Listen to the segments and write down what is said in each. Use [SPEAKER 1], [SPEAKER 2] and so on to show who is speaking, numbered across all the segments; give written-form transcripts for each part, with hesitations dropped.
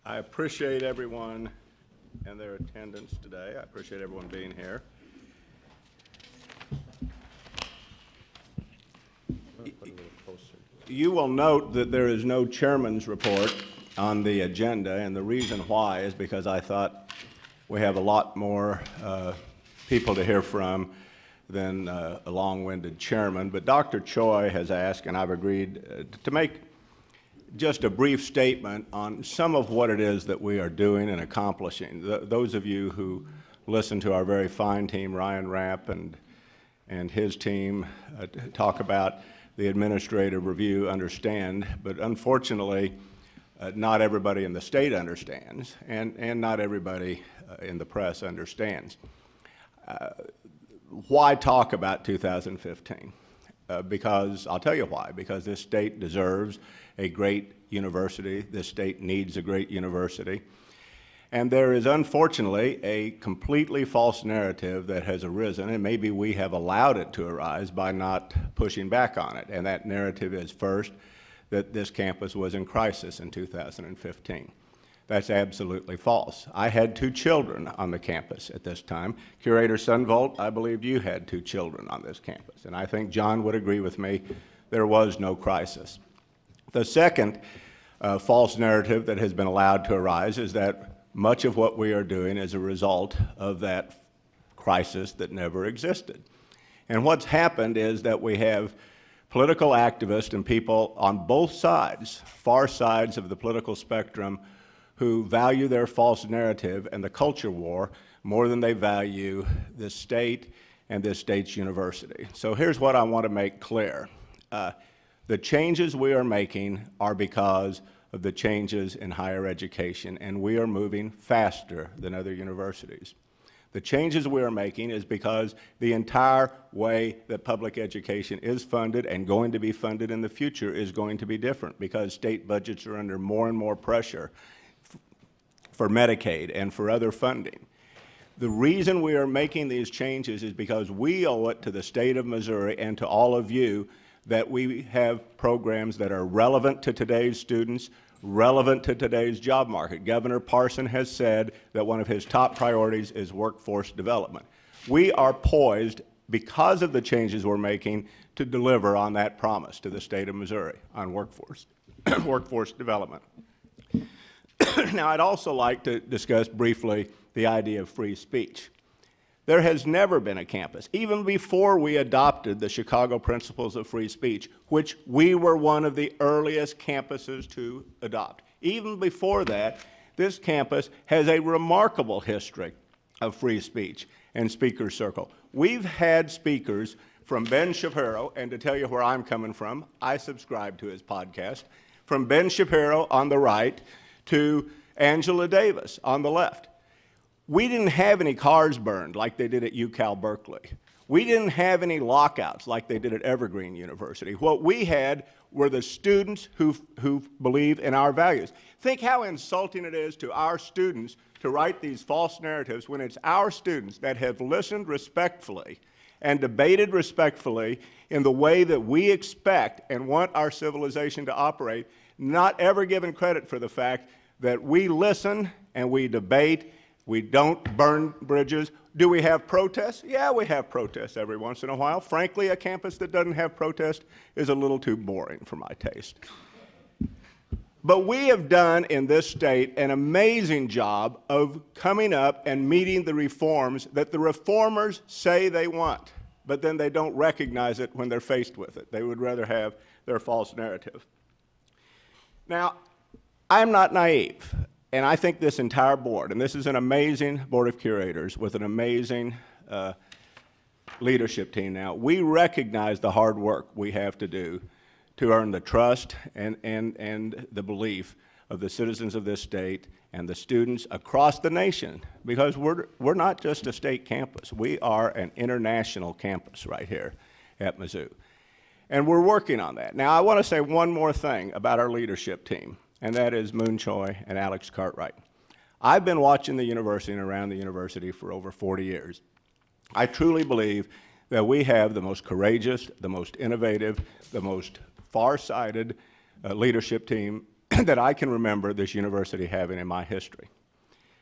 [SPEAKER 1] I appreciate everyone and their attendance today. I appreciate everyone being here. You will note that there is no chairman's report on the agenda, and the reason why is because I thought we have a lot more people to hear from than a long-winded chairman. But Dr. Choi has asked, and I've agreed to make just a brief statement on some of what it is that we are doing and accomplishing. Those of you who listen to our very fine team, Ryan Rapp and his team, talk about the administrative review, understand, but unfortunately, not everybody in the state understands, and not everybody in the press understands. Why talk about 2015? Because, I'll tell you why, because this state deserves a great university. This state needs a great university. And there is, unfortunately, a completely false narrative that has arisen, and maybe we have allowed it to arise by not pushing back on it. And that narrative is, first, that this campus was in crisis in 2015. That's absolutely false. I had 2 children on the campus at this time. Curator Sunvolt, I believe you had 2 children on this campus. And I think John would agree with me, there was no crisis. The second false narrative that has been allowed to arise is that much of what we are doing is a result of that crisis that never existed. And what's happened is that we have political activists and people on both sides, far sides of the political spectrum, who value their false narrative and the culture war more than they value this state and this state's university. So here's what I want to make clear. The changes we are making are because of the changes in higher education, and we are moving faster than other universities. The changes we are making is because the entire way that public education is funded and going to be funded in the future is going to be different, because state budgets are under more and more pressure for Medicaid and for other funding. The reason we are making these changes is because we owe it to the state of Missouri and to all of you that we have programs that are relevant to today's students, relevant to today's job market. Governor Parson has said that one of his top priorities is workforce development. We are poised, because of the changes we're making, to deliver on that promise to the state of Missouri on workforce development. Now, I'd also like to discuss briefly the idea of free speech. There has never been a campus, even before we adopted the Chicago Principles of Free Speech, which we were one of the earliest campuses to adopt. Even before that, this campus has a remarkable history of free speech and speaker circle. We've had speakers from Ben Shapiro, and to tell you where I'm coming from, I subscribe to his podcast, from Ben Shapiro on the right to Angela Davis on the left. We didn't have any cars burned like they did at UCal Berkeley. We didn't have any lockouts like they did at Evergreen University. What we had were the students who believe in our values. Think how insulting it is to our students to write these false narratives when it's our students that have listened respectfully and debated respectfully in the way that we expect and want our civilization to operate, not ever given credit for the fact that we listen and we debate. We don't burn bridges. Do we have protests? Yeah, we have protests every once in a while. Frankly, a campus that doesn't have protests is a little too boring for my taste. But we have done in this state an amazing job of coming up and meeting the reforms that the reformers say they want, but then they don't recognize it when they're faced with it. They would rather have their false narrative. Now, I'm not naive. And I think this entire board, and this is an amazing Board of Curators with an amazing leadership team now, we recognize the hard work we have to do to earn the trust and the belief of the citizens of this state and the students across the nation, because we're not just a state campus. We are an international campus right here at Mizzou. And we're working on that. Now, I want to say one more thing about our leadership team, and that is Moon Choi and Alex Cartwright. I've been watching the university and around the university for over 40 years. I truly believe that we have the most courageous, the most innovative, the most far-sighted leadership team that I can remember this university having in my history,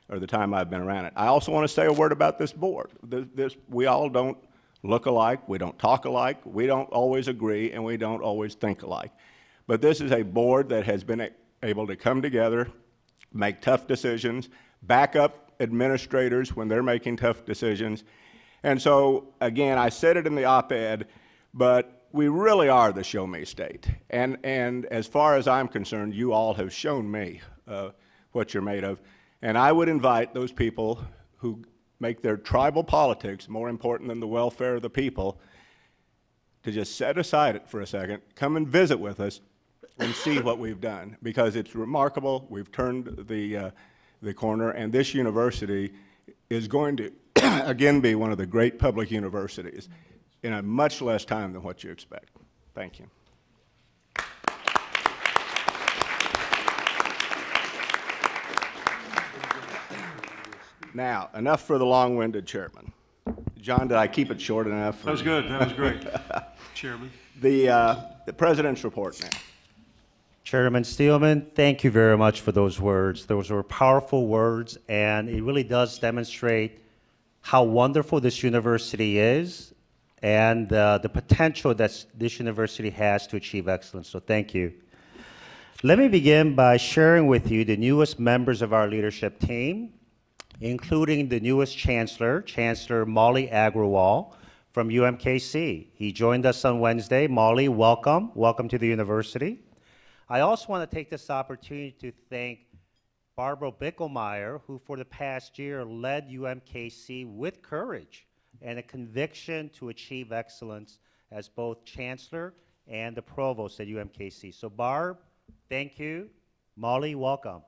[SPEAKER 1] or the time I've been around it. I also want to say a word about this board. We all don't look alike, we don't talk alike, we don't always agree, and we don't always think alike. But this is a board that has been able to come together, make tough decisions, back up administrators when they're making tough decisions. And so, again, I said it in the op-ed, but we really are the show me state. And as far as I'm concerned, you all have shown me what you're made of. And I would invite those people who make their tribal politics more important than the welfare of the people to just set aside it for a second, come and visit with us, and see what we've done, because it's remarkable. We've turned the corner, and this university is going to, again, be one of the great public universities in a much less time than what you expect. Thank you. Now, enough for the long-winded chairman. John, did I keep it short enough?
[SPEAKER 2] That was good. That was great, Chairman.
[SPEAKER 1] The president's report now.
[SPEAKER 3] Chairman Steelman, thank you very much for those words. Those were powerful words, and it really does demonstrate how wonderful this university is and the potential that this university has to achieve excellence. So thank you. Let me begin by sharing with you the newest members of our leadership team, including the newest chancellor, Chancellor Molly Agrawal from UMKC. He joined us on Wednesday. Molly, welcome. Welcome to the university. I also want to take this opportunity to thank Barbara Bickelmeyer, who for the past year led UMKC with courage and a conviction to achieve excellence as both chancellor and the provost at UMKC. So Barb, thank you. Molly, welcome.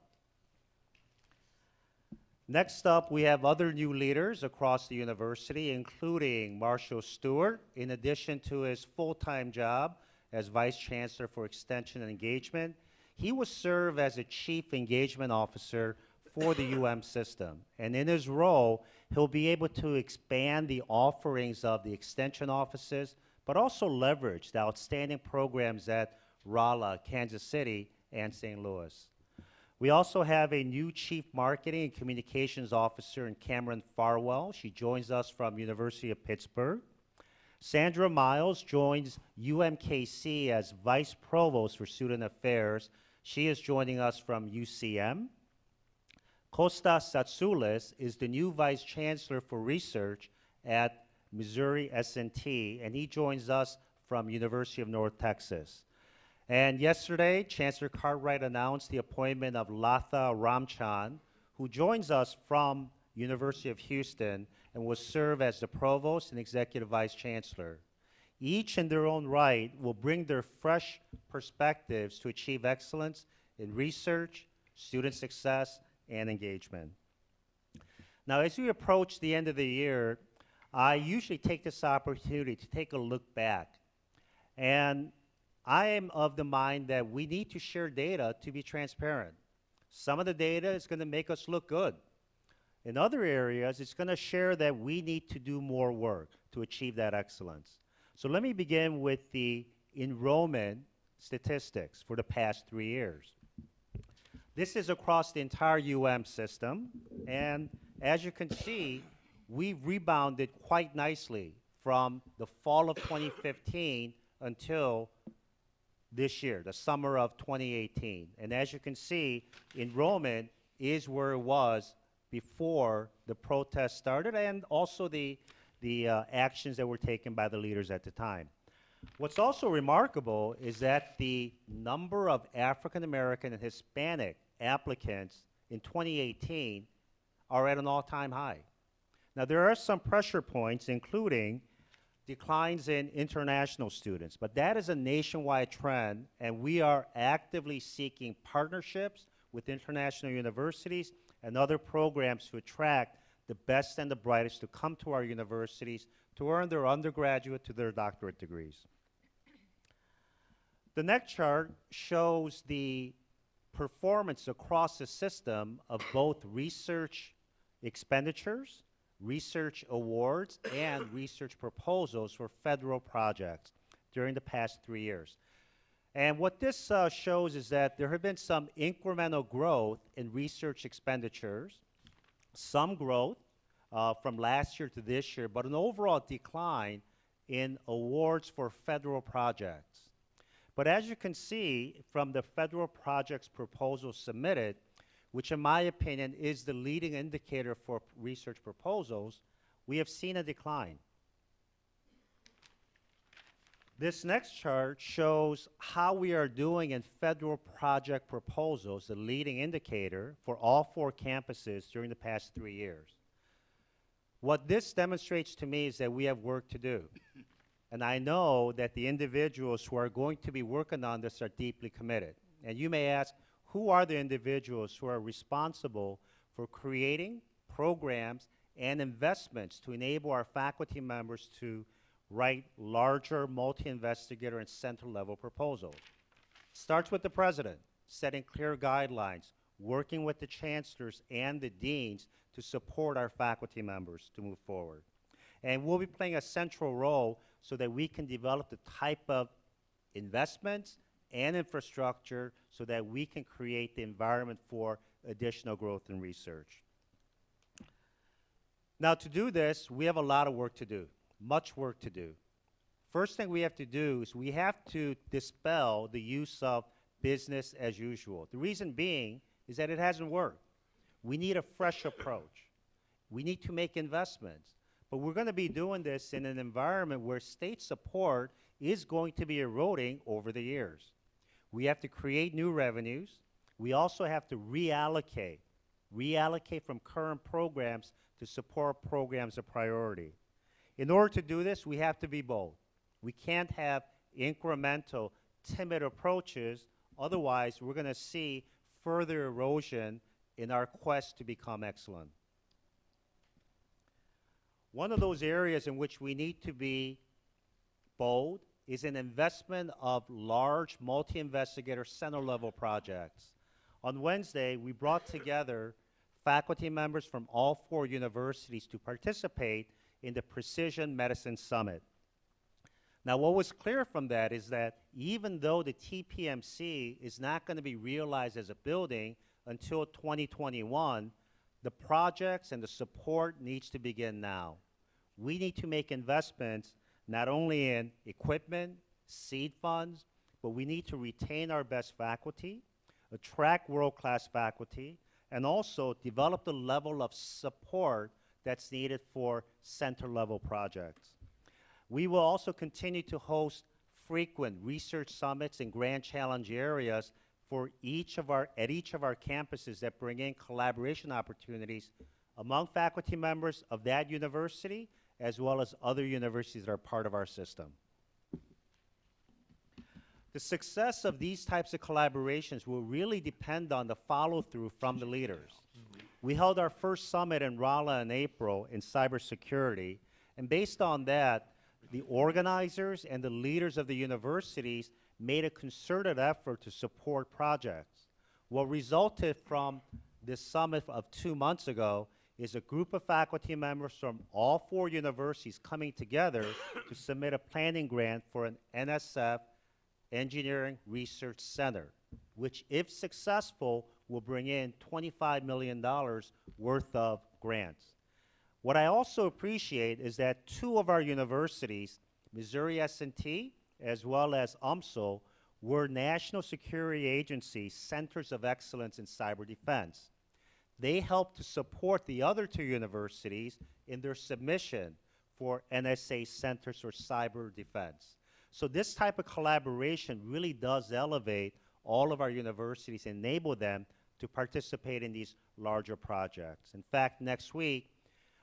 [SPEAKER 3] Next up, we have other new leaders across the university, including Marshall Stewart, in addition to his full-time job as Vice Chancellor for Extension and Engagement. He will serve as a Chief Engagement Officer for the UM system. And in his role, he'll be able to expand the offerings of the extension offices, but also leverage the outstanding programs at Rolla, Kansas City, and St. Louis. We also have a new Chief Marketing and Communications Officer in Cameron Farwell. She joins us from University of Pittsburgh. Sandra Miles joins UMKC as Vice Provost for Student Affairs. She is joining us from UCM. Kostas Satsoulis is the new Vice Chancellor for Research at Missouri S&T, and he joins us from University of North Texas. And yesterday, Chancellor Cartwright announced the appointment of Latha Ramchan, who joins us from University of Houston and will serve as the Provost and Executive Vice Chancellor. Each in their own right will bring their fresh perspectives to achieve excellence in research, student success, and engagement. Now, as we approach the end of the year, I usually take this opportunity to take a look back. And I am of the mind that we need to share data to be transparent. Some of the data is going to make us look good. In other areas, it's going to share that we need to do more work to achieve that excellence. So let me begin with the enrollment statistics for the past 3 years. This is across the entire UM system, and as you can see, we've rebounded quite nicely from the fall of 2015 until this year, the summer of 2018. And as you can see, enrollment is where it was before the protest started, and also the actions that were taken by the leaders at the time. What's also remarkable is that the number of African American and Hispanic applicants in 2018 are at an all-time high. Now, there are some pressure points, including declines in international students, but that is a nationwide trend, and we are actively seeking partnerships with international universities and other programs to attract the best and the brightest to come to our universities to earn their undergraduate to their doctorate degrees. The next chart shows the performance across the system of both research expenditures, research awards, and research proposals for federal projects during the past 3 years. And what this shows is that there have been some incremental growth in research expenditures, some growth from last year to this year, but an overall decline in awards for federal projects. But as you can see from the federal projects proposals submitted, which in my opinion is the leading indicator for research proposals, we have seen a decline. This next chart shows how we are doing in federal project proposals, the leading indicator for all 4 campuses during the past 3 years. What this demonstrates to me is that we have work to do. And I know that the individuals who are going to be working on this are deeply committed. And you may ask, who are the individuals who are responsible for creating programs and investments to enable our faculty members to write larger multi-investigator and center-level proposals? Starts with the president, setting clear guidelines, working with the chancellors and the deans to support our faculty members to move forward. And we'll be playing a central role so that we can develop the type of investments and infrastructure so that we can create the environment for additional growth in research. Now, to do this, we have a lot of work to do, much work to do. First thing we have to do is we have to dispel the use of business as usual. The reason being is that it hasn't worked. We need a fresh approach. We need to make investments. But we're going to be doing this in an environment where state support is going to be eroding over the years. We have to create new revenues. We also have to reallocate from current programs to support programs of priority. In order to do this, we have to be bold. We can't have incremental, timid approaches. Otherwise, we're going to see further erosion in our quest to become excellent. One of those areas in which we need to be bold is an investment of large multi-investigator center-level projects. On Wednesday, we brought together faculty members from all 4 universities to participate in the Precision Medicine Summit. Now, what was clear from that is that even though the TPMC is not going to be realized as a building until 2021, the projects and the support needs to begin now. We need to make investments not only in equipment, seed funds, but we need to retain our best faculty, attract world-class faculty, and also develop the level of support that's needed for center-level projects. We will also continue to host frequent research summits in Grand Challenge areas at each of our campuses that bring in collaboration opportunities among faculty members of that university as well as other universities that are part of our system. The success of these types of collaborations will really depend on the follow-through from the leaders. We held our first summit in Rolla in April in cybersecurity, and based on that, the organizers and the leaders of the universities made a concerted effort to support projects. What resulted from this summit of 2 months ago is a group of faculty members from all 4 universities coming together to submit a planning grant for an NSF Engineering Research Center, which, if successful, will bring in $25 million worth of grants. What I also appreciate is that 2 of our universities, Missouri S&T as well as UMSL, were National Security Agency Centers of Excellence in Cyber Defense. They helped to support the other 2 universities in their submission for NSA Centers for Cyber Defense. So this type of collaboration really does elevate all of our universities, enable them to participate in these larger projects. In fact, next week,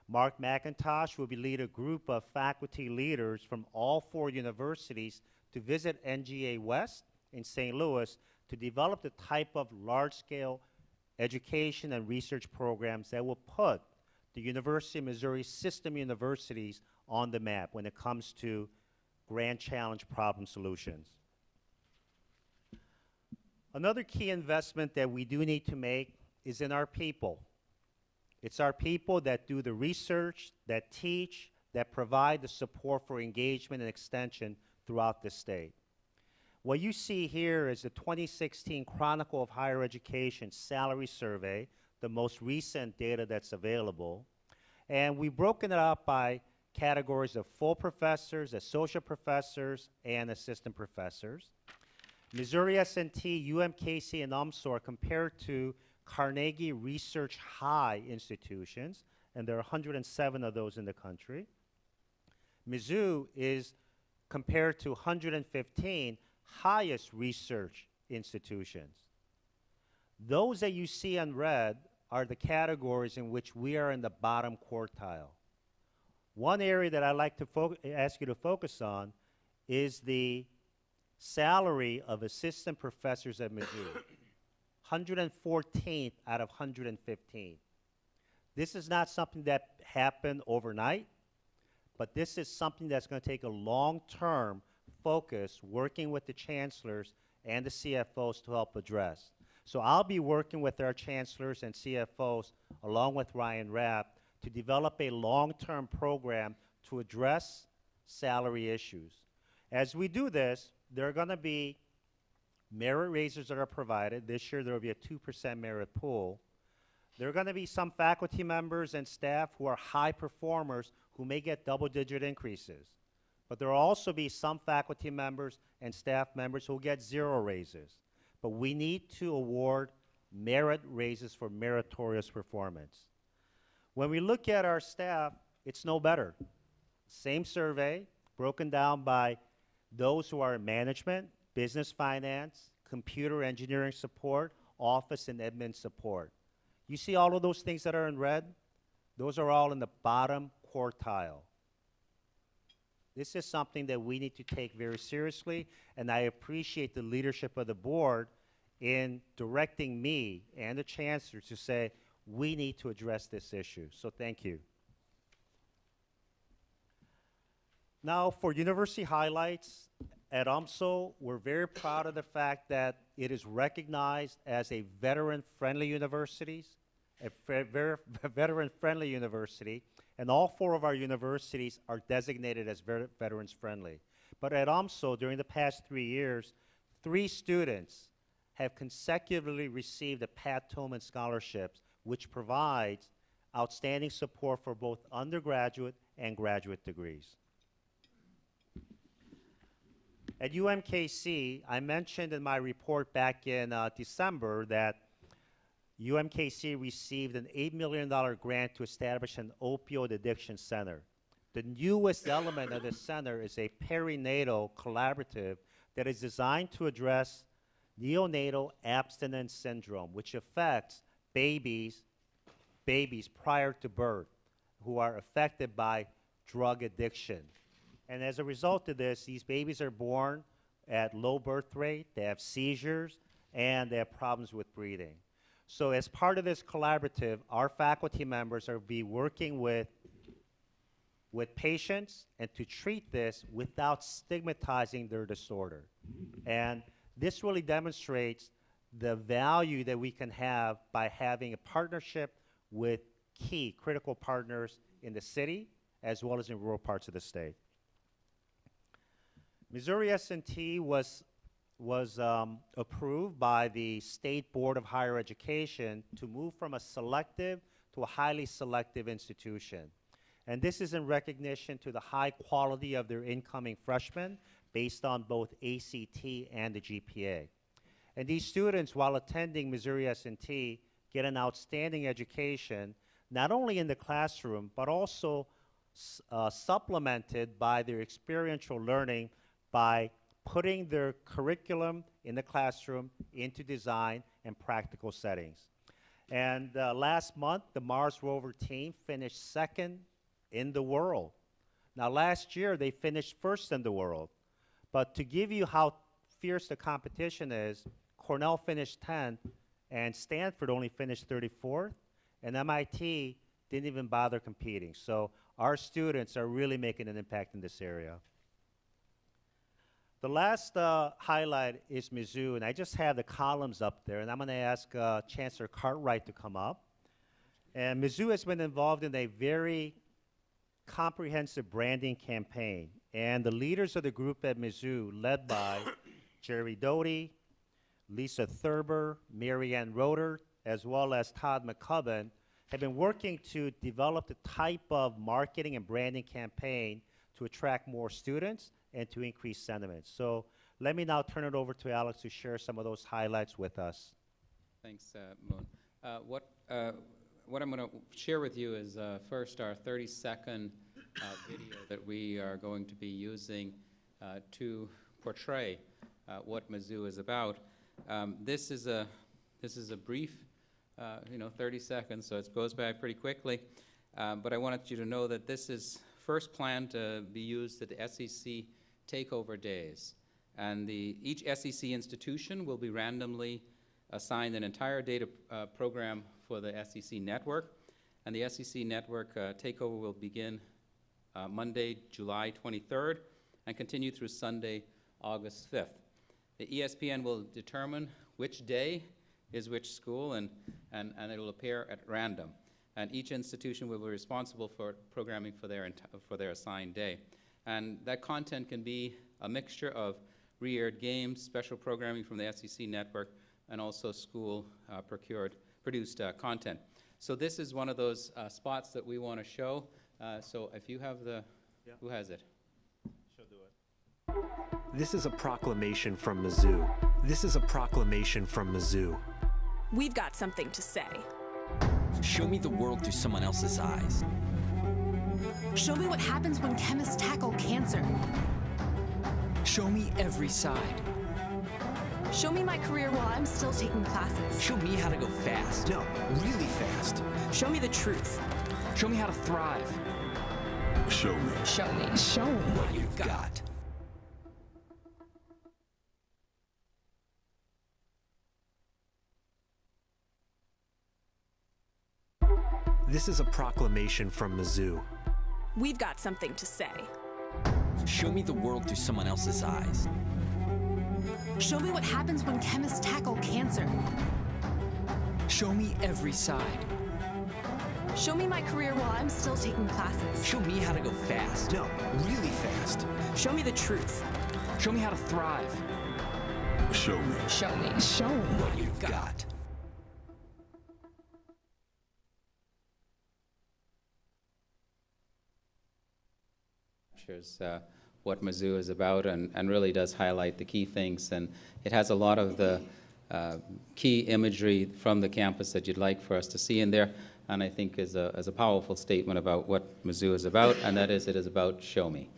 [SPEAKER 3] Mark McIntosh will be leading a group of faculty leaders from all 4 universities to visit NGA West in St. Louis to develop the type of large-scale education and research programs that will put the University of Missouri system universities on the map when it comes to grand challenge problem solutions. Another key investment that we do need to make is in our people. It's our people that do the research, that teach, that provide the support for engagement and extension throughout the state. What you see here is the 2016 Chronicle of Higher Education Salary Survey, the most recent data that's available. And we've broken it up by categories of full professors, associate professors, and assistant professors. Missouri S&T, UMKC, and UMSO are compared to Carnegie Research High institutions, and there are 107 of those in the country. Mizzou is compared to 115 highest research institutions. Those that you see in red are the categories in which we are in the bottom quartile. One area that I'd like to ask you to focus on is the salary of assistant professors at Mizzou, 114th out of 115. This is not something that happened overnight, but this is something that's going to take a long-term focus, working with the chancellors and the CFOs to help address. So I'll be working with our chancellors and CFOs, along with Ryan Rapp, to develop a long-term program to address salary issues. As we do this, there are going to be merit raises that are provided. This year there will be a 2% merit pool. There are going to be some faculty members and staff who are high performers who may get double-digit increases. But there will also be some faculty members and staff members who will get 0 raises. But we need to award merit raises for meritorious performance. When we look at our staff, it's no better. Same survey, broken down by those who are in management, business finance, computer engineering support, office and admin support. You see all of those things that are in red? Those are all in the bottom quartile. This is something that we need to take very seriously, and I appreciate the leadership of the board in directing me and the chancellor to say, we need to address this issue. So thank you. Now for university highlights, at UMSO, we're very proud of the fact that it is recognized as a veteran-friendly university, veteran-friendly university, and all 4 of our universities are designated as veterans-friendly. But at UMSO, during the past 3 years, 3 students have consecutively received the Pat Tillman scholarships, which provides outstanding support for both undergraduate and graduate degrees. At UMKC, I mentioned in my report back in December that UMKC received an $8 million grant to establish an opioid addiction center. The newest element of this center is a perinatal collaborative that is designed to address neonatal abstinence syndrome, which affects babies prior to birth who are affected by drug addiction. And as a result of this, these babies are born at low birth rate, they have seizures, and they have problems with breathing. So as part of this collaborative, our faculty members are be working with patients and to treat this without stigmatizing their disorder. And this really demonstrates the value that we can have by having a partnership with key critical partners in the city as well as in rural parts of the state. Missouri S&T was approved by the State Board of Higher Education to move from a selective to a highly selective institution. And this is in recognition to the high quality of their incoming freshmen based on both ACT and the GPA. And these students, while attending Missouri S&T, get an outstanding education, not only in the classroom, but also supplemented by their experiential learning by putting their curriculum in the classroom into design and practical settings. And last month, the Mars rover team finished 2nd in the world. Now, last year, they finished 1st in the world. But to give you how fierce the competition is, Cornell finished 10th, and Stanford only finished 34th, and MIT didn't even bother competing. So our students are really making an impact in this area. The last highlight is Mizzou, and I just have the columns up there, and I'm going to ask Chancellor Cartwright to come up. And Mizzou has been involved in a very comprehensive branding campaign, and the leaders of the group at Mizzou, led by Jerry Doty, Lisa Thurber, Mary Ann Roeder, as well as Todd McCubbin, have been working to develop the type of marketing and branding campaign to attract more students and to increase sentiment. So let me now turn it over to Alex to share some of those highlights with us.
[SPEAKER 4] Thanks, Moon. What I'm going to share with you is first our 30-second video that we are going to be using to portray what Mizzou is about. This is a brief, 30 seconds, so it goes by pretty quickly. But I wanted you to know that this is first planned to be used at the SEC Takeover Days. And each SEC institution will be randomly assigned an entire data program for the SEC network. And the SEC network takeover will begin Monday, July 23rd, and continue through Sunday, August 5th. The ESPN will determine which day is which school, and it will appear at random. And each institution will be responsible for programming for their assigned day. And that content can be a mixture of re-aired games, special programming from the SEC network, and also school produced content. So this is one of those spots that we want to show. So if you have who has it?
[SPEAKER 3] She'll do it.
[SPEAKER 5] This is a proclamation from Mizzou. This is a proclamation from Mizzou.
[SPEAKER 6] We've got something to say.
[SPEAKER 7] Show me the world through someone else's eyes.
[SPEAKER 6] Show me what happens when chemists tackle cancer.
[SPEAKER 7] Show me every side.
[SPEAKER 6] Show me my career while I'm still taking classes.
[SPEAKER 7] Show me how to go fast.
[SPEAKER 5] No, really fast.
[SPEAKER 6] Show me the truth.
[SPEAKER 7] Show me how to thrive.
[SPEAKER 2] Show me.
[SPEAKER 6] Show me. Show me.
[SPEAKER 7] What you've got.
[SPEAKER 5] This is a proclamation from Mizzou.
[SPEAKER 6] We've got something to say.
[SPEAKER 7] Show me the world through someone else's eyes.
[SPEAKER 6] Show me what happens when chemists tackle cancer.
[SPEAKER 7] Show me every side.
[SPEAKER 6] Show me my career while I'm still taking classes.
[SPEAKER 7] Show me how to go fast.
[SPEAKER 5] No, really fast.
[SPEAKER 6] Show me the truth.
[SPEAKER 7] Show me how to thrive.
[SPEAKER 2] Show me.
[SPEAKER 6] Show me. Show me.
[SPEAKER 7] What you've got.
[SPEAKER 4] Captures what Mizzou is about and really does highlight the key things. And it has a lot of the key imagery from the campus that you'd like for us to see in there. And I think is a powerful statement about what Mizzou is about, and that is it is about show me.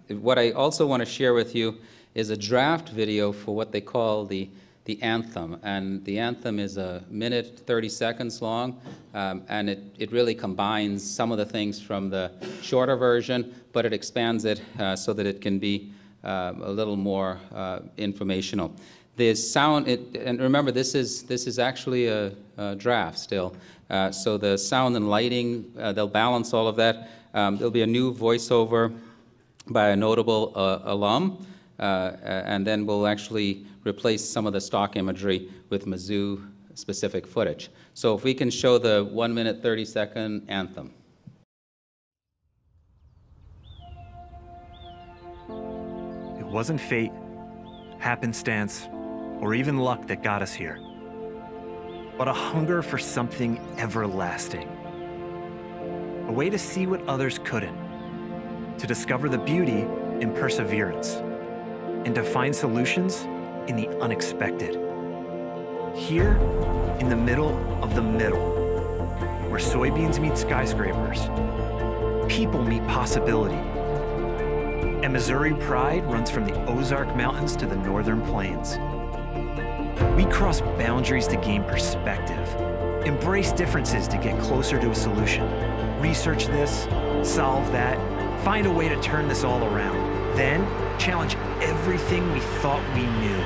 [SPEAKER 4] What I also want to share with you is a draft video for what they call the anthem. And the anthem is a minute, 30 seconds long, and it really combines some of the things from the shorter version, but it expands it so that it can be a little more informational. The sound, and remember this is actually a draft still, so the sound and lighting, they'll balance all of that. There'll be a new voiceover by a notable alum, and then we'll actually replace some of the stock imagery with Mizzou-specific footage. So if we can show the 1 minute, 30-second anthem.
[SPEAKER 5] It wasn't fate, happenstance, or even luck that got us here, but a hunger for something everlasting. A way to see what others couldn't, to discover the beauty in perseverance, and to find solutions in the unexpected. Here, in the middle of the middle, where soybeans meet skyscrapers, people meet possibility, and Missouri pride runs from the Ozark Mountains to the Northern Plains. We cross boundaries to gain perspective, embrace differences to get closer to a solution, research this, solve that, find a way to turn this all around, then challenge everything we thought we knew,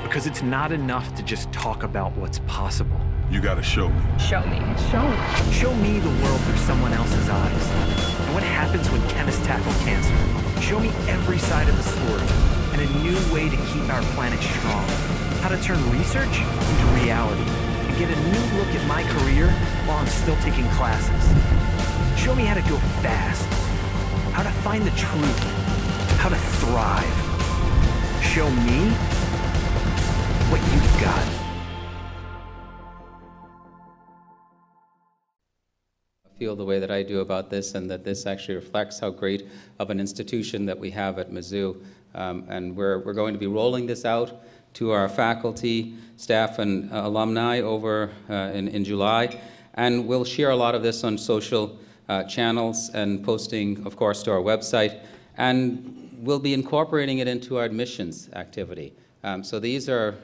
[SPEAKER 5] because it's not enough to just talk about what's possible.
[SPEAKER 2] You gotta show me.
[SPEAKER 6] Show me. Show me.
[SPEAKER 5] Show me the world through someone else's eyes, and what happens when chemists tackle cancer. Show me every side of the story, and a new way to keep our planet strong. How to turn research into reality, and get a new look at my career while I'm still taking classes. Show me how to go fast, how to find the truth, how to thrive. Show me what you've got.
[SPEAKER 4] Feel the way that I do about this, and that this actually reflects how great of an institution that we have at Mizzou. And we're going to be rolling this out to our faculty, staff, and alumni over in July. And we'll share a lot of this on social channels and posting, of course, to our website. And we'll be incorporating it into our admissions activity. So these are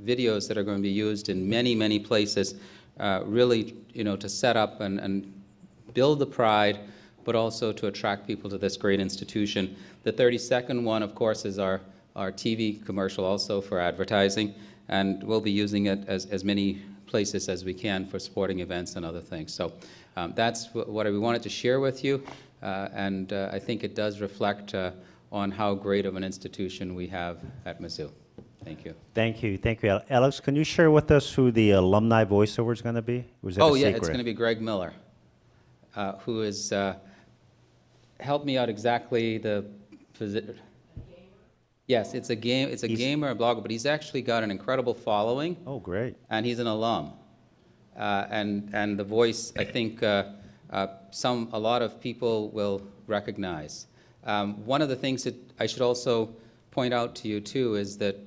[SPEAKER 4] videos that are going to be used in many, many places, really, to set up and build the pride, but also to attract people to this great institution. The 32nd one, of course, is our TV commercial also for advertising, and we'll be using it as many places as we can for sporting events and other things. So that's what we wanted to share with you, and I think it does reflect on how great of an institution we have at Mizzou. Thank you.
[SPEAKER 3] Thank you. Thank you, Alex. Can you share with us who the alumni voiceover is going to be? Or is that a secret?
[SPEAKER 4] It's going to be Greg Miller, who has helped me out exactly the position. Yes, it's a gamer, a blogger, but he's actually got an incredible following.
[SPEAKER 3] Oh, great.
[SPEAKER 4] And he's an alum. And the voice, I think a lot of people will recognize. One of the things that I should also point out to you too is that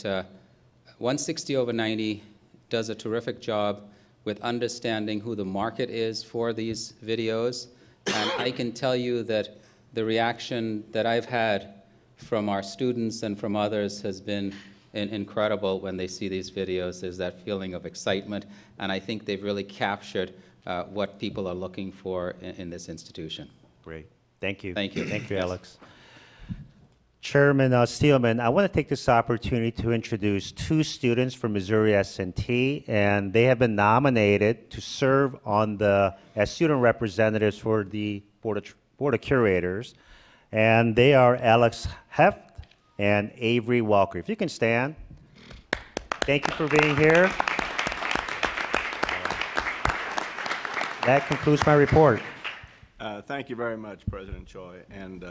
[SPEAKER 4] 160/90 does a terrific job with understanding who the market is for these videos. And I can tell you that the reaction that I've had from our students and from others has been incredible when they see these videos. There's that feeling of excitement, and I think they've really captured what people are looking for in this institution.
[SPEAKER 3] Great. Thank you.
[SPEAKER 4] Thank you.
[SPEAKER 3] Thank you, Alex. Chairman Steelman, I want to take this opportunity to introduce two students from Missouri S&T, and they have been nominated to serve on as student representatives for the Board of Curators, and they are Alex Heft and Avery Walker. If you can stand. Thank you for being here. That concludes my report.
[SPEAKER 1] Thank you very much, President Choi. And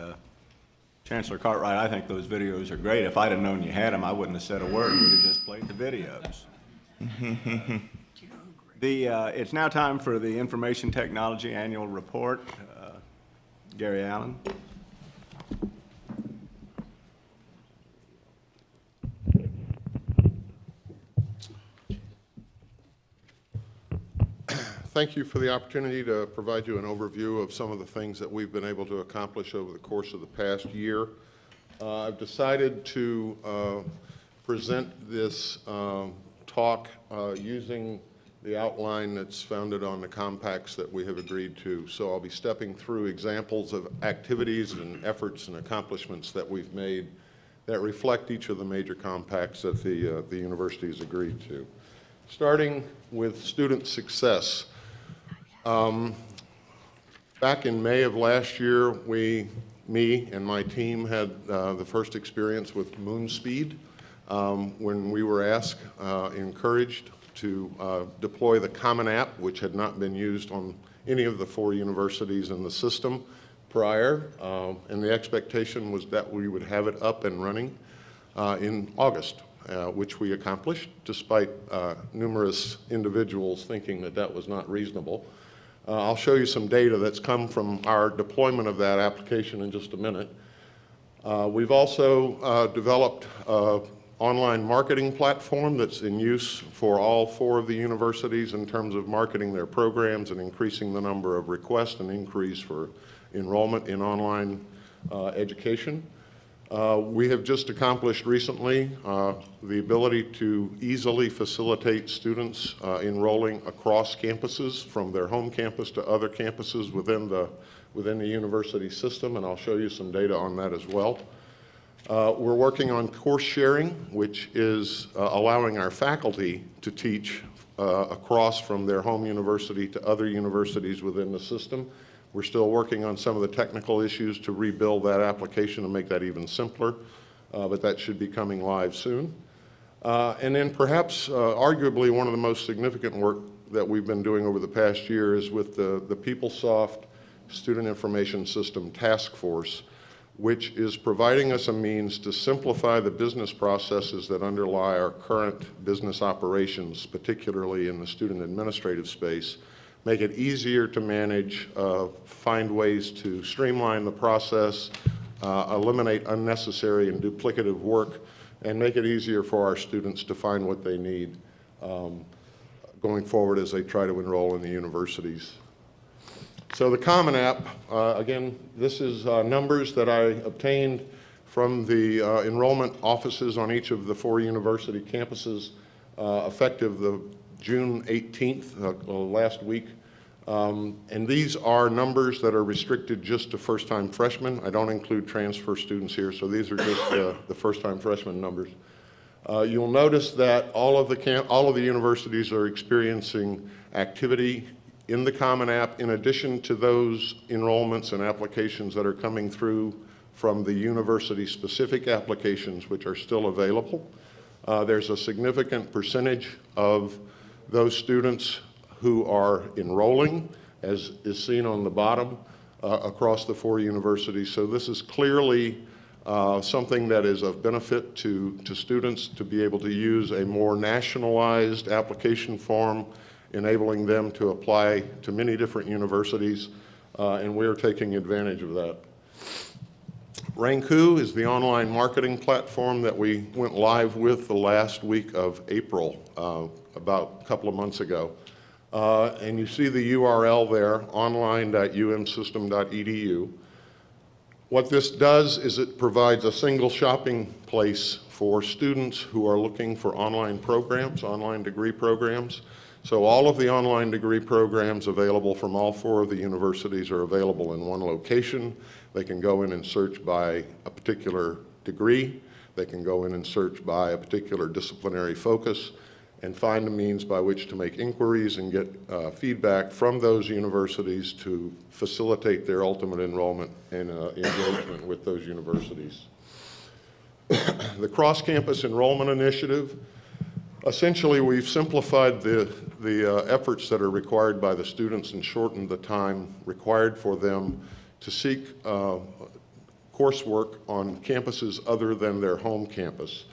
[SPEAKER 1] Chancellor Cartwright, I think those videos are great. If I'd have known you had them, I wouldn't have said a word. We'd have just played the videos. It's now time for the Information Technology Annual Report. Gary Allen.
[SPEAKER 8] Thank you for the opportunity to provide you an overview of some of the things that we've been able to accomplish over the course of the past year. I've decided to present this talk using the outline that's founded on the compacts that we have agreed to. So I'll be stepping through examples of activities and efforts and accomplishments that we've made that reflect each of the major compacts that the university has agreed to. Starting with student success. Back in May of last year, me and my team had the first experience with moon speed when we were asked, encouraged to deploy the Common App, which had not been used on any of the 4 universities in the system prior, and the expectation was that we would have it up and running in August, which we accomplished, despite numerous individuals thinking that that was not reasonable. I'll show you some data that's come from our deployment of that application in just a minute. We've also developed an online marketing platform that's in use for all 4 of the universities in terms of marketing their programs and increasing the number of requests and increase for enrollment in online education. We have just accomplished recently the ability to easily facilitate students enrolling across campuses from their home campus to other campuses within the university system, and I'll show you some data on that as well. We're working on course sharing, which is allowing our faculty to teach across from their home university to other universities within the system. We're still working on some of the technical issues to rebuild that application and make that even simpler, but that should be coming live soon. And then perhaps arguably one of the most significant work that we've been doing over the past year is with the PeopleSoft Student Information System Task Force, which is providing us a means to simplify the business processes that underlie our current business operations, particularly in the student administrative space, make it easier to manage, find ways to streamline the process, eliminate unnecessary and duplicative work, and make it easier for our students to find what they need going forward as they try to enroll in the universities. So the Common App, again, this is numbers that I obtained from the enrollment offices on each of the 4 university campuses effective the June 18th, last week. And these are numbers that are restricted just to first-time freshmen. I don't include transfer students here, so these are just the first-time freshman numbers. You'll notice that all of the universities are experiencing activity in the Common App, in addition to those enrollments and applications that are coming through from the university-specific applications, which are still available. There's a significant percentage of those students who are enrolling, as is seen on the bottom, across the 4 universities. So this is clearly something that is of benefit to students to be able to use a more nationalized application form, enabling them to apply to many different universities, and we're taking advantage of that. Ranku is the online marketing platform that we went live with the last week of April, about a couple of months ago. And you see the URL there, online.umsystem.edu. What this does is it provides a single shopping place for students who are looking for online programs, online degree programs. So all of the online degree programs available from all 4 of the universities are available in one location. They can go in and search by a particular degree. They can go in and search by a particular disciplinary focus and find a means by which to make inquiries and get feedback from those universities to facilitate their ultimate enrollment and engagement with those universities. The Cross-Campus Enrollment Initiative, essentially we've simplified the efforts that are required by the students and shortened the time required for them to seek coursework on campuses other than their home campus.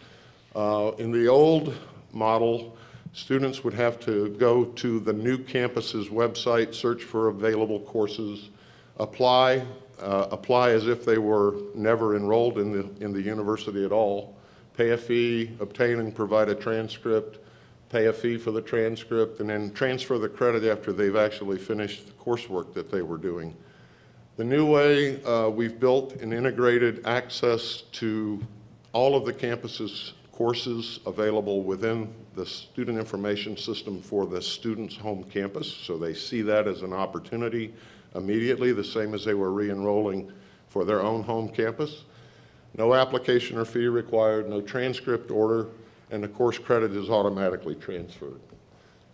[SPEAKER 8] In the old model, students would have to go to the new campus's website, search for available courses, apply as if they were never enrolled in the university at all, pay a fee, obtain and provide a transcript, pay a fee for the transcript, and then transfer the credit after they've actually finished the coursework that they were doing. The new way, we've built an integrated access to all of the campus's courses available within the student information system for the student's home campus, so they see that as an opportunity immediately, the same as they were re-enrolling for their own home campus. No application or fee required, no transcript order, and the course credit is automatically transferred.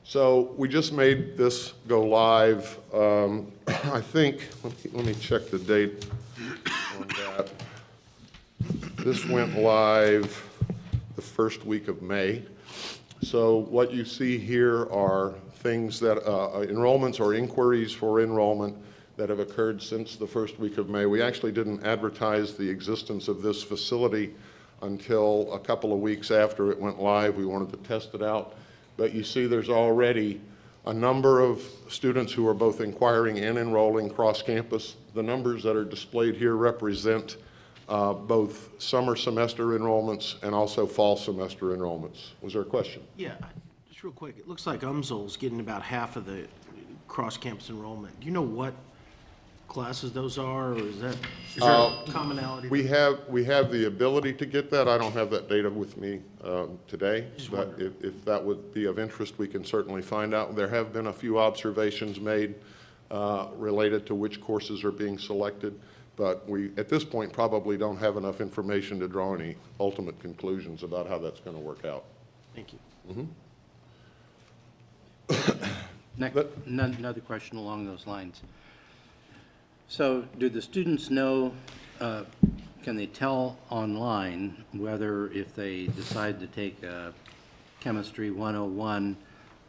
[SPEAKER 8] So we just made this go live, I think, let me check the date on that. This went live the first week of May. So what you see here are things that, enrollments or inquiries for enrollment that have occurred since the first week of May. We actually didn't advertise the existence of this facility until a couple of weeks after it went live. We wanted to test it out. But you see there's already a number of students who are both inquiring and enrolling cross-campus. The numbers that are displayed here represent both summer semester enrollments and also fall semester enrollments. Was there a question?
[SPEAKER 9] Yeah, just real quick. It looks like UMSL's getting about half of the cross-campus enrollment. Do you know what classes those are, or is there commonality?
[SPEAKER 8] We have the ability to get that. I don't have that data with me today, but if that would be of interest, we can certainly find out. There have been a few observations made related to which courses are being selected, but we, at this point, probably don't have enough information to draw any ultimate conclusions about how that's going to work out.
[SPEAKER 9] Thank you.
[SPEAKER 10] Another question along those lines. So do the students know, can they tell online whether if they decide to take Chemistry 101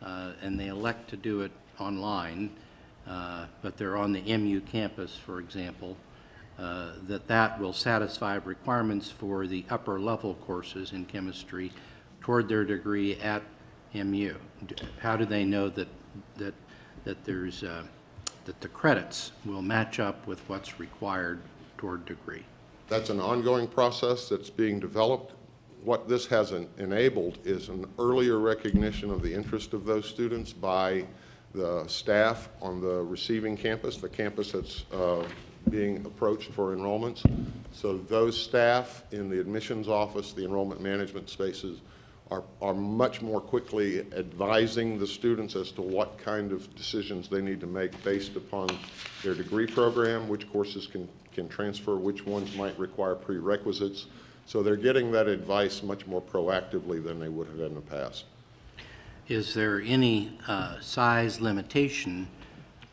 [SPEAKER 10] and they elect to do it online, but they're on the MU campus, for example, that will satisfy requirements for the upper level courses in chemistry toward their degree at MU? How do they know that there's that the credits will match up with what's required toward degree?
[SPEAKER 8] That's an ongoing process that's being developed. What this has enabled is an earlier recognition of the interest of those students by the staff on the receiving campus, the campus that's being approached for enrollments. So those staff in the admissions office, the enrollment management spaces, are much more quickly advising the students as to what kind of decisions they need to make based upon their degree program, which courses can transfer, which ones might require prerequisites. So they're getting that advice much more proactively than they would have in the past.
[SPEAKER 10] Is there any size limitation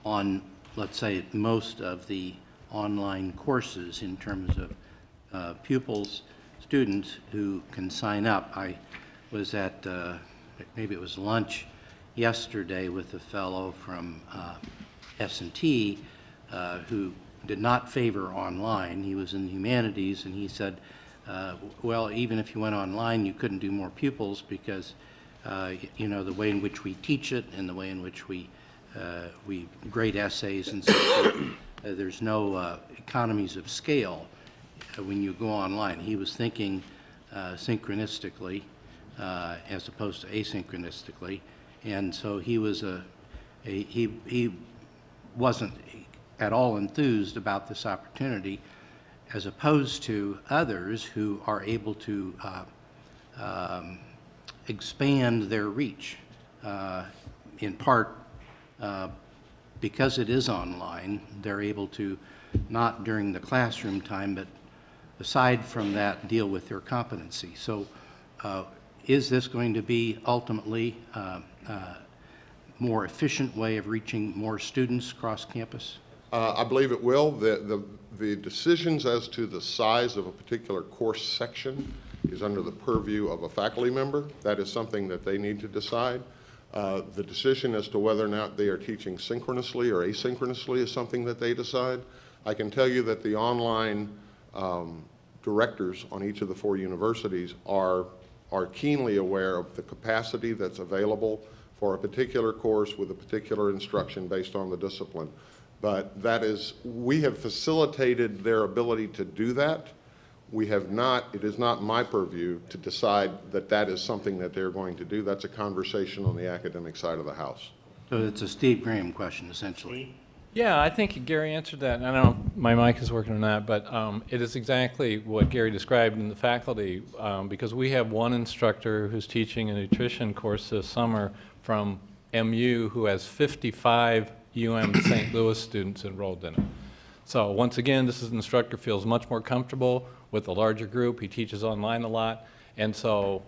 [SPEAKER 10] on, let's say, most of the online courses in terms of pupils, students who can sign up? I was at, maybe it was lunch yesterday with a fellow from S&T who did not favor online. He was in the humanities, and he said, well, even if you went online, you couldn't do more pupils because, you know, the way in which we teach it and the way in which we grade essays and so forth, there's no economies of scale when you go online. He was thinking synchronistically as opposed to asynchronistically, and so he was he wasn't at all enthused about this opportunity, as opposed to others who are able to expand their reach, in part because it is online. They're able to, not during the classroom time, but aside from that, deal with their competency. So is this going to be ultimately a more efficient way of reaching more students across campus?
[SPEAKER 8] I believe it will. The decisions as to the size of a particular course section is under the purview of a faculty member. That is something that they need to decide. The decision as to whether or not they are teaching synchronously or asynchronously is something that they decide. I can tell you that the online directors on each of the 4 universities are keenly aware of the capacity that's available for a particular course with a particular instruction based on the discipline. But that is, we have facilitated their ability to do that. We have not, it is not my purview to decide that that is something that they're going to do. That's a conversation on the academic side of the house.
[SPEAKER 10] So it's a Steve Graham question, essentially.
[SPEAKER 11] Yeah, I think Gary answered that. I don't know if my mic is working on that, but it is exactly what Gary described in the faculty, because we have one instructor who's teaching a nutrition course this summer from MU who has 55 St. Louis students enrolled in it. So once again, this is an instructor feels much more comfortable with a larger group. He teaches online a lot, and so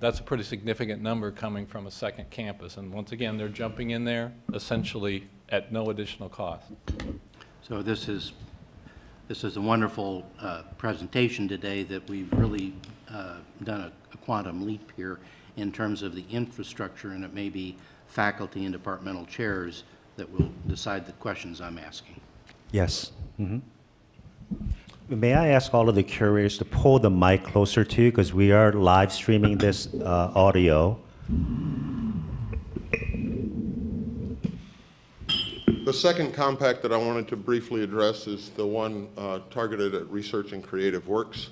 [SPEAKER 11] that's a pretty significant number coming from a second campus. And once again, they're jumping in there essentially at no additional cost.
[SPEAKER 10] So this is a wonderful presentation today, that we've really done a quantum leap here in terms of the infrastructure, and it may be faculty and departmental chairs that will decide the questions I'm asking.
[SPEAKER 12] Yes. Mm-hmm. May I ask all of the curators to pull the mic closer to you, because we are live streaming this audio.
[SPEAKER 8] The second compact that I wanted to briefly address is the one targeted at research and creative works.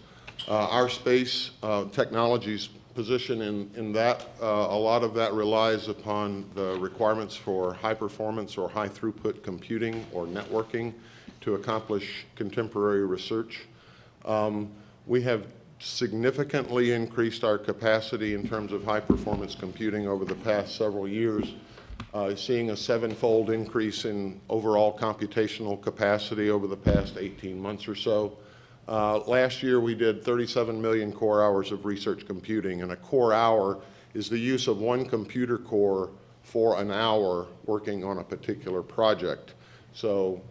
[SPEAKER 8] Our space technologies position in that, a lot of that relies upon the requirements for high performance or high throughput computing or networking to accomplish contemporary research. We have significantly increased our capacity in terms of high performance computing over the past several years, seeing a 7-fold increase in overall computational capacity over the past 18 months or so. Last year we did 37 million core hours of research computing, and a core hour is the use of one computer core for an hour working on a particular project. So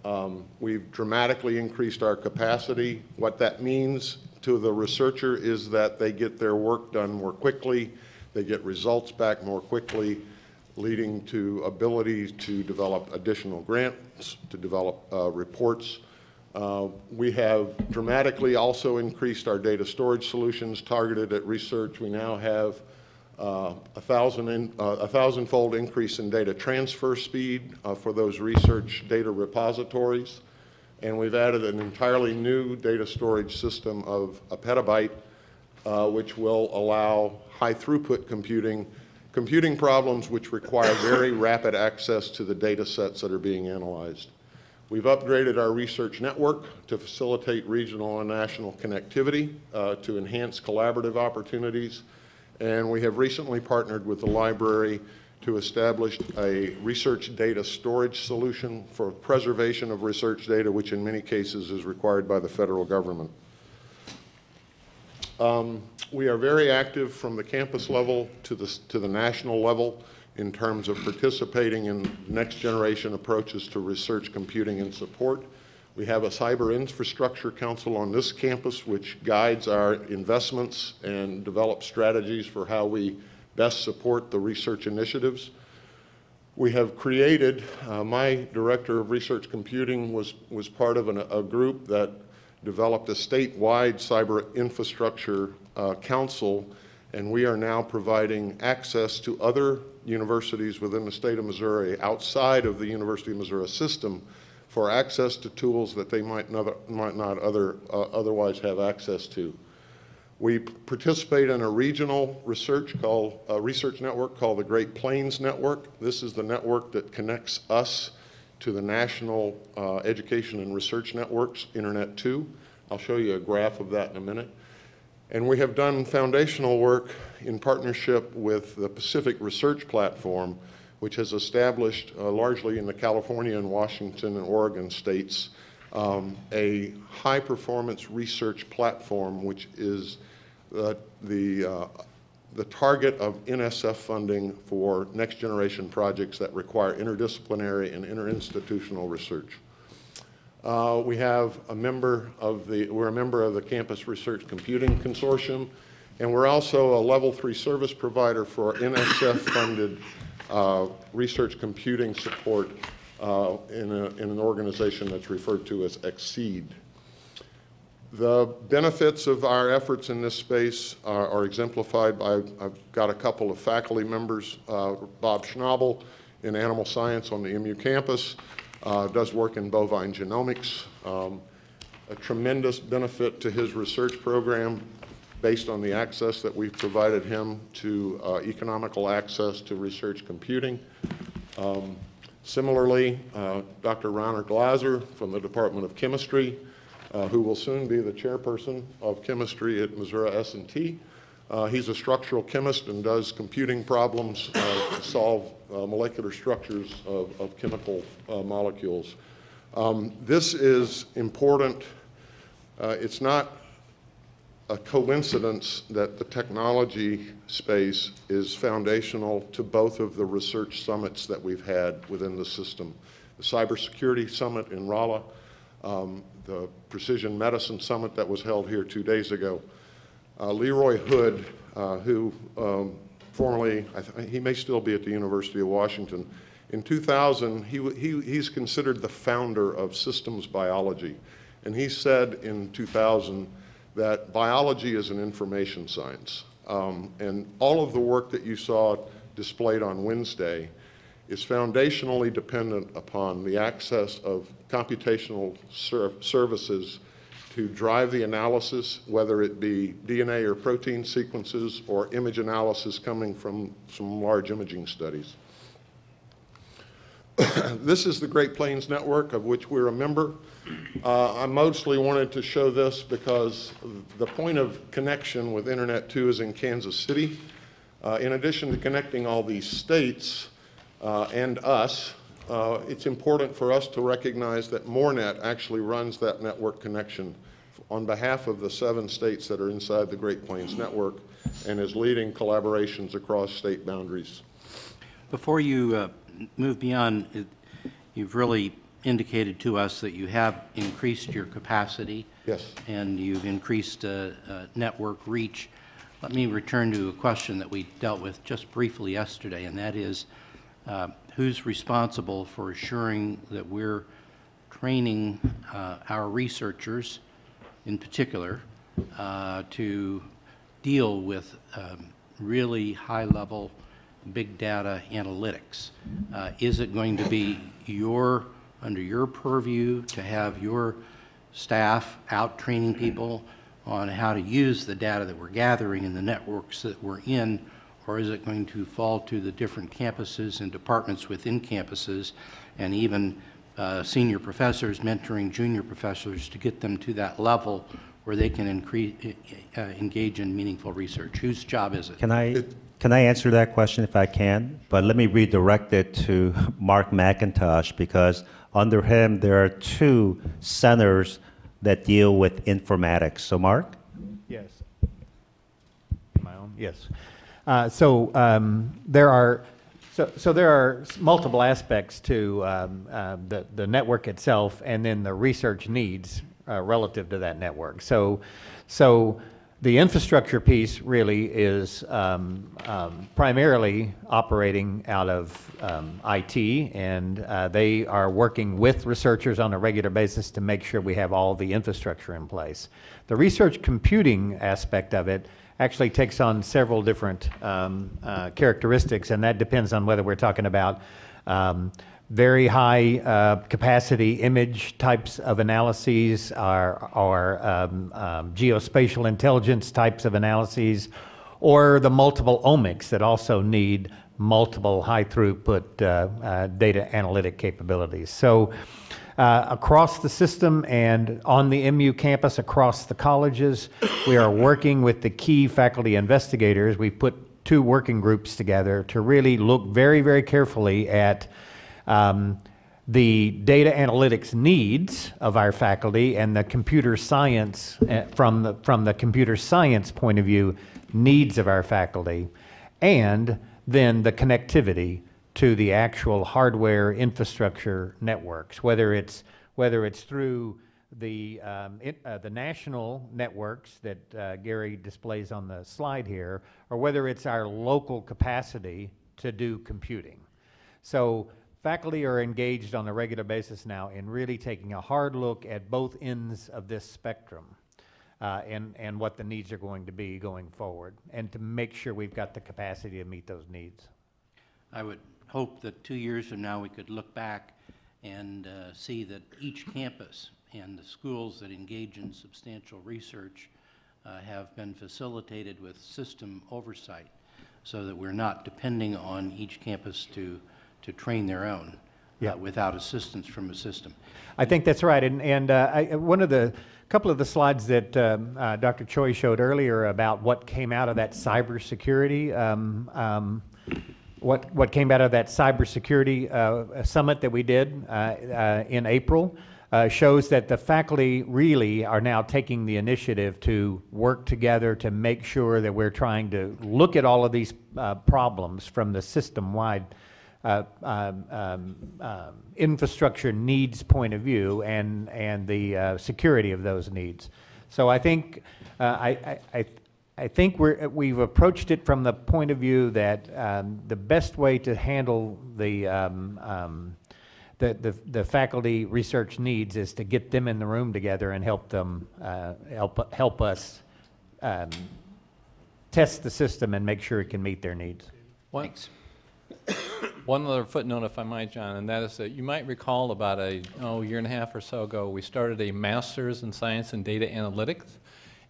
[SPEAKER 8] we've dramatically increased our capacity. What that means to the researcher is that they get their work done more quickly, they get results back more quickly, leading to ability to develop additional grants, to develop reports We have dramatically also increased our data storage solutions targeted at research. We now have a 1,000-fold increase in data transfer speed for those research data repositories. And we've added an entirely new data storage system of a petabyte, which will allow high throughput computing problems which require very rapid access to the data sets that are being analyzed. We've upgraded our research network to facilitate regional and national connectivity to enhance collaborative opportunities. And we have recently partnered with the library to establish a research data storage solution for preservation of research data, which in many cases is required by the federal government. We are very active from the campus level to the national level in terms of participating in next generation approaches to research computing and support. We have a cyber infrastructure council on this campus which guides our investments and develops strategies for how we best support the research initiatives. We have created, my director of research computing was part of a group that developed a statewide cyber infrastructure council, and we are now providing access to other universities within the state of Missouri outside of the University of Missouri system for access to tools that they might not otherwise have access to. We participate in a regional research network called the Great Plains Network. This is the network that connects us to the National Education and Research Networks, Internet 2. I'll show you a graph of that in a minute. And we have done foundational work in partnership with the Pacific Research Platform, which has established largely in the California and Washington and Oregon states a high-performance research platform, which is the target of NSF funding for next-generation projects that require interdisciplinary and interinstitutional research. We have we're a member of the Campus Research Computing Consortium, and we're also a Level 3 service provider for NSF-funded research computing support in an organization that's referred to as Exceed. The benefits of our efforts in this space are exemplified by, I've got a couple of faculty members, Bob Schnabel in animal science on the MU campus, does work in bovine genomics, a tremendous benefit to his research program based on the access that we've provided him to economical access to research computing. Similarly, Dr. Rainer Glaser from the Department of Chemistry, who will soon be the chairperson of chemistry at Missouri S&T. He's a structural chemist and does computing problems to solve molecular structures of chemical molecules. This is important. It's not a coincidence that the technology space is foundational to both of the research summits that we've had within the system. The Cybersecurity Summit in Rolla, the Precision Medicine Summit that was held here 2 days ago. Leroy Hood, who formerly, he may still be at the University of Washington. In 2000, he's considered the founder of systems biology. And he said in 2000 that biology is an information science. And all of the work that you saw displayed on Wednesday is foundationally dependent upon the access of computational services to drive the analysis, whether it be DNA or protein sequences or image analysis coming from some large imaging studies. This is the Great Plains Network, of which we're a member. I mostly wanted to show this because the point of connection with Internet 2 is in Kansas City. In addition to connecting all these states and us, it's important for us to recognize that MoreNet actually runs that network connection on behalf of the 7 states that are inside the Great Plains Network and is leading collaborations across state boundaries.
[SPEAKER 10] Before you move beyond, you've really indicated to us that you have increased your capacity.
[SPEAKER 8] Yes.
[SPEAKER 10] And you've increased network reach. Let me return to a question that we dealt with just briefly yesterday, and that is who's responsible for assuring that we're training our researchers in particular to deal with really high-level big data analytics? Is it going to be under your purview to have your staff out training people on how to use the data that we're gathering in the networks that we're in, or is it going to fall to the different campuses and departments within campuses and even senior professors mentoring junior professors to get them to that level where they can engage in meaningful research? Whose job is it?
[SPEAKER 12] Can I answer that question if I can? But let me redirect it to Mark McIntosh, because under him there are 2 centers that deal with informatics. So Mark?
[SPEAKER 13] Yes. My own? Yes. There are multiple aspects to the network itself, and then the research needs relative to that network. So the infrastructure piece really is primarily operating out of IT, and they are working with researchers on a regular basis to make sure we have all the infrastructure in place. The research computing aspect of it actually takes on several different characteristics, and that depends on whether we're talking about very high capacity image types of analyses or geospatial intelligence types of analyses, or the multiple omics that also need multiple high throughput data analytic capabilities. So across the system and on the MU campus, across the colleges, we are working with the key faculty investigators. We've put 2 working groups together to really look very, very carefully at the data analytics needs of our faculty and the computer science, from the computer science point of view, needs of our faculty, and then the connectivity to the actual hardware infrastructure networks, whether it's through the national networks that Gary displays on the slide here, or whether it's our local capacity to do computing. So faculty are engaged on a regular basis now in really taking a hard look at both ends of this spectrum and what the needs are going to be going forward, and to make sure we've got the capacity to meet those needs.
[SPEAKER 10] I would hope that 2 years from now we could look back and see that each campus and the schools that engage in substantial research have been facilitated with system oversight, so that we're not depending on each campus to train their own without assistance from a system.
[SPEAKER 13] I think that's right, and one of the couple of the slides that Dr. Choi showed earlier about what came out of that cybersecurity, what came out of that cybersecurity summit that we did in April shows that the faculty really are now taking the initiative to work together to make sure that we're trying to look at all of these problems from the system-wide infrastructure needs point of view and the security of those needs. So I think I think we've approached it from the point of view that the best way to handle the faculty research needs is to get them in the room together and help them help us test the system and make sure it can meet their needs.
[SPEAKER 10] Thanks.
[SPEAKER 11] One other footnote, if I might, John, and that is that you might recall about a year and a half or so ago, we started a Master's in Science and Data Analytics,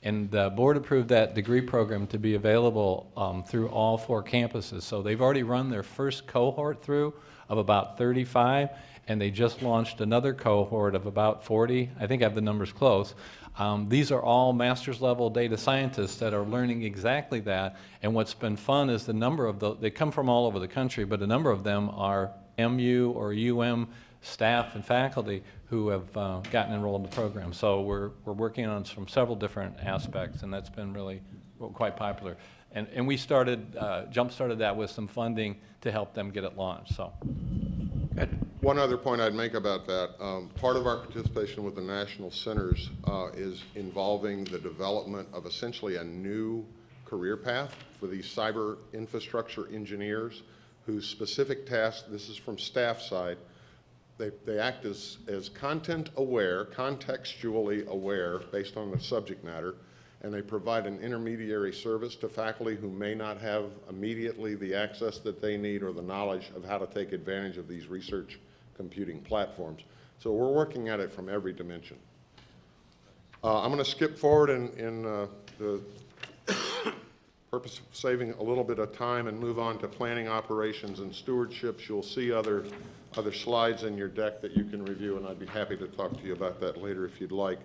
[SPEAKER 11] and the board approved that degree program to be available through all 4 campuses. So they've already run their first cohort through of about 35, and they just launched another cohort of about 40. I think I have the numbers close. These are all master's level data scientists that are learning exactly that, and what's been fun is the number of they come from all over the country, but a number of them are MU or UM staff and faculty who have gotten enrolled in the program. So we're working on from several different aspects, and that's been really quite popular. And we started, jump-started that with some funding to help them get it launched. So.
[SPEAKER 10] Good.
[SPEAKER 8] One other point I'd make about that, part of our participation with the national centers is involving the development of essentially a new career path for these cyber infrastructure engineers whose specific task, this is from staff side, they act as content aware, contextually aware based on the subject matter, and they provide an intermediary service to faculty who may not have immediately the access that they need or the knowledge of how to take advantage of these research computing platforms. So we're working at it from every dimension. I'm going to skip forward in the purpose of saving a little bit of time and move on to planning, operations, and stewardships. You'll see other slides in your deck that you can review, and I'd be happy to talk to you about that later if you'd like.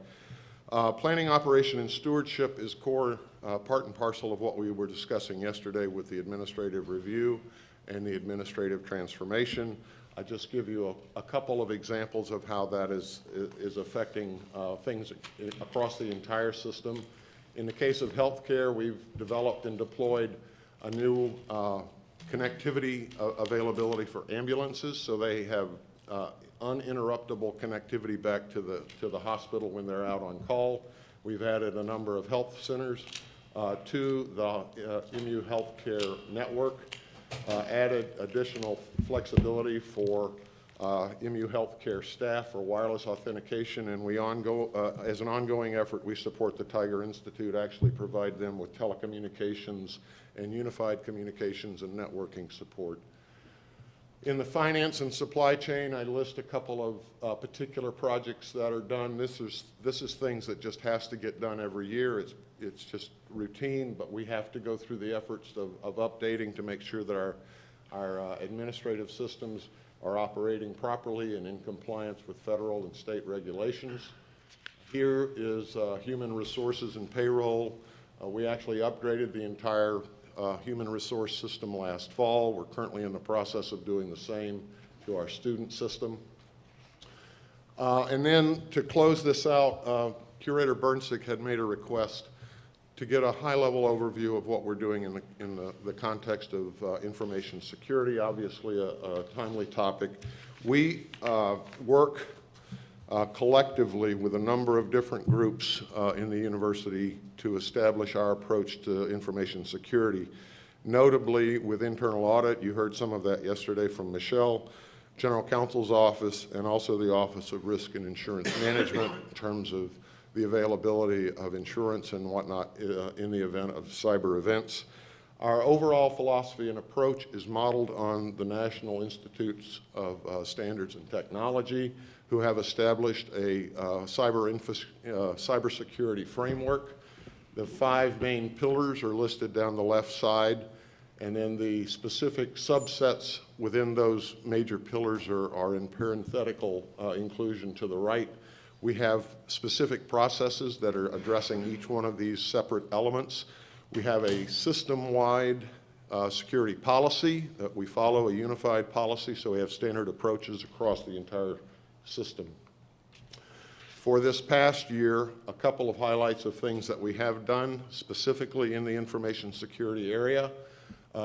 [SPEAKER 8] Planning, operation, and stewardship is core, part and parcel of what we were discussing yesterday with the administrative review and the administrative transformation. I just give you a couple of examples of how that is affecting things across the entire system. In the case of healthcare, we've developed and deployed a new connectivity availability for ambulances, so they have uninterruptible connectivity back to the hospital when they're out on call. We've added a number of health centers to the MU Healthcare network, added additional flexibility for MU Healthcare staff for wireless authentication, and we as an ongoing effort, we support the Tiger Institute, actually provide them with telecommunications and unified communications and networking support. In the finance and supply chain, I list a couple of particular projects that are done. This is things that just has to get done every year. It's just routine, but we have to go through the efforts of updating to make sure that our administrative systems are operating properly and in compliance with federal and state regulations. Here is human resources and payroll. We actually upgraded the entire human resource system last fall. We're currently in the process of doing the same to our student system. And then to close this out, Curator Bernsick had made a request to get a high-level overview of what we're doing in the context of information security, obviously a timely topic. We work collectively with a number of different groups in the university to establish our approach to information security. Notably with internal audit, you heard some of that yesterday from Michelle, General Counsel's office, and also the Office of Risk and Insurance Management in terms of the availability of insurance and whatnot in the event of cyber events. Our overall philosophy and approach is modeled on the National Institutes of Standards and Technology, who have established a cybersecurity framework. The 5 main pillars are listed down the left side, and then the specific subsets within those major pillars are in parenthetical inclusion to the right. We have specific processes that are addressing each one of these separate elements. We have a system-wide security policy that we follow, a unified policy, so we have standard approaches across the entire system. For this past year, a couple of highlights of things that we have done specifically in the information security area.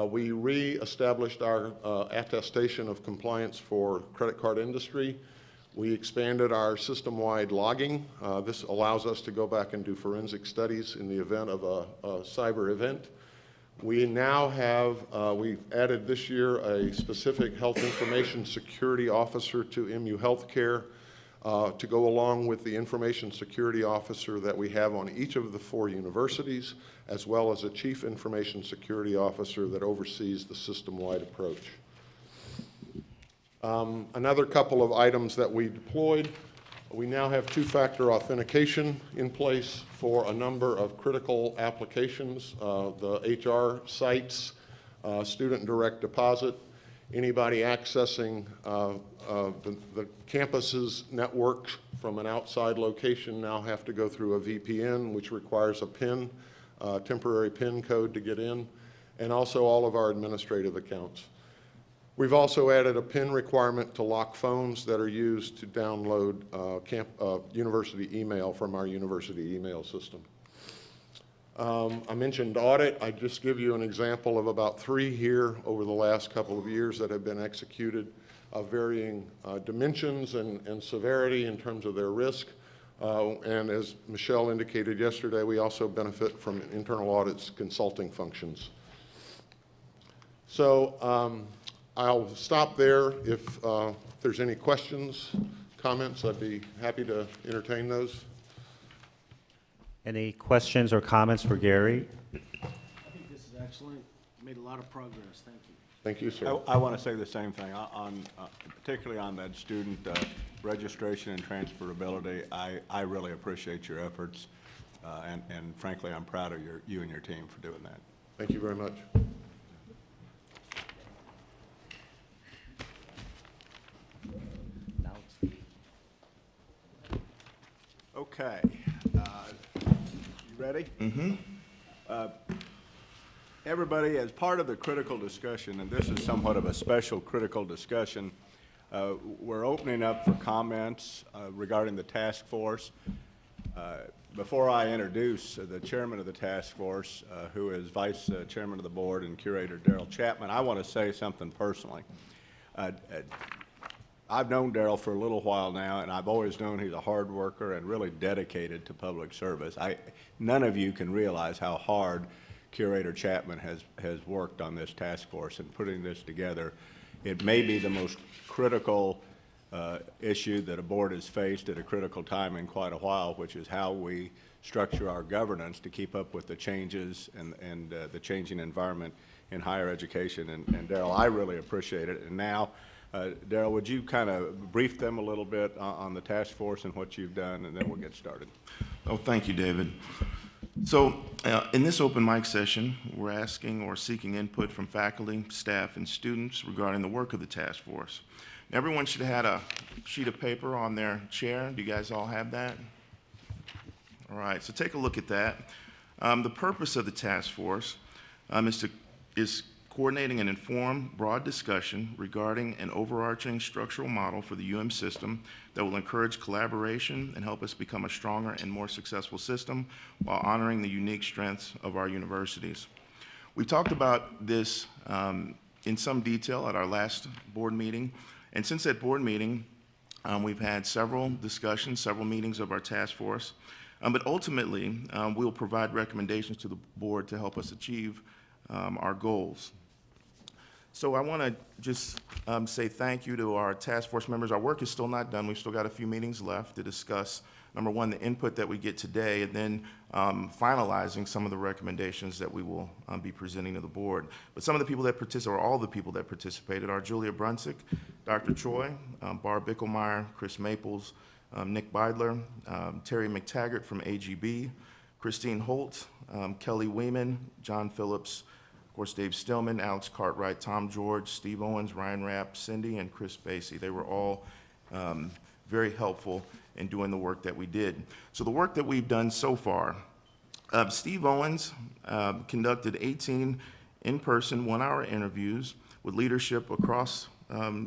[SPEAKER 8] We re-established our attestation of compliance for credit card industry. We expanded our system-wide logging. This allows us to go back and do forensic studies in the event of a cyber event. We now have, we've added this year a specific health information security officer to MU Healthcare to go along with the information security officer that we have on each of the 4 universities, as well as a chief information security officer that oversees the system-wide approach. Another couple of items that we deployed, we now have 2-factor authentication in place for a number of critical applications, the HR sites, student direct deposit. Anybody accessing the campus's network from an outside location now have to go through a VPN, which requires a PIN, temporary PIN code to get in, and also all of our administrative accounts. We've also added a PIN requirement to lock phones that are used to download university email from our university email system. I mentioned audit. I just give you an example of about 3 here over the last couple of years that have been executed of varying dimensions and severity in terms of their risk. And as Michelle indicated yesterday, we also benefit from internal audit's consulting functions. So I'll stop there. If there's any questions, comments, I'd be happy to entertain those.
[SPEAKER 12] Any questions or comments for Gary?
[SPEAKER 9] I think this is excellent. Made a lot of progress. Thank you.
[SPEAKER 8] Thank you, sir.
[SPEAKER 1] I want to say the same thing, particularly on that student registration and transferability. I really appreciate your efforts, and frankly, I'm proud of you and your team for doing that.
[SPEAKER 8] Thank you very much.
[SPEAKER 1] Okay. You ready? Mm-hmm. Everybody, as part of the critical discussion, and this is somewhat of a special critical discussion, we're opening up for comments regarding the task force. Before I introduce the chairman of the task force, who is vice chairman of the board and curator Daryl Chapman, I want to say something personally. I've known Daryl for a little while now, and I've always known he's a hard worker and really dedicated to public service. None of you can realize how hard Curator Chapman has worked on this task force and putting this together. It may be the most critical issue that a board has faced at a critical time in quite a while, which is how we structure our governance to keep up with the changes and the changing environment in higher education. And Daryl, I really appreciate it. And now, Daryl, would you kind of brief them a little bit on the task force and what you've done, and then we'll get started.
[SPEAKER 14] Oh, thank you, David. So in this open mic session, we're asking or seeking input from faculty, staff, and students regarding the work of the task force. Now, everyone should have had a sheet of paper on their chair. Do you guys all have that? All right, so take a look at that. The purpose of the task force is coordinating an informed, broad discussion regarding an overarching structural model for the UM system that will encourage collaboration and help us become a stronger and more successful system while honoring the unique strengths of our universities. We talked about this in some detail at our last board meeting, and since that board meeting, we've had several discussions, several meetings of our task force, but ultimately, we'll provide recommendations to the board to help us achieve our goals. So I want to just say thank you to our task force members. Our work is still not done. We've still got a few meetings left to discuss, number one, the input that we get today, and then finalizing some of the recommendations that we will be presenting to the board. But some of the people that participated, or all the people that participated, are Julia Brunsick, Dr. Choi, Barb Bickelmeyer, Chris Maples, Nick Beidler, Terry McTaggart from AGB, Christine Holt, Kelly Weeman, John Phillips, of course, Dave Stillman, Alex Cartwright, Tom George, Steve Owens, Ryan Rapp, Cindy, and Chris Basie. They were all very helpful in doing the work that we did. So the work that we've done so far, Steve Owens conducted 18 in-person, one-hour interviews with leadership across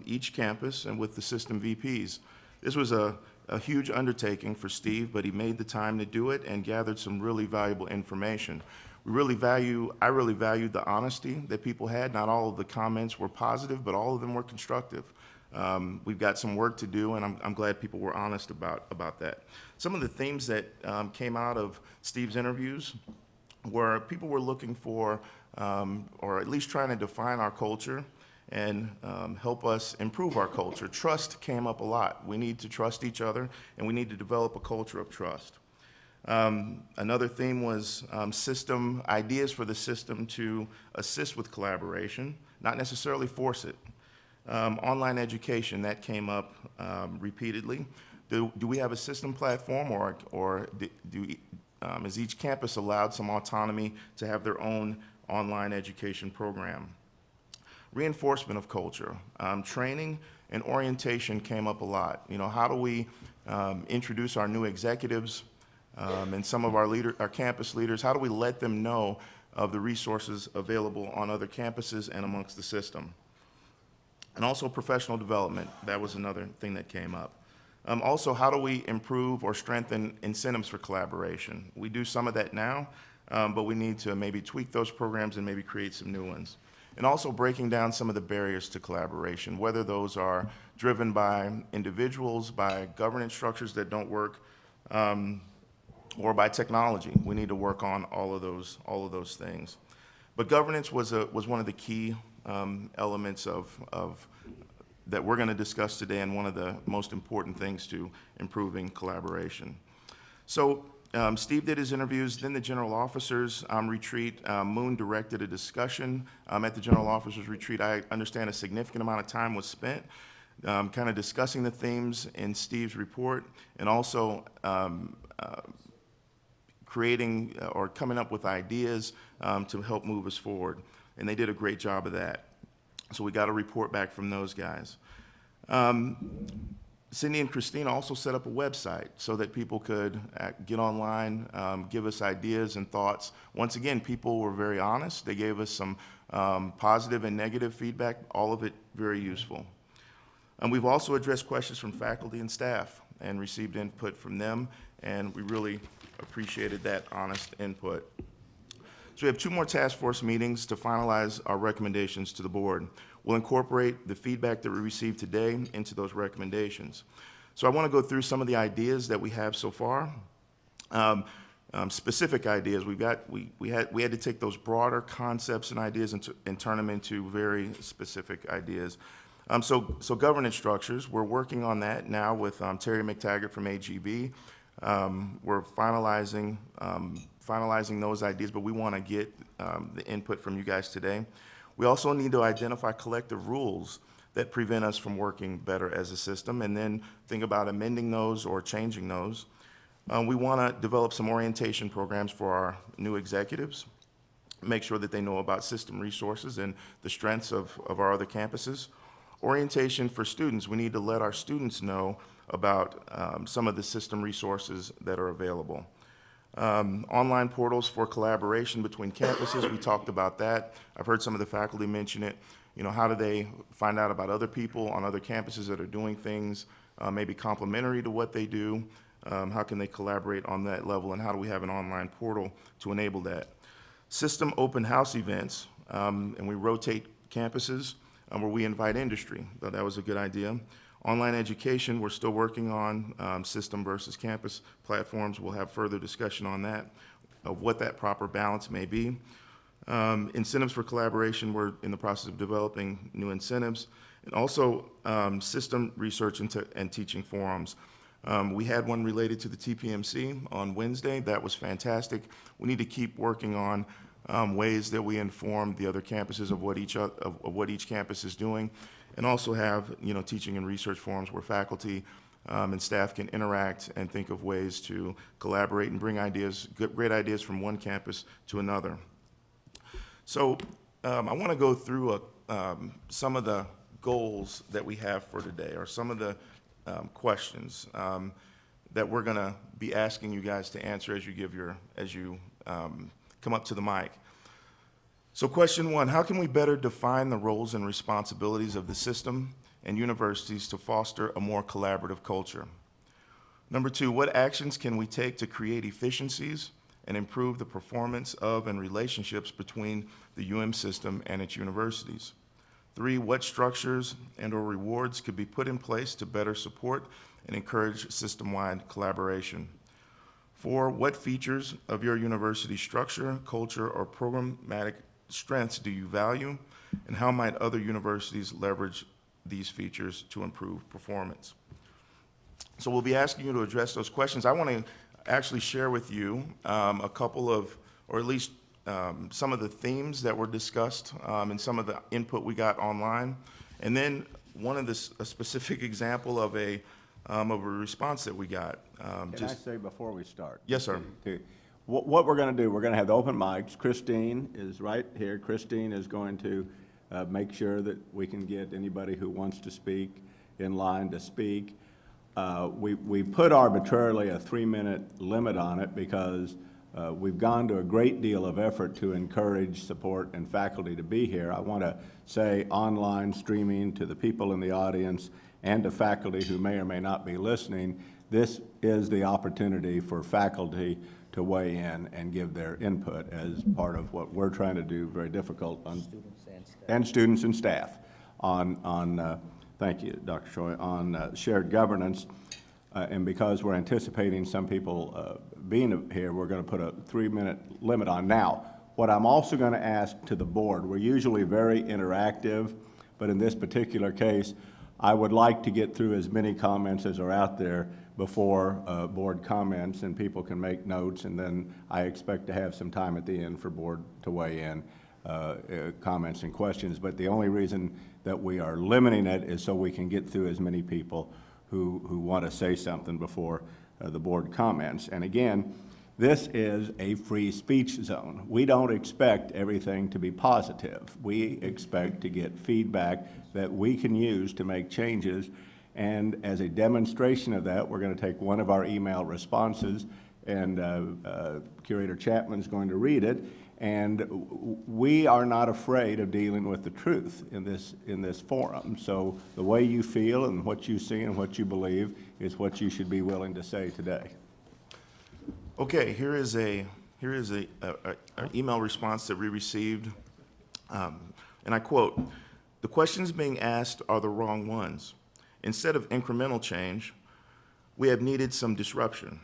[SPEAKER 14] each campus and with the system VPs. This was a huge undertaking for Steve, but he made the time to do it and gathered some really valuable information. I really valued the honesty that people had. Not all of the comments were positive, but all of them were constructive. We've got some work to do, and I'm glad people were honest about that. Some of the themes that came out of Steve's interviews were people were looking for, or at least trying to define our culture and help us improve our culture. Trust came up a lot. We need to trust each other, and we need to develop a culture of trust. Another theme was ideas for the system to assist with collaboration, not necessarily force it. Online education, that came up repeatedly. Do we have a system platform, or is each campus allowed some autonomy to have their own online education program? Reinforcement of culture, training and orientation came up a lot. You know, how do we introduce our new executives and some of our campus leaders? How do we let them know of the resources available on other campuses and amongst the system? And also professional development, that was another thing that came up. Also, how do we improve or strengthen incentives for collaboration? We do some of that now, but we need to maybe tweak those programs and maybe create some new ones. And also breaking down some of the barriers to collaboration, whether those are driven by individuals, by governance structures that don't work, or by technology. We need to work on all of those things. But governance was one of the key elements of that we're going to discuss today and one of the most important things to improving collaboration. So Steve did his interviews, then the general officers retreat. Moon directed a discussion at the general officers retreat. I understand a significant amount of time was spent kind of discussing the themes in Steve's report and also creating or coming up with ideas to help move us forward. And they did a great job of that. So we got a report back from those guys. Cindy and Christine also set up a website so that people could get online, give us ideas and thoughts. Once again, people were very honest. They gave us some positive and negative feedback, all of it very useful. And we've also addressed questions from faculty and staff and received input from them, and we really appreciated that honest input. So we have 2 more task force meetings to finalize our recommendations to the board. We'll incorporate the feedback that we received today into those recommendations. So I want to go through some of the ideas that we have so far. Specific ideas. We had to take those broader concepts and ideas and turn them into very specific ideas. So governance structures, we're working on that now with Terry McTaggart from AGB. We're finalizing those ideas, but we want to get the input from you guys today. We also need to identify collective rules that prevent us from working better as a system, and then think about amending those or changing those. We want to develop some orientation programs for our new executives, make sure that they know about system resources and the strengths of our other campuses. Orientation for students, we need to let our students know about some of the system resources that are available. Online portals for collaboration between campuses, we talked about that. I've heard some of the faculty mention it. You know, how do they find out about other people on other campuses that are doing things maybe complementary to what they do? How can they collaborate on that level, and how do we have an online portal to enable that? System open house events, and we rotate campuses where we invite industry. Thought that was a good idea. Online education, we're still working on system versus campus platforms. We'll have further discussion on that, of what that proper balance may be. Incentives for collaboration, we're in the process of developing new incentives. And also system research and teaching forums. We had one related to the TPMC on Wednesday. That was fantastic. We need to keep working on ways that we inform the other campuses of what each campus is doing, and also have, you know, teaching and research forums where faculty and staff can interact and think of ways to collaborate and bring ideas, great ideas from one campus to another. So I want to go through some of the goals that we have for today, or some of the questions that we're going to be asking you guys to answer as you come up to the mic. So question 1, how can we better define the roles and responsibilities of the system and universities to foster a more collaborative culture? Number 2, what actions can we take to create efficiencies and improve the performance of and relationships between the UM system and its universities? 3, what structures and/or rewards could be put in place to better support and encourage system-wide collaboration? 4, what features of your university structure, culture, or programmatic strengths do you value, and how might other universities leverage these features to improve performance? So we'll be asking you to address those questions. I want to actually share with you a couple of, or at least some of the themes that were discussed and some of the input we got online, and then a specific example of a response that we got.
[SPEAKER 1] Can I say before we start?
[SPEAKER 14] Yes, sir.
[SPEAKER 1] What we're going to do, we're going to have the open mics. Christine is right here. Christine is going to make sure that we can get anybody who wants to speak in line to speak. We put arbitrarily a 3-minute limit on it because we've gone to a great deal of effort to encourage support and faculty to be here. I want to say online streaming to the people in the audience and to faculty who may or may not be listening, this is the opportunity for faculty to weigh in and give their input as part of what we're trying to do, very difficult on students and staff on thank you, Dr. Choi, on shared governance. And because we're anticipating some people being here, we're going to put a 3-minute limit on. Now, what I'm also going to ask to the board, we're usually very interactive, but in this particular case, I would like to get through as many comments as are out there before board comments, and people can make notes, and then I expect to have some time at the end for board to weigh in, comments and questions. But the only reason that we are limiting it is so we can get through as many people who want to say something before the board comments. And again, this is a free speech zone. We don't expect everything to be positive. We expect to get feedback that we can use to make changes. And as a demonstration of that, we're going to take one of our email responses, and Curator Chapman's going to read it. And we are not afraid of dealing with the truth in this forum. So the way you feel and what you see and what you believe is what you should be willing to say today.
[SPEAKER 14] Okay, here is an email response that we received, and I quote, "The questions being asked are the wrong ones. Instead of incremental change, we have needed some disruption.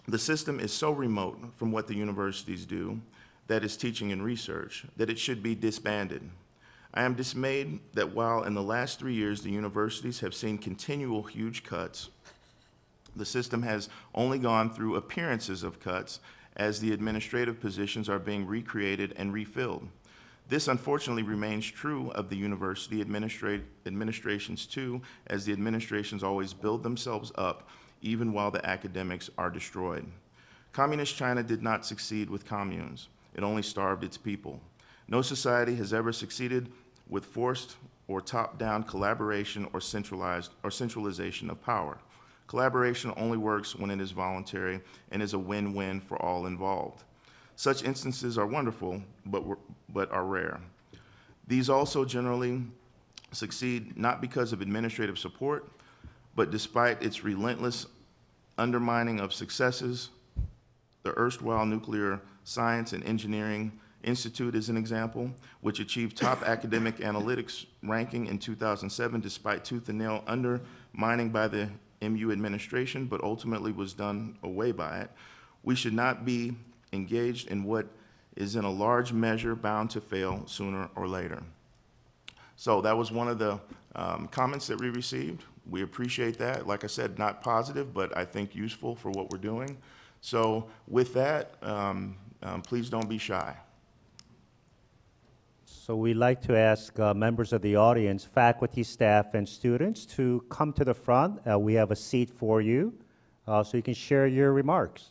[SPEAKER 14] The system is so remote from what the universities do, that is teaching and research, that it should be disbanded. I am dismayed that while in the last 3 years the universities have seen continual huge cuts, the system has only gone through appearances of cuts as the administrative positions are being recreated and refilled. This unfortunately remains true of the university administrations too, as the administrations always build themselves up even while the academics are destroyed. Communist China did not succeed with communes. It only starved its people. No society has ever succeeded with forced or top-down collaboration or centralization of power. Collaboration only works when it is voluntary and is a win-win for all involved. Such instances are wonderful, but are rare. These also generally succeed not because of administrative support, but despite its relentless undermining of successes. The erstwhile Nuclear Science and Engineering Institute is an example, which achieved top academic analytics ranking in 2007 despite tooth and nail undermining by the MU administration, but ultimately was done away by it. We should not be engaged in what is in a large measure bound to fail sooner or later. So that was one of the comments that we received. We appreciate that. Like I said, not positive, but I think useful for what we're doing. So with that, please don't be shy.
[SPEAKER 12] So we'd like to ask members of the audience, faculty, staff, and students to come to the front. We have a seat for you, so you can share your remarks.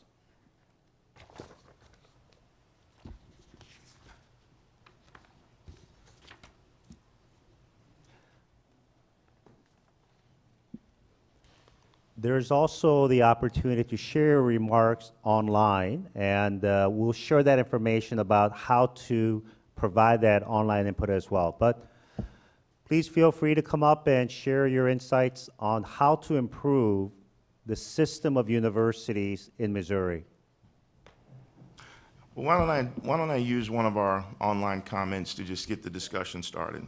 [SPEAKER 12] There's also the opportunity to share remarks online, and we'll share that information about how to provide that online input as well. But please feel free to come up and share your insights on how to improve the system of universities in Missouri.
[SPEAKER 14] Well, why don't I use one of our online comments to just get the discussion started?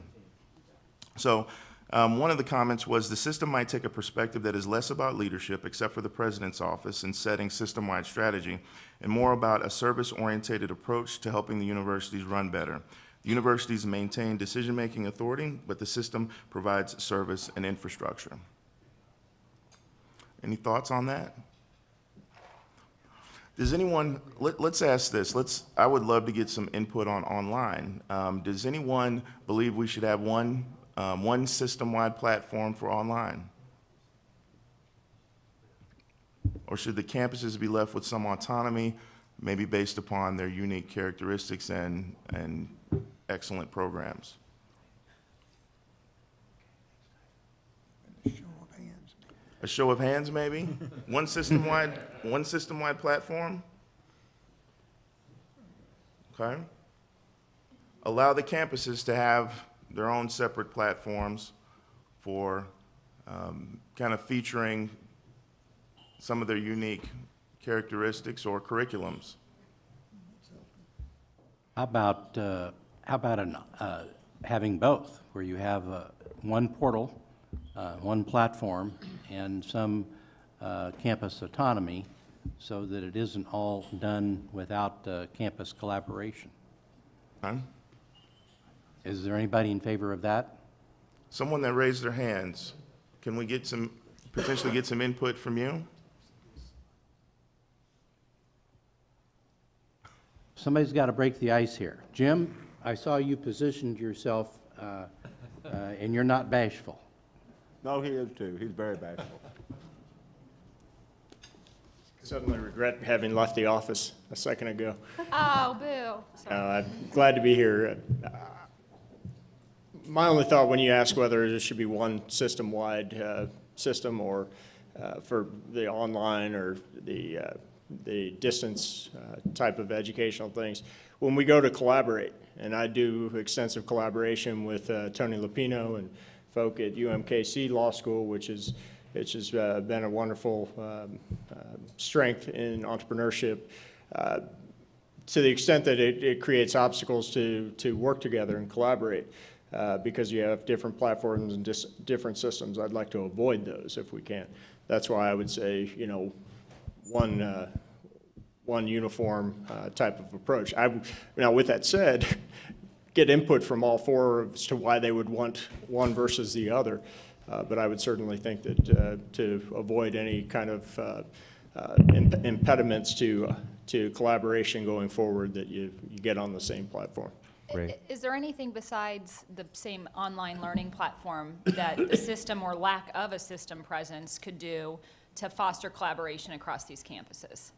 [SPEAKER 14] So one of the comments was, the system might take a perspective that is less about leadership, except for the president's office in setting system-wide strategy, and more about a service-oriented approach to helping the universities run better. The universities maintain decision-making authority, but the system provides service and infrastructure. Any thoughts on that? Does anyone, let's ask this. I would love to get some input on online. Does anyone believe we should have one system-wide platform for online? Or should the campuses be left with some autonomy, maybe based upon their unique characteristics and excellent programs? A show of hands, maybe? One system-wide platform? Okay. Allow the campuses to have their own separate platforms for kind of featuring some of their unique characteristics or curriculums.
[SPEAKER 10] How about having both, where you have one portal, one platform, and some campus autonomy, so that it isn't all done without campus collaboration?
[SPEAKER 14] Okay.
[SPEAKER 10] Is there anybody in favor of that?
[SPEAKER 14] Someone that raised their hands, can we get potentially get some input from you?
[SPEAKER 10] Somebody's got to break the ice here. Jim, I saw you positioned yourself, and you're not bashful.
[SPEAKER 1] No, he is too. He's very bashful.
[SPEAKER 15] Suddenly regret having left the office a second ago.
[SPEAKER 16] Oh, boo. Sorry.
[SPEAKER 15] I'm glad to be here. My only thought when you ask whether there should be one system-wide system or for the online or the distance type of educational things, when we go to collaborate, and I do extensive collaboration with Tony Lupino and folk at UMKC Law School, which has been a wonderful strength in entrepreneurship, to the extent that it creates obstacles to work together and collaborate, because you have different platforms and different systems. I'd like to avoid those if we can. That's why I would say, you know, one uniform type of approach. Now, with that said, get input from all four as to why they would want one versus the other. But I would certainly think that to avoid any kind of impediments to collaboration going forward, that you get on the same platform.
[SPEAKER 12] Great.
[SPEAKER 16] Is there anything besides the same online learning platform that the system or lack of a system presence could do to foster collaboration across these campuses?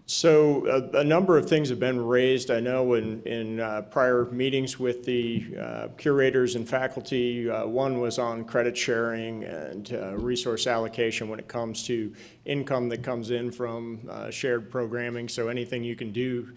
[SPEAKER 15] So a number of things have been raised. I know in prior meetings with the curators and faculty, one was on credit sharing and resource allocation when it comes to income that comes in from shared programming. So anything you can do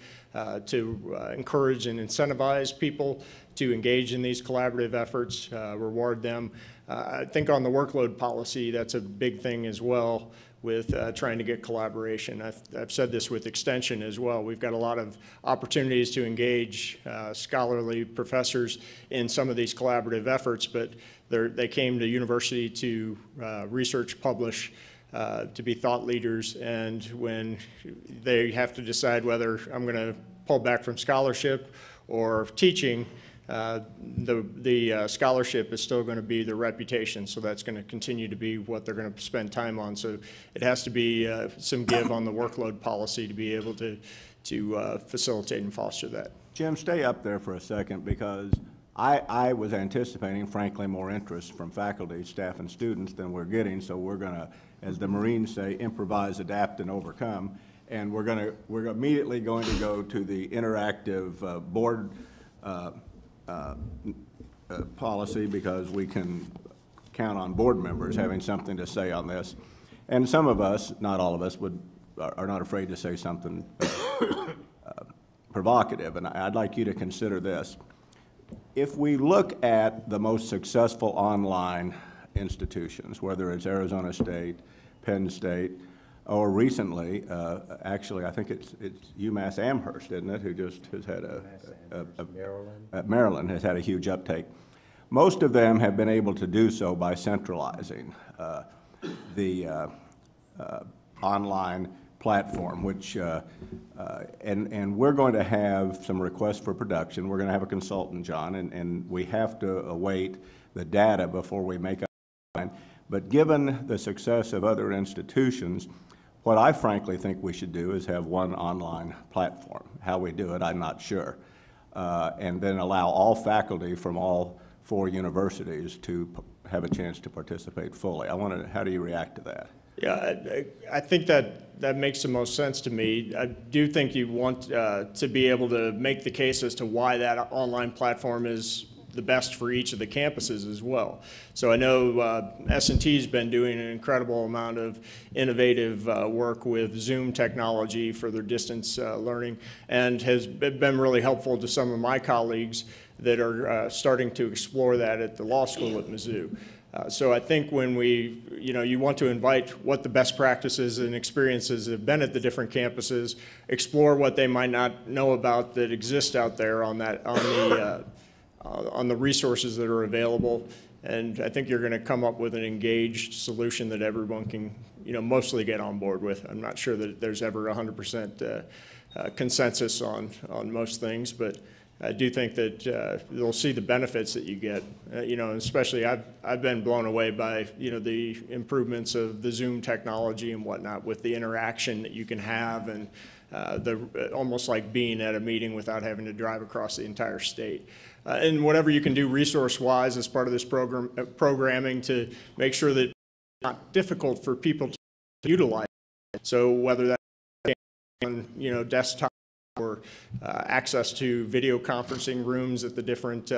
[SPEAKER 15] to encourage and incentivize people to engage in these collaborative efforts, reward them. I think on the workload policy, that's a big thing as well, with trying to get collaboration. I've said this with Extension as well. We've got a lot of opportunities to engage scholarly professors in some of these collaborative efforts, but they came to university to research, publish, to be thought leaders, and when they have to decide whether I'm going to pull back from scholarship or teaching, the scholarship is still going to be their reputation, so that's going to continue to be what they're going to spend time on. So it has to be some give on the workload policy to be able to facilitate and foster that.
[SPEAKER 1] Jim, stay up there for a second, because I was anticipating, frankly, more interest from faculty, staff, and students than we're getting, so we're going to, as the Marines say, improvise, adapt, and overcome. And we're immediately going to go to the interactive board policy, because we can count on board members having something to say on this. And some of us, not all of us, are not afraid to say something provocative. And I'd like you to consider this. If we look at the most successful online institutions, whether it's Arizona State, Penn State, or recently, actually, I think it's UMass Amherst, isn't it, who just has had Maryland has had a huge uptake. Most of them have been able to do so by centralizing the online platform, which, and we're going to have some requests for production. We're going to have a consultant, John, and we have to await the data before we make up our mind. But given the success of other institutions, what I frankly think we should do is have one online platform. How we do it, I'm not sure. And then allow all faculty from all 4 universities to have a chance to participate fully. How do you react to that?
[SPEAKER 15] Yeah, I think that makes the most sense to me. I do think you want to be able to make the case as to why that online platform is the best for each of the campuses as well. So I know S&T's been doing an incredible amount of innovative work with Zoom technology for their distance learning, and has been really helpful to some of my colleagues that are starting to explore that at the law school at Mizzou. So I think when you want to invite what the best practices and experiences have been at the different campuses, explore what they might not know about that exist out there on the resources that are available, and I think you're going to come up with an engaged solution that everyone can, mostly get on board with. I'm not sure that there's ever 100% consensus on most things, but I do think that they'll see the benefits that you get. You know, and especially I've been blown away by, you know, the improvements of the Zoom technology and whatnot with the interaction that you can have, and almost like being at a meeting without having to drive across the entire state. And whatever you can do resource-wise as part of this programming to make sure that it's not difficult for people to utilize it. So whether that's on, you know, desktop or access to video conferencing rooms at the different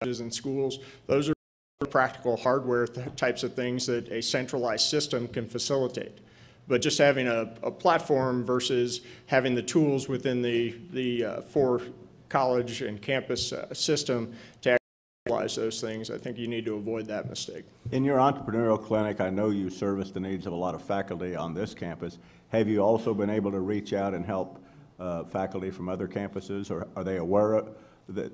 [SPEAKER 15] colleges and schools, those are practical hardware types of things that a centralized system can facilitate. But just having a platform versus having the tools within the four college and campus system to actually utilize those things, I think you need to avoid that mistake.
[SPEAKER 1] In your entrepreneurial clinic, I know you service the needs of a lot of faculty on this campus. Have you also been able to reach out and help faculty from other campuses, or are they aware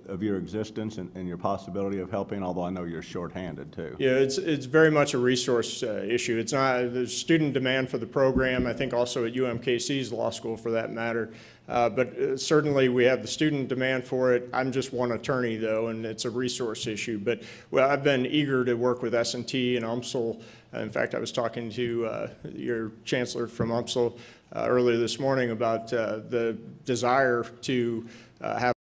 [SPEAKER 1] of your existence and your possibility of helping, although I know you're shorthanded too?
[SPEAKER 15] Yeah, it's very much a resource issue. It's not, there's student demand for the program, I think also at UMKC's law school for that matter, but certainly we have the student demand for it. I'm just one attorney though, and it's a resource issue. But well, I've been eager to work with S&T and UMSL. In fact, I was talking to your chancellor from UMSL earlier this morning about the desire to have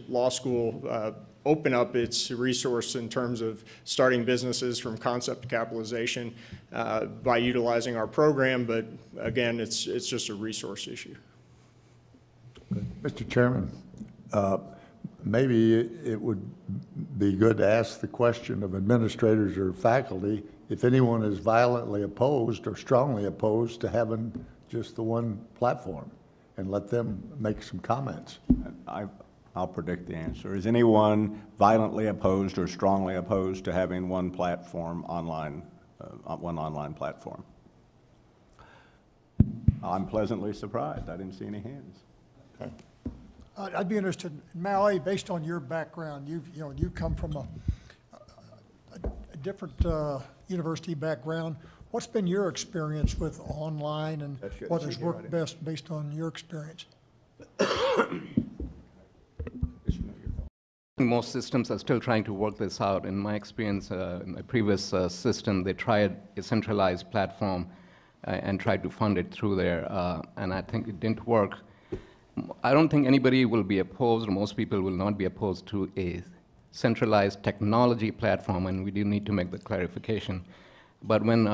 [SPEAKER 15] law school open up its resource in terms of starting businesses from concept to capitalization by utilizing our program, but again, it's just a resource issue.
[SPEAKER 17] Mr. Chairman, maybe it would be good to ask the question of administrators or faculty if anyone is violently opposed or strongly opposed to having just the one platform, and let them make some comments.
[SPEAKER 1] I'll predict the answer. Is anyone violently opposed or strongly opposed to having one platform online, one online platform? I'm pleasantly surprised. I didn't see any hands. Okay.
[SPEAKER 18] I'd be interested, Maui, based on your background, you come from a different university background. What's been your experience with online, and what has worked best based on your experience?
[SPEAKER 19] Most systems are still trying to work this out. In my experience, in my previous system, they tried a centralized platform and tried to fund it through there, and I think it didn't work. I don't think anybody will be opposed, or most people will not be opposed to a centralized technology platform, and we do need to make the clarification. But when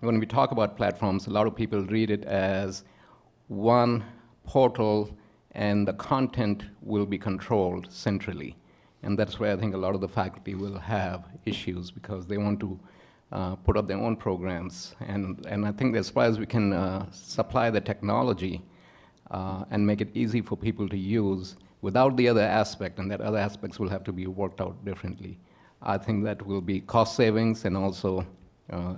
[SPEAKER 19] we talk about platforms, a lot of people read it as one portal and the content will be controlled centrally. And that's where I think a lot of the faculty will have issues, because they want to put up their own programs. And I think as far as we can supply the technology and make it easy for people to use without the other aspect, and that other aspects will have to be worked out differently, I think that will be cost savings, and also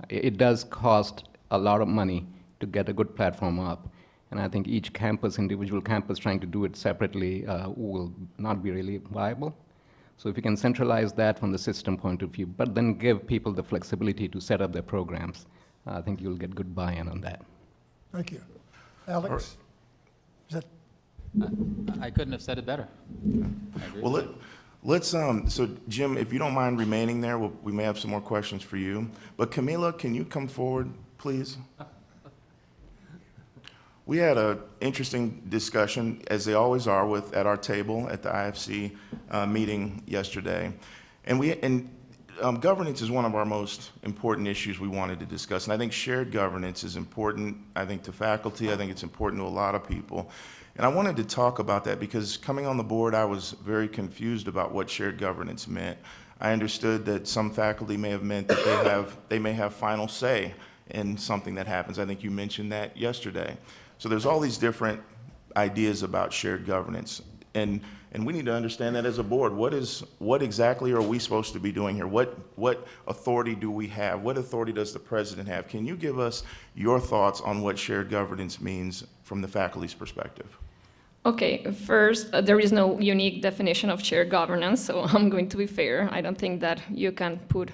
[SPEAKER 19] it does cost a lot of money to get a good platform up. And I think each campus, individual campus trying to do it separately will not be really viable. So if you can centralize that from the system point of view, but then give people the flexibility to set up their programs, I think you'll get good buy-in on that.
[SPEAKER 18] Thank you. Alex? Is that?
[SPEAKER 20] I couldn't have said it better.
[SPEAKER 14] Well, let's, so Jim, if you don't mind remaining there, we may have some more questions for you. But Camila, can you come forward, please? We had an interesting discussion, as they always are, at our table at the IFC meeting yesterday. And governance is one of our most important issues we wanted to discuss. And I think shared governance is important, I think, to faculty. I think it's important to a lot of people. And I wanted to talk about that because coming on the board, I was very confused about what shared governance meant. I understood that some faculty may have meant that they may have final say in something that happens. I think you mentioned that yesterday. So there's all these different ideas about shared governance. And we need to understand that as a board. What exactly are we supposed to be doing here? What authority do we have? What authority does the president have? Can you give us your thoughts on what shared governance means from the faculty's perspective?
[SPEAKER 21] Okay, first, there is no unique definition of shared governance, so I'm going to be fair. I don't think that you can put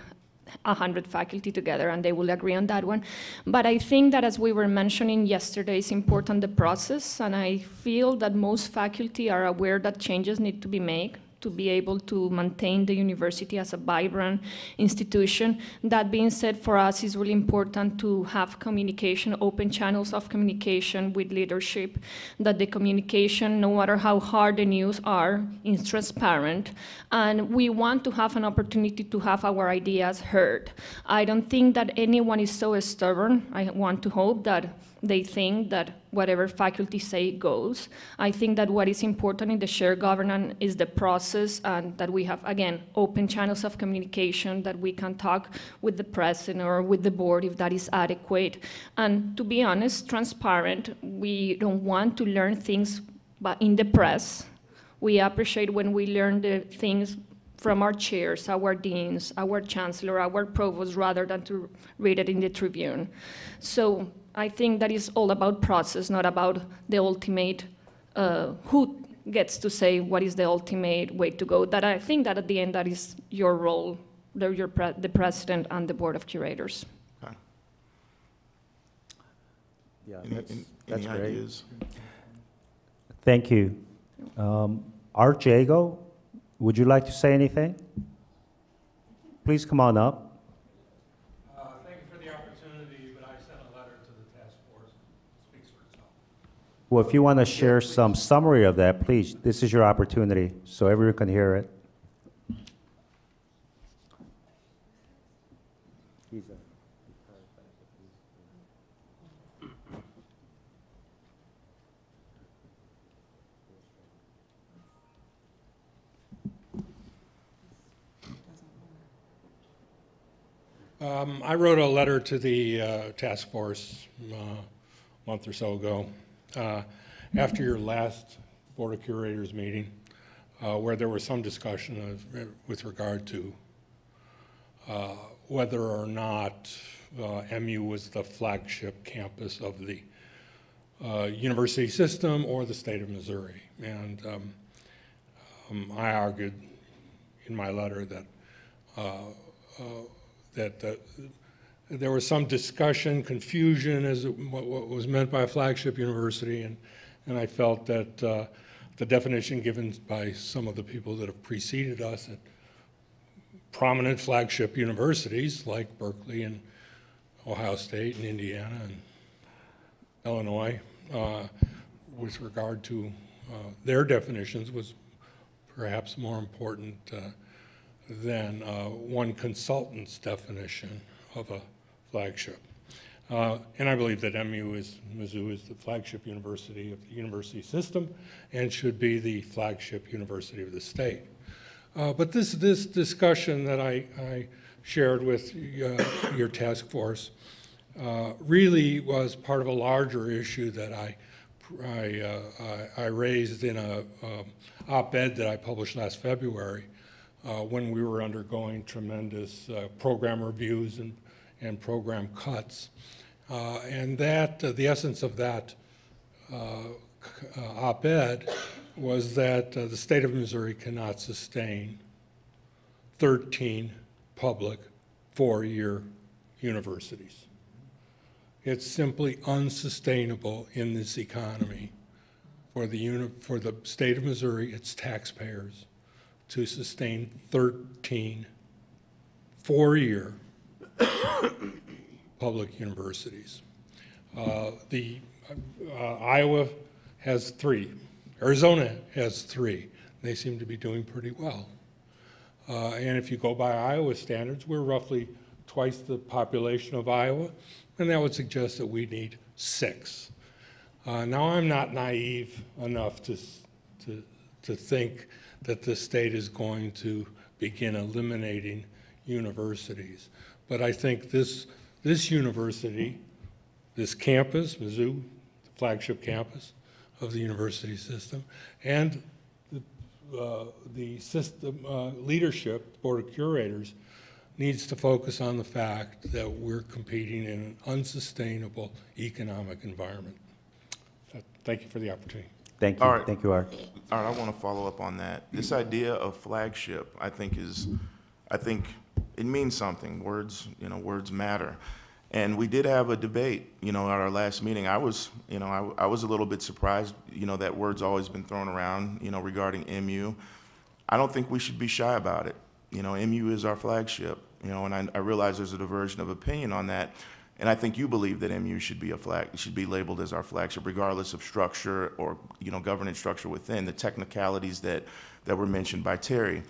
[SPEAKER 21] 100 faculty together and they will agree on that one. But I think that, as we were mentioning yesterday, it's important the process, and I feel that most faculty are aware that changes need to be made to be able to maintain the university as a vibrant institution. That being said, for us, it's really important to have communication, open channels of communication with leadership, that the communication, no matter how hard the news are, is transparent. And we want to have an opportunity to have our ideas heard. I don't think that anyone is so stubborn. I want to hope that they think that whatever faculty say goes. I think that what is important in the shared governance is the process, and that we have, again, open channels of communication, that we can talk with the president or with the board if that is adequate. And to be honest, transparent. We don't want to learn things in the press. We appreciate when we learn the things from our chairs, our deans, our chancellor, our provost, rather than to read it in the Tribune. So I think that is all about process, not about the ultimate, who gets to say what is the ultimate way to go. That I think that at the end, that is your role, the president and the Board of Curators.
[SPEAKER 14] Okay.
[SPEAKER 12] Yeah,
[SPEAKER 14] Any
[SPEAKER 12] that's great.
[SPEAKER 14] ideas?
[SPEAKER 12] Thank you. Art Jago, would you like to say anything? Please come on up.
[SPEAKER 7] Thank you for the opportunity, but I sent a letter to the task force. It speaks for itself.
[SPEAKER 12] Well, if you want to share some summary of that, please, this is your opportunity, so everyone can hear it.
[SPEAKER 7] I wrote a letter to the task force a month or so ago, after your last Board of Curators meeting, where there was some discussion with regard to whether or not MU was the flagship campus of the university system or the state of Missouri. And I argued in my letter that there was some discussion, confusion as what was meant by a flagship university, and I felt that the definition given by some of the people that have preceded us at prominent flagship universities like Berkeley and Ohio State and Indiana and Illinois, with regard to their definitions, was perhaps more important than one consultant's definition of a flagship. And I believe that Mizzou is the flagship university of the university system and should be the flagship university of the state. But this discussion that I shared with your task force really was part of a larger issue that I raised in a op-ed that I published last February, when we were undergoing tremendous program reviews and program cuts. And that, the essence of that op-ed was that the state of Missouri cannot sustain 13 public four-year universities. It's simply unsustainable in this economy for the state of Missouri, its taxpayers, to sustain 13 four-year public universities. Iowa has 3. Arizona has 3. They seem to be doing pretty well. And if you go by Iowa standards, we're roughly twice the population of Iowa, and that would suggest that we need 6. Now, I'm not naive enough to think that the state is going to begin eliminating universities. But I think this university, this campus, Mizzou, the flagship campus of the university system, and the system leadership, Board of Curators, needs to focus on the fact that we're competing in an unsustainable economic environment. Thank you for the opportunity.
[SPEAKER 12] Thank you.
[SPEAKER 14] All right.
[SPEAKER 12] Thank you, Art.
[SPEAKER 14] All right, I want to follow up on that. This idea of flagship, I think it means something. Words matter. And we did have a debate, at our last meeting. I was a little bit surprised, that word's always been thrown around, regarding MU. I don't think we should be shy about it. You know, MU is our flagship, you know, and I realize there's a diversion of opinion on that. And I think you believe that MU should be should be labeled as our flagship, regardless of structure or, you know, governance structure within the technicalities that were mentioned by Terry.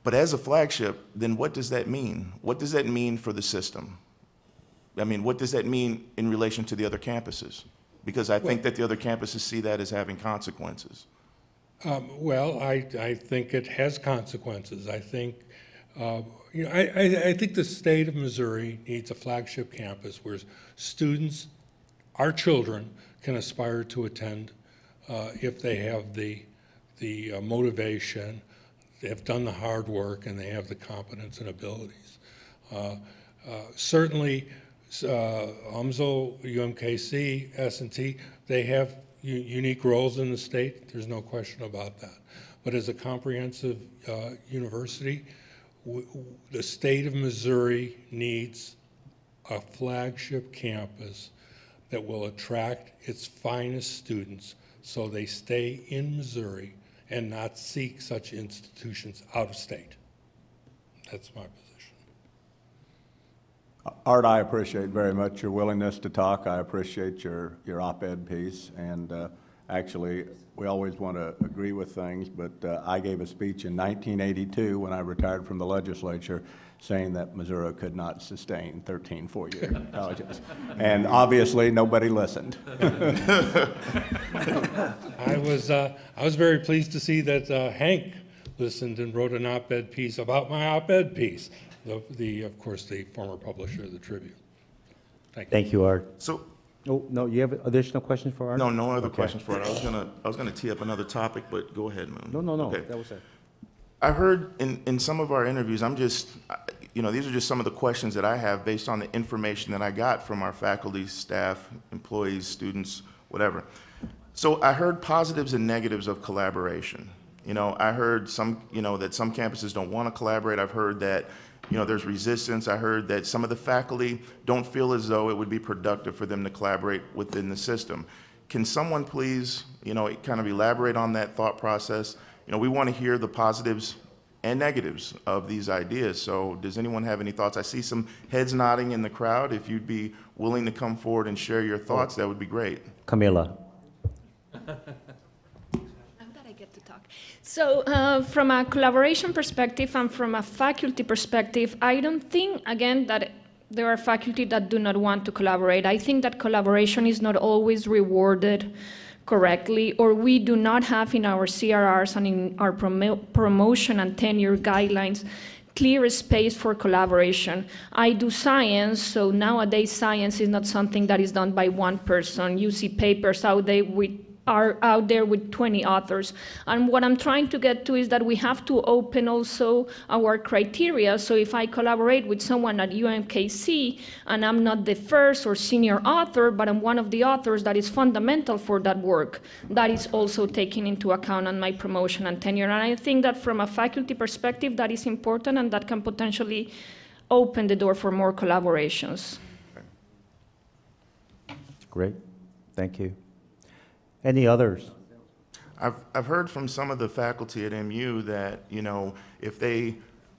[SPEAKER 14] But as a flagship, then what does that mean? What does that mean for the system? I mean, what does that mean in relation to the other campuses? Because I think that the other campuses see that as having consequences.
[SPEAKER 7] Well, I think it has consequences. I think, you know, I think the state of Missouri needs a flagship campus where students, our children, can aspire to attend if they have the motivation, they have done the hard work, and they have the competence and abilities. Certainly, UMSL, UMKC, S&T, they have unique roles in the state. There's no question about that. But as a comprehensive university, the state of Missouri needs a flagship campus that will attract its finest students so they stay in Missouri and not seek such institutions out of state. That's my position.
[SPEAKER 1] Art, I appreciate very much your willingness to talk. I appreciate your op-ed piece. And actually, we always want to agree with things, but I gave a speech in 1982 when I retired from the legislature saying that Missouri could not sustain 13 four-year colleges. And obviously, nobody listened.
[SPEAKER 7] I was very pleased to see that Hank listened and wrote an op-ed piece about my op-ed piece. Of course, the former publisher of the Tribune. Thank you.
[SPEAKER 12] Thank you, Art.
[SPEAKER 14] So,
[SPEAKER 12] oh no, you have additional questions for Art?
[SPEAKER 14] No, no other
[SPEAKER 12] Okay.
[SPEAKER 14] questions for it. I was gonna tee up another topic, but go ahead, Moon.
[SPEAKER 12] No,
[SPEAKER 14] Okay.
[SPEAKER 12] that was it.
[SPEAKER 14] I heard in some of our interviews, you know, these are just some of the questions that I have based on the information that I got from our faculty, staff, employees, students, whatever. So I heard positives and negatives of collaboration. You know, I heard that some campuses don't want to collaborate. I've heard that, you know, there's resistance. I heard that some of the faculty don't feel as though it would be productive for them to collaborate within the system. Can someone please, you know, kind of elaborate on that thought process? You know, we want to hear the positives and negatives of these ideas. So does anyone have any thoughts? I see some heads nodding in the crowd. If you'd be willing to come forward and share your thoughts, that would be great.
[SPEAKER 12] Camila.
[SPEAKER 21] So from a collaboration perspective and from a faculty perspective, I don't think, again, that there are faculty that do not want to collaborate. I think that collaboration is not always rewarded correctly, or we do not have in our CRRs and in our promotion and tenure guidelines clear space for collaboration. I do science, so nowadays science is not something that is done by one person. You see papers out there with 20 authors. And what I'm trying to get to is that we have to open also our criteria. So if I collaborate with someone at UMKC and I'm not the first or senior author, but I'm one of the authors that is fundamental for that work, that is also taken into account on my promotion and tenure. And I think that from a faculty perspective, that is important and that can potentially open the door for more collaborations.
[SPEAKER 12] Great, thank you. Any others?
[SPEAKER 14] I've heard from some of the faculty at MU that, you know, if they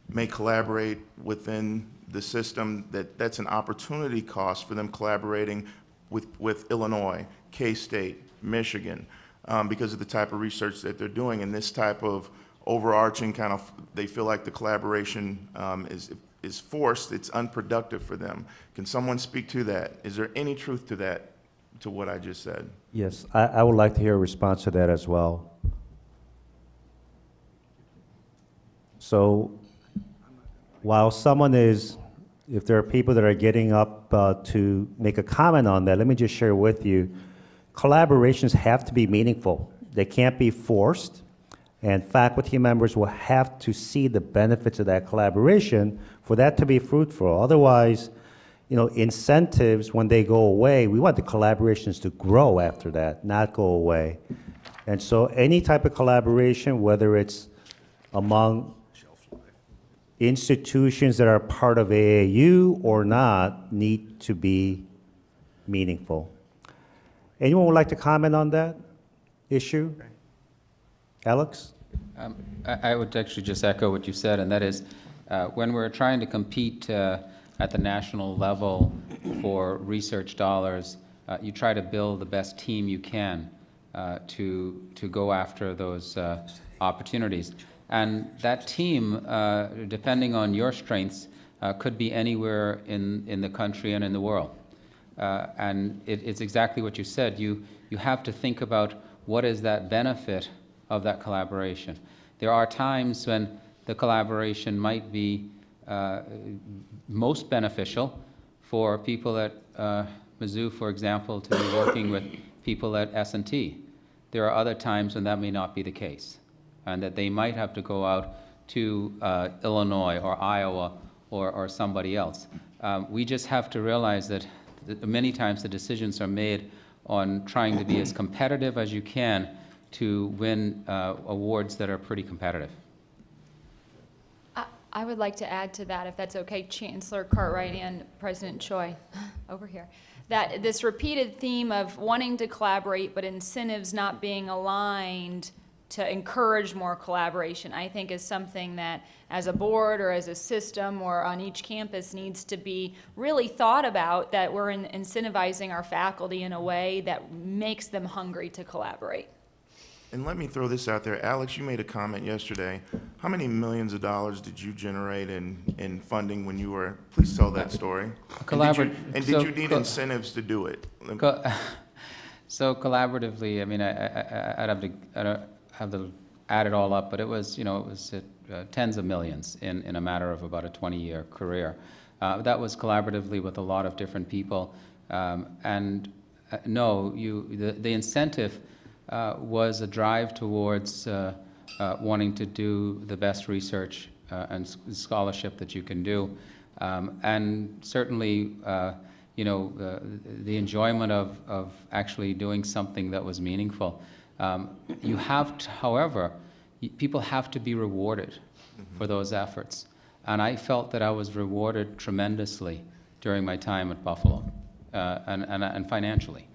[SPEAKER 14] may collaborate within the system, that's an opportunity cost for them collaborating with Illinois, K-State, Michigan, because of the type of research that they're doing. And this type of overarching kind of, they feel like the collaboration is forced, it's unproductive for them. Can someone speak to that? Is there any truth to that, to what I just said?
[SPEAKER 12] Yes, I would like to hear a response to that as well. So while someone is, if there are people that are getting up to make a comment on that, let me just share with you, collaborations have to be meaningful. They can't be forced, and faculty members will have to see the benefits of that collaboration for that to be fruitful. Otherwise, you know, incentives, when they go away, we want the collaborations to grow after that, not go away. And so any type of collaboration, whether it's among institutions that are part of AAU or not, need to be meaningful. Anyone would like to comment on that issue? Alex?
[SPEAKER 4] I would actually just echo what you said, and that is, when we're trying to compete at the national level for research dollars, you try to build the best team you can to go after those opportunities. And that team, depending on your strengths, could be anywhere in the country and in the world. And it's exactly what you said. You have to think about what is that benefit of that collaboration. There are times when the collaboration might be most beneficial for people at Mizzou, for example, to be working with people at S&T. There are other times when that may not be the case, and that they might have to go out to Illinois or Iowa or somebody else. We just have to realize that many times the decisions are made on trying to be as competitive as you can to win awards that are pretty competitive.
[SPEAKER 16] I would like to add to that, if that's okay, Chancellor Cartwright and President Choi, over here, that this repeated theme of wanting to collaborate but incentives not being aligned to encourage more collaboration, I think is something that as a board or as a system or on each campus needs to be really thought about, that we're incentivizing our faculty in a way that makes them hungry to collaborate.
[SPEAKER 14] And let me throw this out there. Alex, you made a comment yesterday. How many millions of dollars did you generate in funding when you were, please tell that story. Did you need incentives to do it?
[SPEAKER 4] So collaboratively, I mean, I'd have to add it all up, but it was, it was tens of millions in a matter of about a 20-year career. That was collaboratively with a lot of different people. No, the incentive was a drive towards wanting to do the best research and scholarship that you can do. And certainly, the enjoyment of actually doing something that was meaningful. You have to, however, people have to be rewarded for those efforts. And I felt that I was rewarded tremendously during my time at Buffalo, and financially.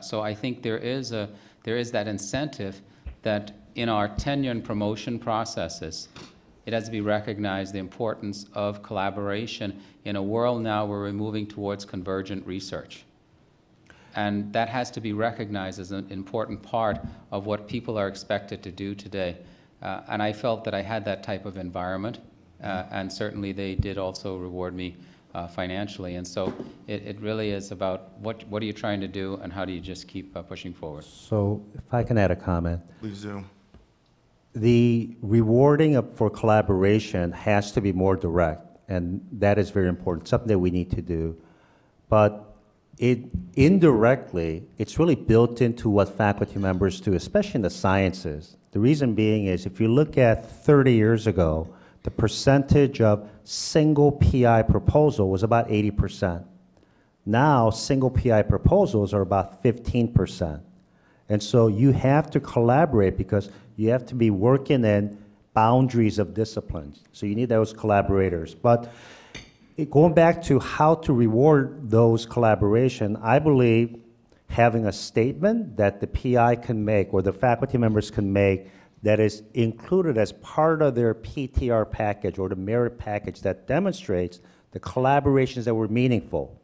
[SPEAKER 4] So I think there is that incentive that in our tenure and promotion processes, it has to be recognized the importance of collaboration in a world now where we're moving towards convergent research. And that has to be recognized as an important part of what people are expected to do today. And I felt that I had that type of environment, and certainly they did also reward me financially. And so it really is about what are you trying to do and how do you just keep pushing forward.
[SPEAKER 12] So if I can add a comment.
[SPEAKER 14] Please do.
[SPEAKER 12] The rewarding for collaboration has to be more direct, and that is very important, something that we need to do. But indirectly, it's really built into what faculty members do, especially in the sciences. The reason being is if you look at 30 years ago, the percentage of single PI proposal was about 80%. Now, single PI proposals are about 15%. And so you have to collaborate because you have to be working in boundaries of disciplines. So you need those collaborators. But going back to how to reward those collaboration, I believe having a statement that the PI can make or the faculty members can make that is included as part of their PTR package or the merit package that demonstrates the collaborations that were meaningful.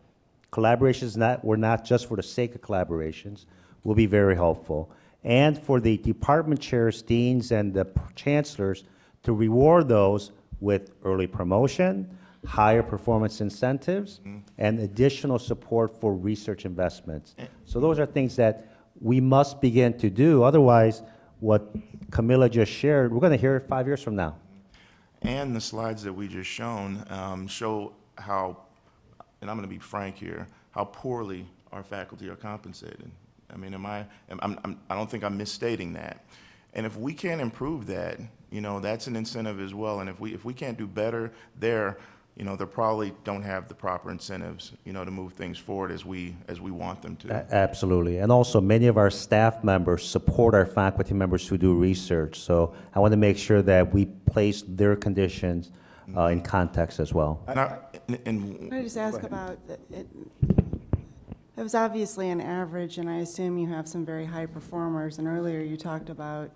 [SPEAKER 12] Collaborations were not just for the sake of collaborations will be very helpful. And for the department chairs, deans, and the chancellors to reward those with early promotion, higher performance incentives, and additional support for research investments. So those are things that we must begin to do. Otherwise, what Camilla just shared, we're going to hear it 5 years from now.
[SPEAKER 14] And the slides that we just shown show how, and I'm going to be frank here, how poorly our faculty are compensated. I mean, I don't think I'm misstating that. And if we can't improve that, that's an incentive as well. And if we can't do better there, they probably don't have the proper incentives, to move things forward as we want them to.
[SPEAKER 12] Absolutely. And also, many of our staff members support our faculty members who do research. So I want to make sure that we place their conditions in context as well.
[SPEAKER 2] Can I just ask about it? It was obviously an average, and I assume you have some very high performers. And earlier you talked about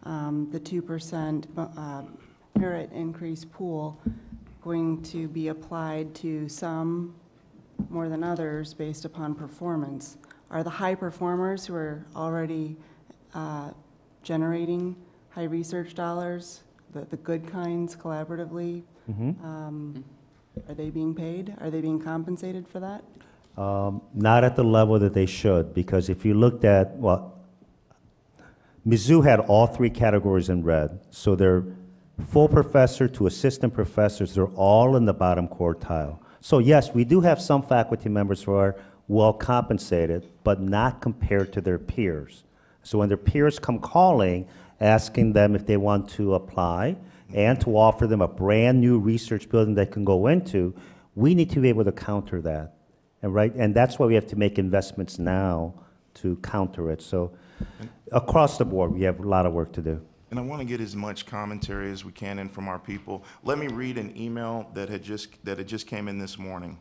[SPEAKER 2] the 2% merit increase pool going to be applied to some more than others based upon performance? Are the high performers who are already generating high research dollars, the good kinds collaboratively, are they being paid? Are they being compensated for that?
[SPEAKER 12] Not at the level that they should, because if you looked at, well, Mizzou had all three categories in red. So they're full professor to assistant professors, they're all in the bottom quartile. So yes, we do have some faculty members who are well compensated, but not compared to their peers. So when their peers come calling, asking them if they want to apply and to offer them a brand new research building they can go into, we need to be able to counter that. And that's why we have to make investments now to counter it. So across the board, we have a lot of work to do.
[SPEAKER 14] And I want to get as much commentary as we can in from our people. Let me read an email that had just came in this morning.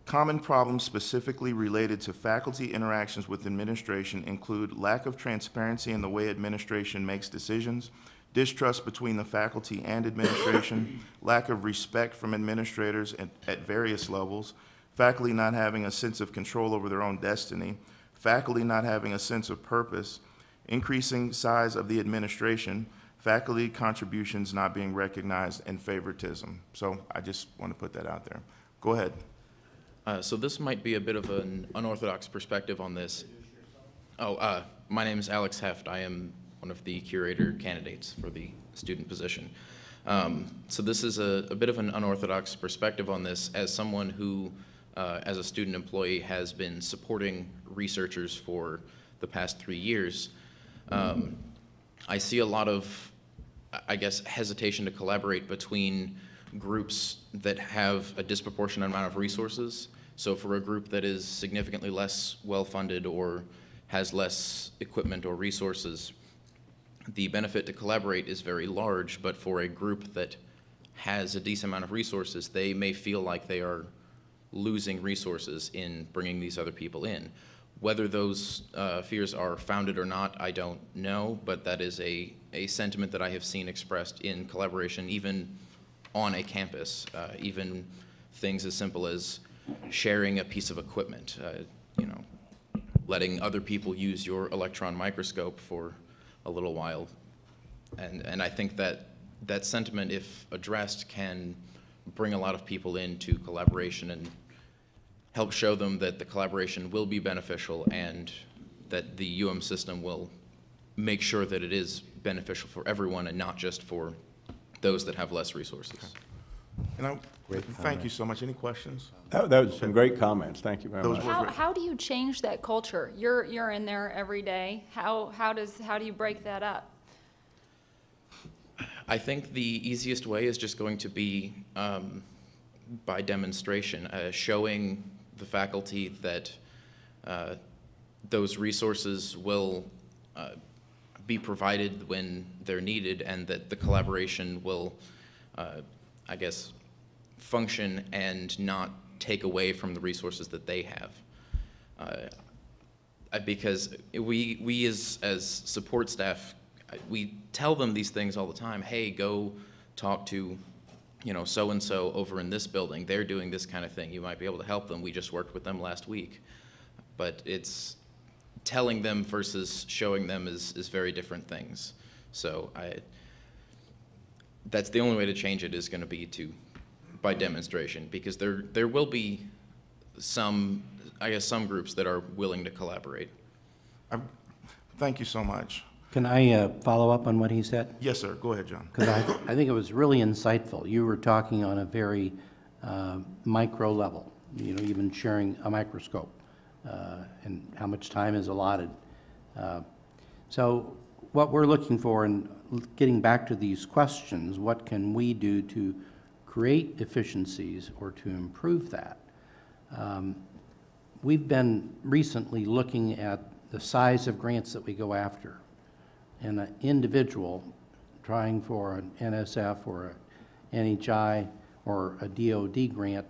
[SPEAKER 14] Common problems specifically related to faculty interactions with administration include lack of transparency in the way administration makes decisions, distrust between the faculty and administration, lack of respect from administrators at various levels, faculty not having a sense of control over their own destiny, faculty not having a sense of purpose, increasing size of the administration, faculty contributions not being recognized, and favoritism. So I just want to put that out there. Go ahead.
[SPEAKER 6] So this might be a bit of an unorthodox perspective on this. My name is Alex Heft. I am one of the curator candidates for the student position. So this is a bit of an unorthodox perspective on this as someone who, as a student employee, has been supporting researchers for the past 3 years. I see a lot of, I guess, hesitation to collaborate between groups that have a disproportionate amount of resources. So for a group that is significantly less well-funded or has less equipment or resources, the benefit to collaborate is very large, but for a group that has a decent amount of resources, they may feel like they are losing resources in bringing these other people in. Whether those fears are founded or not, I don't know, but that is a sentiment that I have seen expressed in collaboration, even on a campus, even things as simple as sharing a piece of equipment, letting other people use your electron microscope for a little while. And I think that sentiment, if addressed, can bring a lot of people into collaboration and help show them that the collaboration will be beneficial and that the UM system will make sure that it is beneficial for everyone and not just for those that have less resources.
[SPEAKER 14] And thank you so much. Any questions?
[SPEAKER 1] That was some great comments. Thank you very much.
[SPEAKER 16] How do you change that culture? You're in there every day. How do you break that up?
[SPEAKER 6] I think the easiest way is just going to be by demonstration, showing the faculty that those resources will be provided when they're needed and that the collaboration will, I guess, function and not take away from the resources that they have. Because we as support staff, we tell them these things all the time. Hey, go talk to so-and-so over in this building. They're doing this kind of thing. You might be able to help them. We just worked with them last week. But it's telling them versus showing them is very different things. So that's the only way to change it is going to be by demonstration, because there will be some groups that are willing to collaborate.
[SPEAKER 14] Thank you so much.
[SPEAKER 10] Can I follow up on what he said?
[SPEAKER 14] Yes, sir. Go ahead, John.
[SPEAKER 10] Because I think it was really insightful. You were talking on a very micro level, even sharing a microscope and how much time is allotted. So what we're looking for, and getting back to these questions, what can we do to create efficiencies or to improve that? We've been recently looking at the size of grants that we go after. And an individual trying for an NSF or an NHI or a DOD grant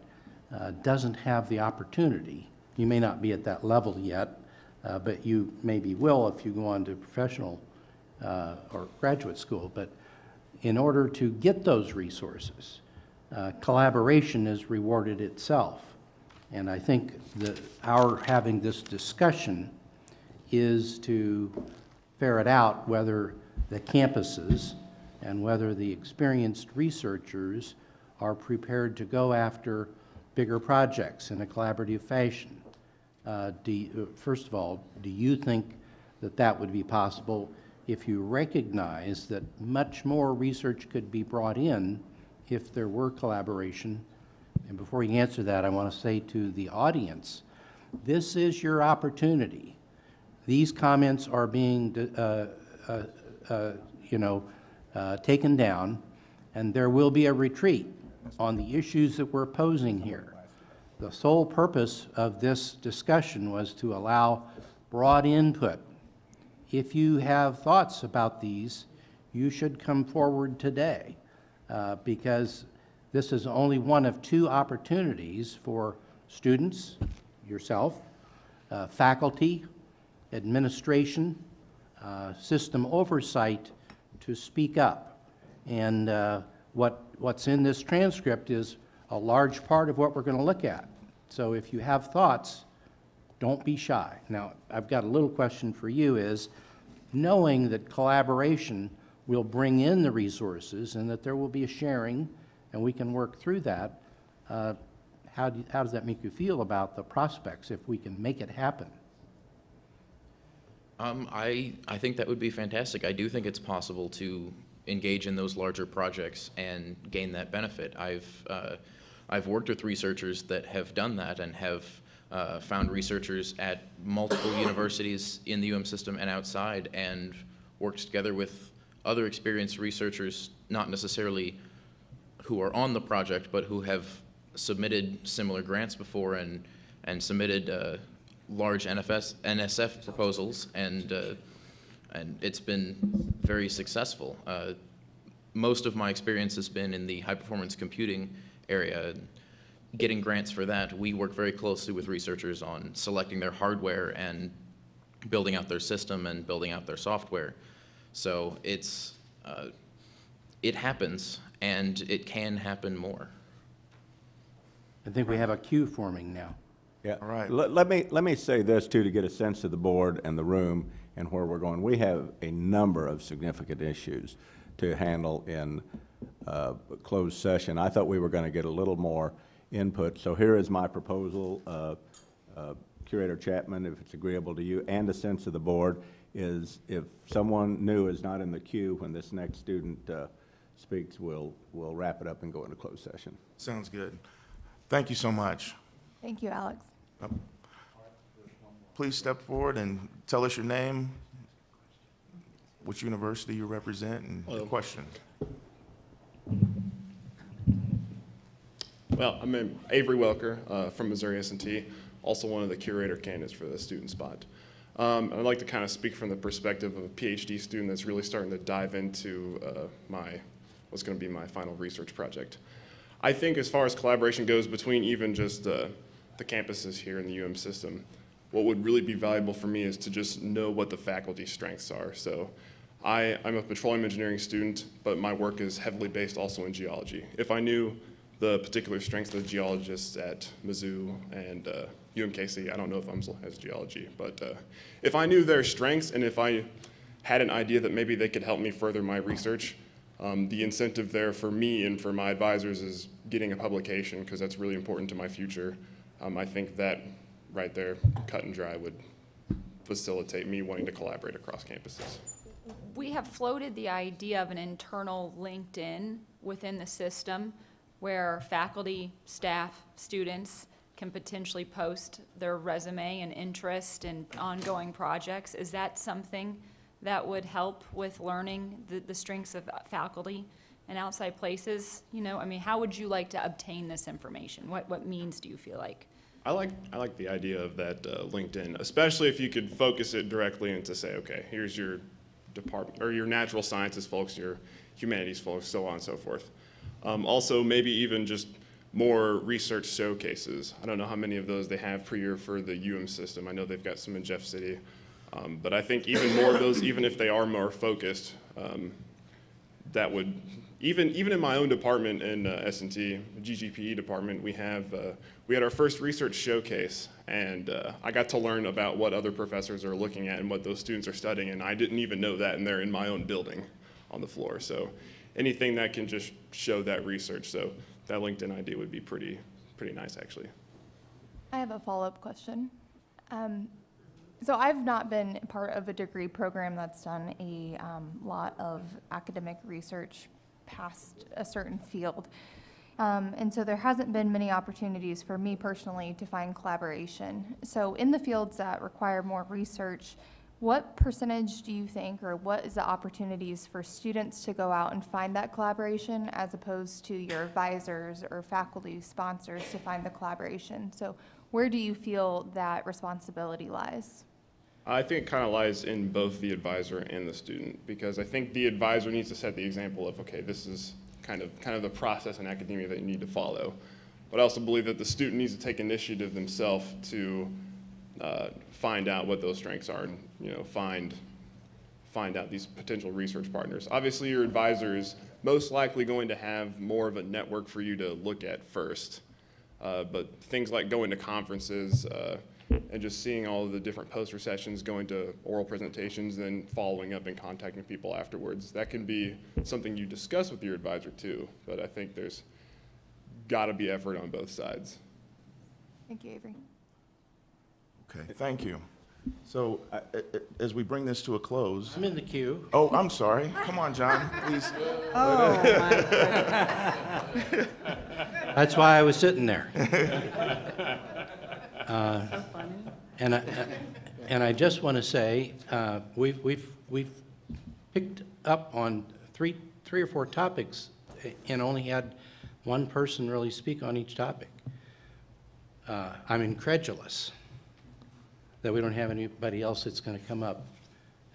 [SPEAKER 10] doesn't have the opportunity. You may not be at that level yet, but you maybe will if you go on to professional or graduate school, but in order to get those resources, collaboration is rewarded itself. And I think that our having this discussion is to ferret out whether the campuses and whether the experienced researchers are prepared to go after bigger projects in a collaborative fashion. First of all, do you think that that would be possible if you recognize that much more research could be brought in if there were collaboration? And before you answer that, I want to say to the audience, this is your opportunity. These comments are being, taken down, and there will be a retreat on the issues that we're posing here. The sole purpose of this discussion was to allow broad input. If you have thoughts about these, you should come forward today, because this is only one of two opportunities for students, yourself, faculty, administration, system oversight to speak up. And what's in this transcript is a large part of what we're going to look at. So if you have thoughts, don't be shy. Now, I've got a little question for you is, knowing that collaboration will bring in the resources and that there will be a sharing and we can work through that, how does that make you feel about the prospects if we can make it happen?
[SPEAKER 6] I think that would be fantastic. I do think it's possible to engage in those larger projects and gain that benefit. I've worked with researchers that have done that and have found researchers at multiple universities in the UM system and outside, and worked together with other experienced researchers, not necessarily who are on the project, but who have submitted similar grants before and submitted large NSF proposals, and it's been very successful. Most of my experience has been in the high-performance computing area. Getting grants for that, we work very closely with researchers on selecting their hardware and building out their system and building out their software. So it happens, and it can happen more.
[SPEAKER 10] I think we have a queue forming now.
[SPEAKER 1] Yeah. All right. Let me say this, too, to get a sense of the board and the room and where we're going. We have a number of significant issues to handle in closed session. I thought we were going to get a little more input. So here is my proposal, Curator Chapman, if it's agreeable to you, and a sense of the board, is if someone new is not in the queue when this next student speaks, we'll wrap it up and go into closed session.
[SPEAKER 14] Sounds good. Thank you so much.
[SPEAKER 16] Thank you, Alex.
[SPEAKER 14] Please step forward and tell us your name, which university you represent, and the question.
[SPEAKER 5] Well, I'm Avery Welker from Missouri S&T, also one of the curator candidates for the student spot. I'd like to kind of speak from the perspective of a PhD student that's really starting to dive into what's going to be my final research project. I think as far as collaboration goes between even just the campuses here in the UM system, what would really be valuable for me is to just know what the faculty strengths are. So I'm a petroleum engineering student, but my work is heavily based also in geology. If I knew the particular strengths of the geologists at Mizzou and UMKC, I don't know if UMSL has geology, but if I knew their strengths and if I had an idea that maybe they could help me further my research, the incentive there for me and for my advisors is getting a publication, because that's really important to my future. I think that right there, cut and dry, would facilitate me wanting to collaborate across campuses.
[SPEAKER 16] We have floated the idea of an internal LinkedIn within the system where faculty, staff, students can potentially post their resume and interest in ongoing projects. Is that something that would help with learning the strengths of faculty and outside places? You know, I mean, how would you like to obtain this information? What means do you feel like?
[SPEAKER 5] I like the idea of that LinkedIn, especially if you could focus it directly into, say, okay, here's your department, or your natural sciences folks, your humanities folks, so on and so forth. Also, maybe even just more research showcases. I don't know how many of those they have per year for the UM system. I know they've got some in Jeff City. But I think even more of those, even if they are more focused, that would, even in my own department in S&T, GGPE department, we had our first research showcase, and I got to learn about what other professors are looking at and what those students are studying, and I didn't even know that, and they're in my own building on the floor. So anything that can just show that research, so that LinkedIn ID would be pretty nice, actually.
[SPEAKER 3] I have a follow-up question. So I've not been part of a degree program that's done a lot of academic research past a certain field. And so there hasn't been many opportunities for me personally to find collaboration. So in the fields that require more research, what percentage do you think, or what is the opportunities for students to go out and find that collaboration as opposed to your advisors or faculty sponsors to find the collaboration? So where do you feel that responsibility lies?
[SPEAKER 5] I think it kind of lies in both the advisor and the student, because I think the advisor needs to set the example of, okay, this is kind of the process in academia that you need to follow. But I also believe that the student needs to take initiative themselves to find out what those strengths are and, you know, find out these potential research partners. Obviously, your advisor is most likely going to have more of a network for you to look at first. But things like going to conferences and just seeing all of the different poster sessions, going to oral presentations, then following up and contacting people afterwards, that can be something you discuss with your advisor too. But I think there's got to be effort on both sides.
[SPEAKER 3] Thank you, Avery.
[SPEAKER 14] Okay, thank you. So as we bring this to a close.
[SPEAKER 9] I'm in the queue.
[SPEAKER 14] Oh, I'm sorry. Come on, John, please.
[SPEAKER 2] Oh, my goodness.
[SPEAKER 9] That's why I was sitting there.
[SPEAKER 2] So funny.
[SPEAKER 9] And I just want to say, we've picked up on three or four topics and only had one person really speak on each topic. I'm incredulous that we don't have anybody else that's going to come up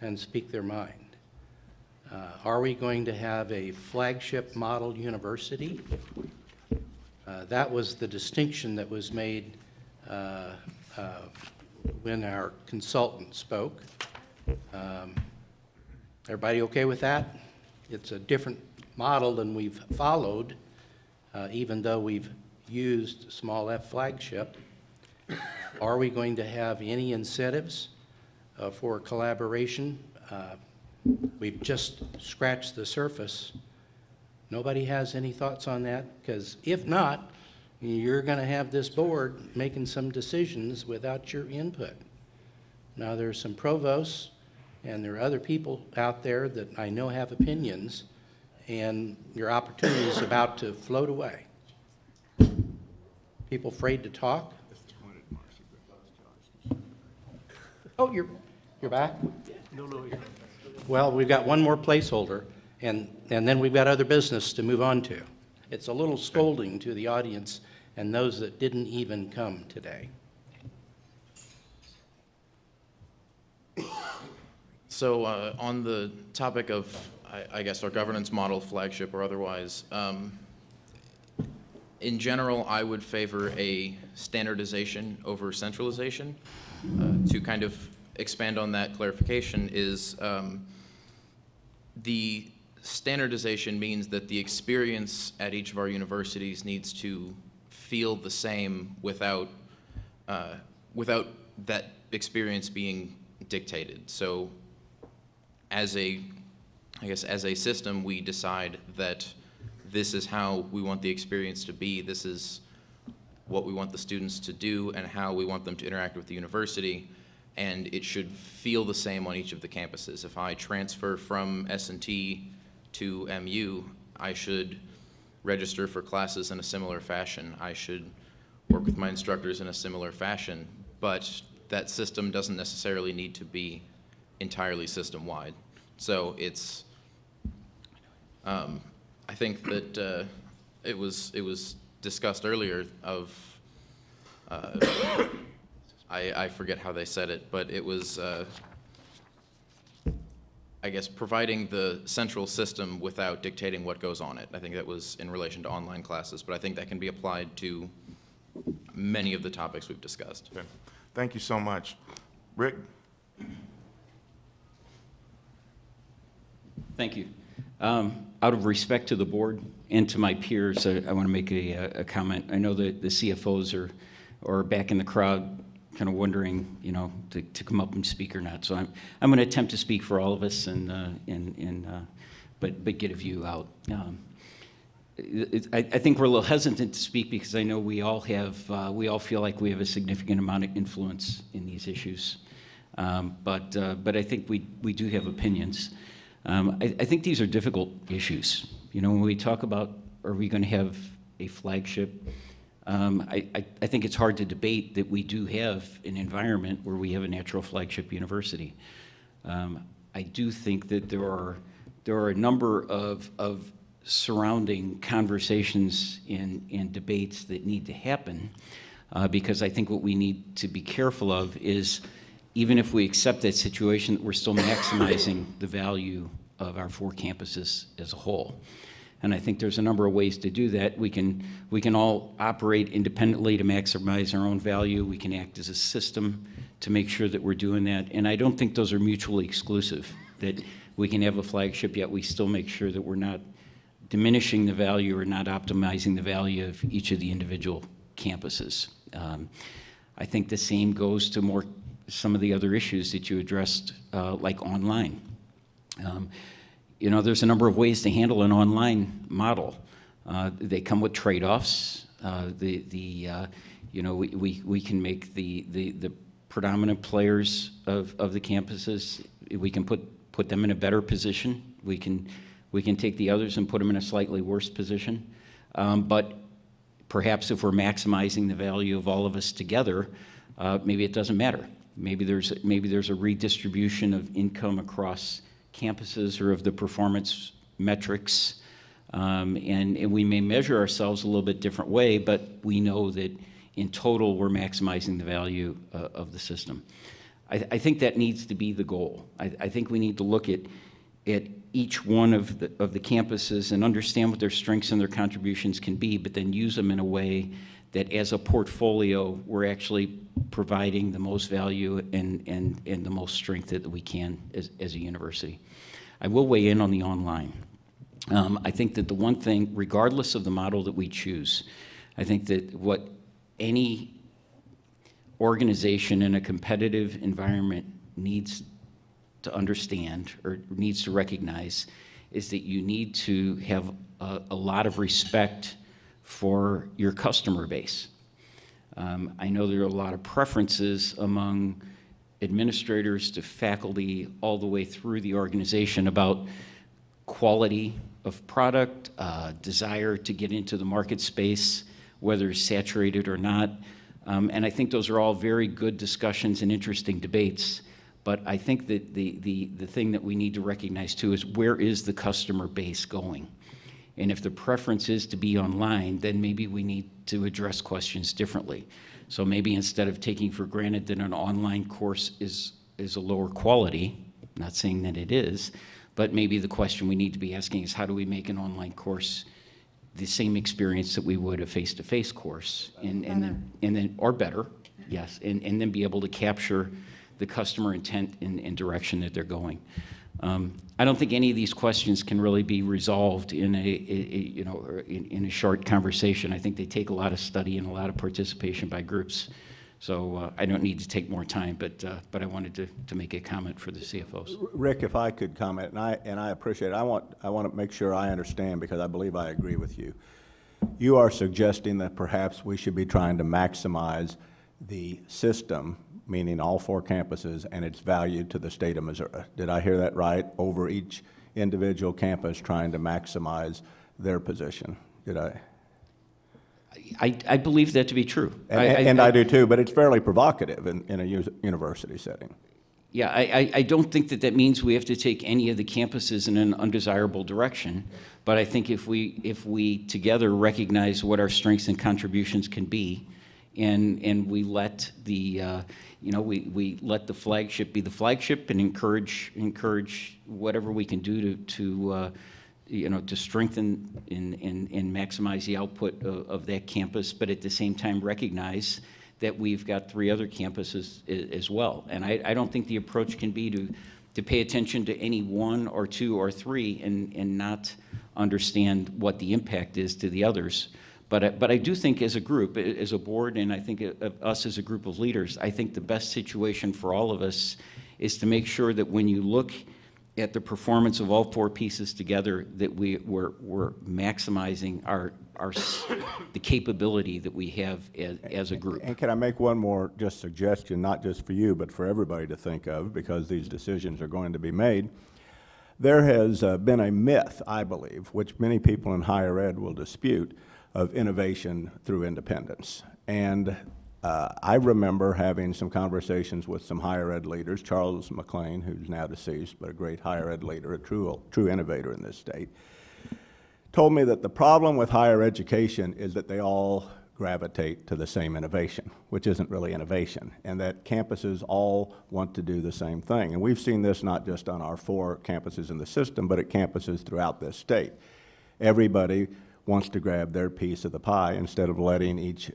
[SPEAKER 9] and speak their mind. Are we going to have a flagship model university? That was the distinction that was made when our consultant spoke. Everybody okay with that? It's a different model than we've followed, even though we've used small f flagship. Are we going to have any incentives for collaboration? We've just scratched the surface. Nobody has any thoughts on that? Because if not, you're going to have this board making some decisions without your input. Now, there's some provosts, and there are other people out there that I know have opinions, and your opportunity is about to float away. People afraid to talk? Oh, you're back? No, you're... Well, we've got one more placeholder, and then we've got other business to move on to. It's a little scolding to the audience and those that didn't even come today.
[SPEAKER 6] So on the topic of, I guess, our governance model, flagship or otherwise, in general, I would favor a standardization over centralization. To kind of expand on that clarification is the standardization means that the experience at each of our universities needs to feel the same without that experience being dictated. So as a system, we decide that this is how we want the experience to be, this is what we want the students to do and how we want them to interact with the university, and it should feel the same on each of the campuses. If I transfer from S&T to MU, I should register for classes in a similar fashion. I should work with my instructors in a similar fashion, but that system doesn't necessarily need to be entirely system-wide. So it's, I think that it was discussed earlier of, I forget how they said it, but it was, I guess, providing the central system without dictating what goes on it. I think that was in relation to online classes, but I think that can be applied to many of the topics we've discussed.
[SPEAKER 14] Okay. Thank you so much. Rick?
[SPEAKER 13] Thank you. Out of respect to the board and to my peers, I want to make a comment. I know that the CFOs are back in the crowd, kind of wondering, you know, to come up and speak or not. So I'm going to attempt to speak for all of us, but get a view out. I think we're a little hesitant to speak because I know we all feel like we have a significant amount of influence in these issues. But I think we do have opinions. I think these are difficult issues. You know, when we talk about, are we going to have a flagship? I think it's hard to debate that we do have an environment where we have a natural flagship university. I do think that there are a number of surrounding conversations and debates that need to happen, because I think what we need to be careful of is, even if we accept that situation, that we're still maximizing the value of our 4 campuses as a whole. And I think there's a number of ways to do that. We can all operate independently to maximize our own value. We can act as a system to make sure that we're doing that. And I don't think those are mutually exclusive, that we can have a flagship, yet we still make sure that we're not diminishing the value or not optimizing the value of each of the individual campuses. I think the same goes to some of the other issues that you addressed, like online. You know, there's a number of ways to handle an online model. They come with trade-offs. You know, we can make the predominant players of the campuses, we can put them in a better position. We can take the others and put them in a slightly worse position. But perhaps if we're maximizing the value of all of us together, maybe it doesn't matter. Maybe there's a redistribution of income across campuses or of the performance metrics, and we may measure ourselves a little bit different way, but we know that in total we're maximizing the value of the system. I think that needs to be the goal. I think we need to look at each one of the campuses and understand what their strengths and their contributions can be, but then use them in a way that as a portfolio we're actually providing the most value and the most strength that we can as a university. I will weigh in on the online. I think that the one thing, regardless of the model that we choose, I think that what any organization in a competitive environment needs to understand or needs to recognize is that you need to have a lot of respect for your customer base. I know there are a lot of preferences among administrators to faculty all the way through the organization about quality of product, desire to get into the market space, whether it's saturated or not. And I think those are all very good discussions and interesting debates. But I think that the thing that we need to recognize too is, where is the customer base going? And if the preference is to be online, then maybe we need to address questions differently. So maybe instead of taking for granted that an online course is a lower quality, not saying that it is, but maybe the question we need to be asking is, how do we make an online course the same experience that we would a face-to-face course, and then or better, yes, and then be able to capture the customer intent and direction that they're going. I don't think any of these questions can really be resolved in a short conversation. I think they take a lot of study and a lot of participation by groups. So I don't need to take more time, but I wanted to make a comment for the CFOs.
[SPEAKER 1] Rick, if I could comment, and I appreciate it. I want to make sure I understand, because I believe I agree with you. You are suggesting that perhaps we should be trying to maximize the system, meaning all 4 campuses, and its value to the state of Missouri. Did I hear that right? Over each individual campus trying to maximize their position. Did I?
[SPEAKER 13] I believe that to be true.
[SPEAKER 1] And I do too, but it's fairly provocative in a university setting.
[SPEAKER 13] Yeah, I don't think that means we have to take any of the campuses in an undesirable direction, but I think if we together recognize what our strengths and contributions can be, and we let we let the flagship be the flagship and encourage whatever we can do to strengthen and maximize the output of that campus, but at the same time recognize that we've got 3 other campuses as well. And I don't think the approach can be to pay attention to any one or two or three and not understand what the impact is to the others. But I do think as a group, as a board, and I think us as a group of leaders, I think the best situation for all of us is to make sure that when you look at the performance of all four pieces together, that we're maximizing the capability that we have as a group.
[SPEAKER 1] And can I make one more just suggestion, not just for you, but for everybody to think of, because these decisions are going to be made? There has been a myth, I believe, which many people in higher ed will dispute, of innovation through independence. And I remember having some conversations with some higher ed leaders, Charles McLean, who's now deceased, but a great higher ed leader, a true innovator in this state, told me that the problem with higher education is that they all gravitate to the same innovation, which isn't really innovation, and that campuses all want to do the same thing. And we've seen this not just on our 4 campuses in the system, but at campuses throughout this state. Everybody wants to grab their piece of the pie instead of letting each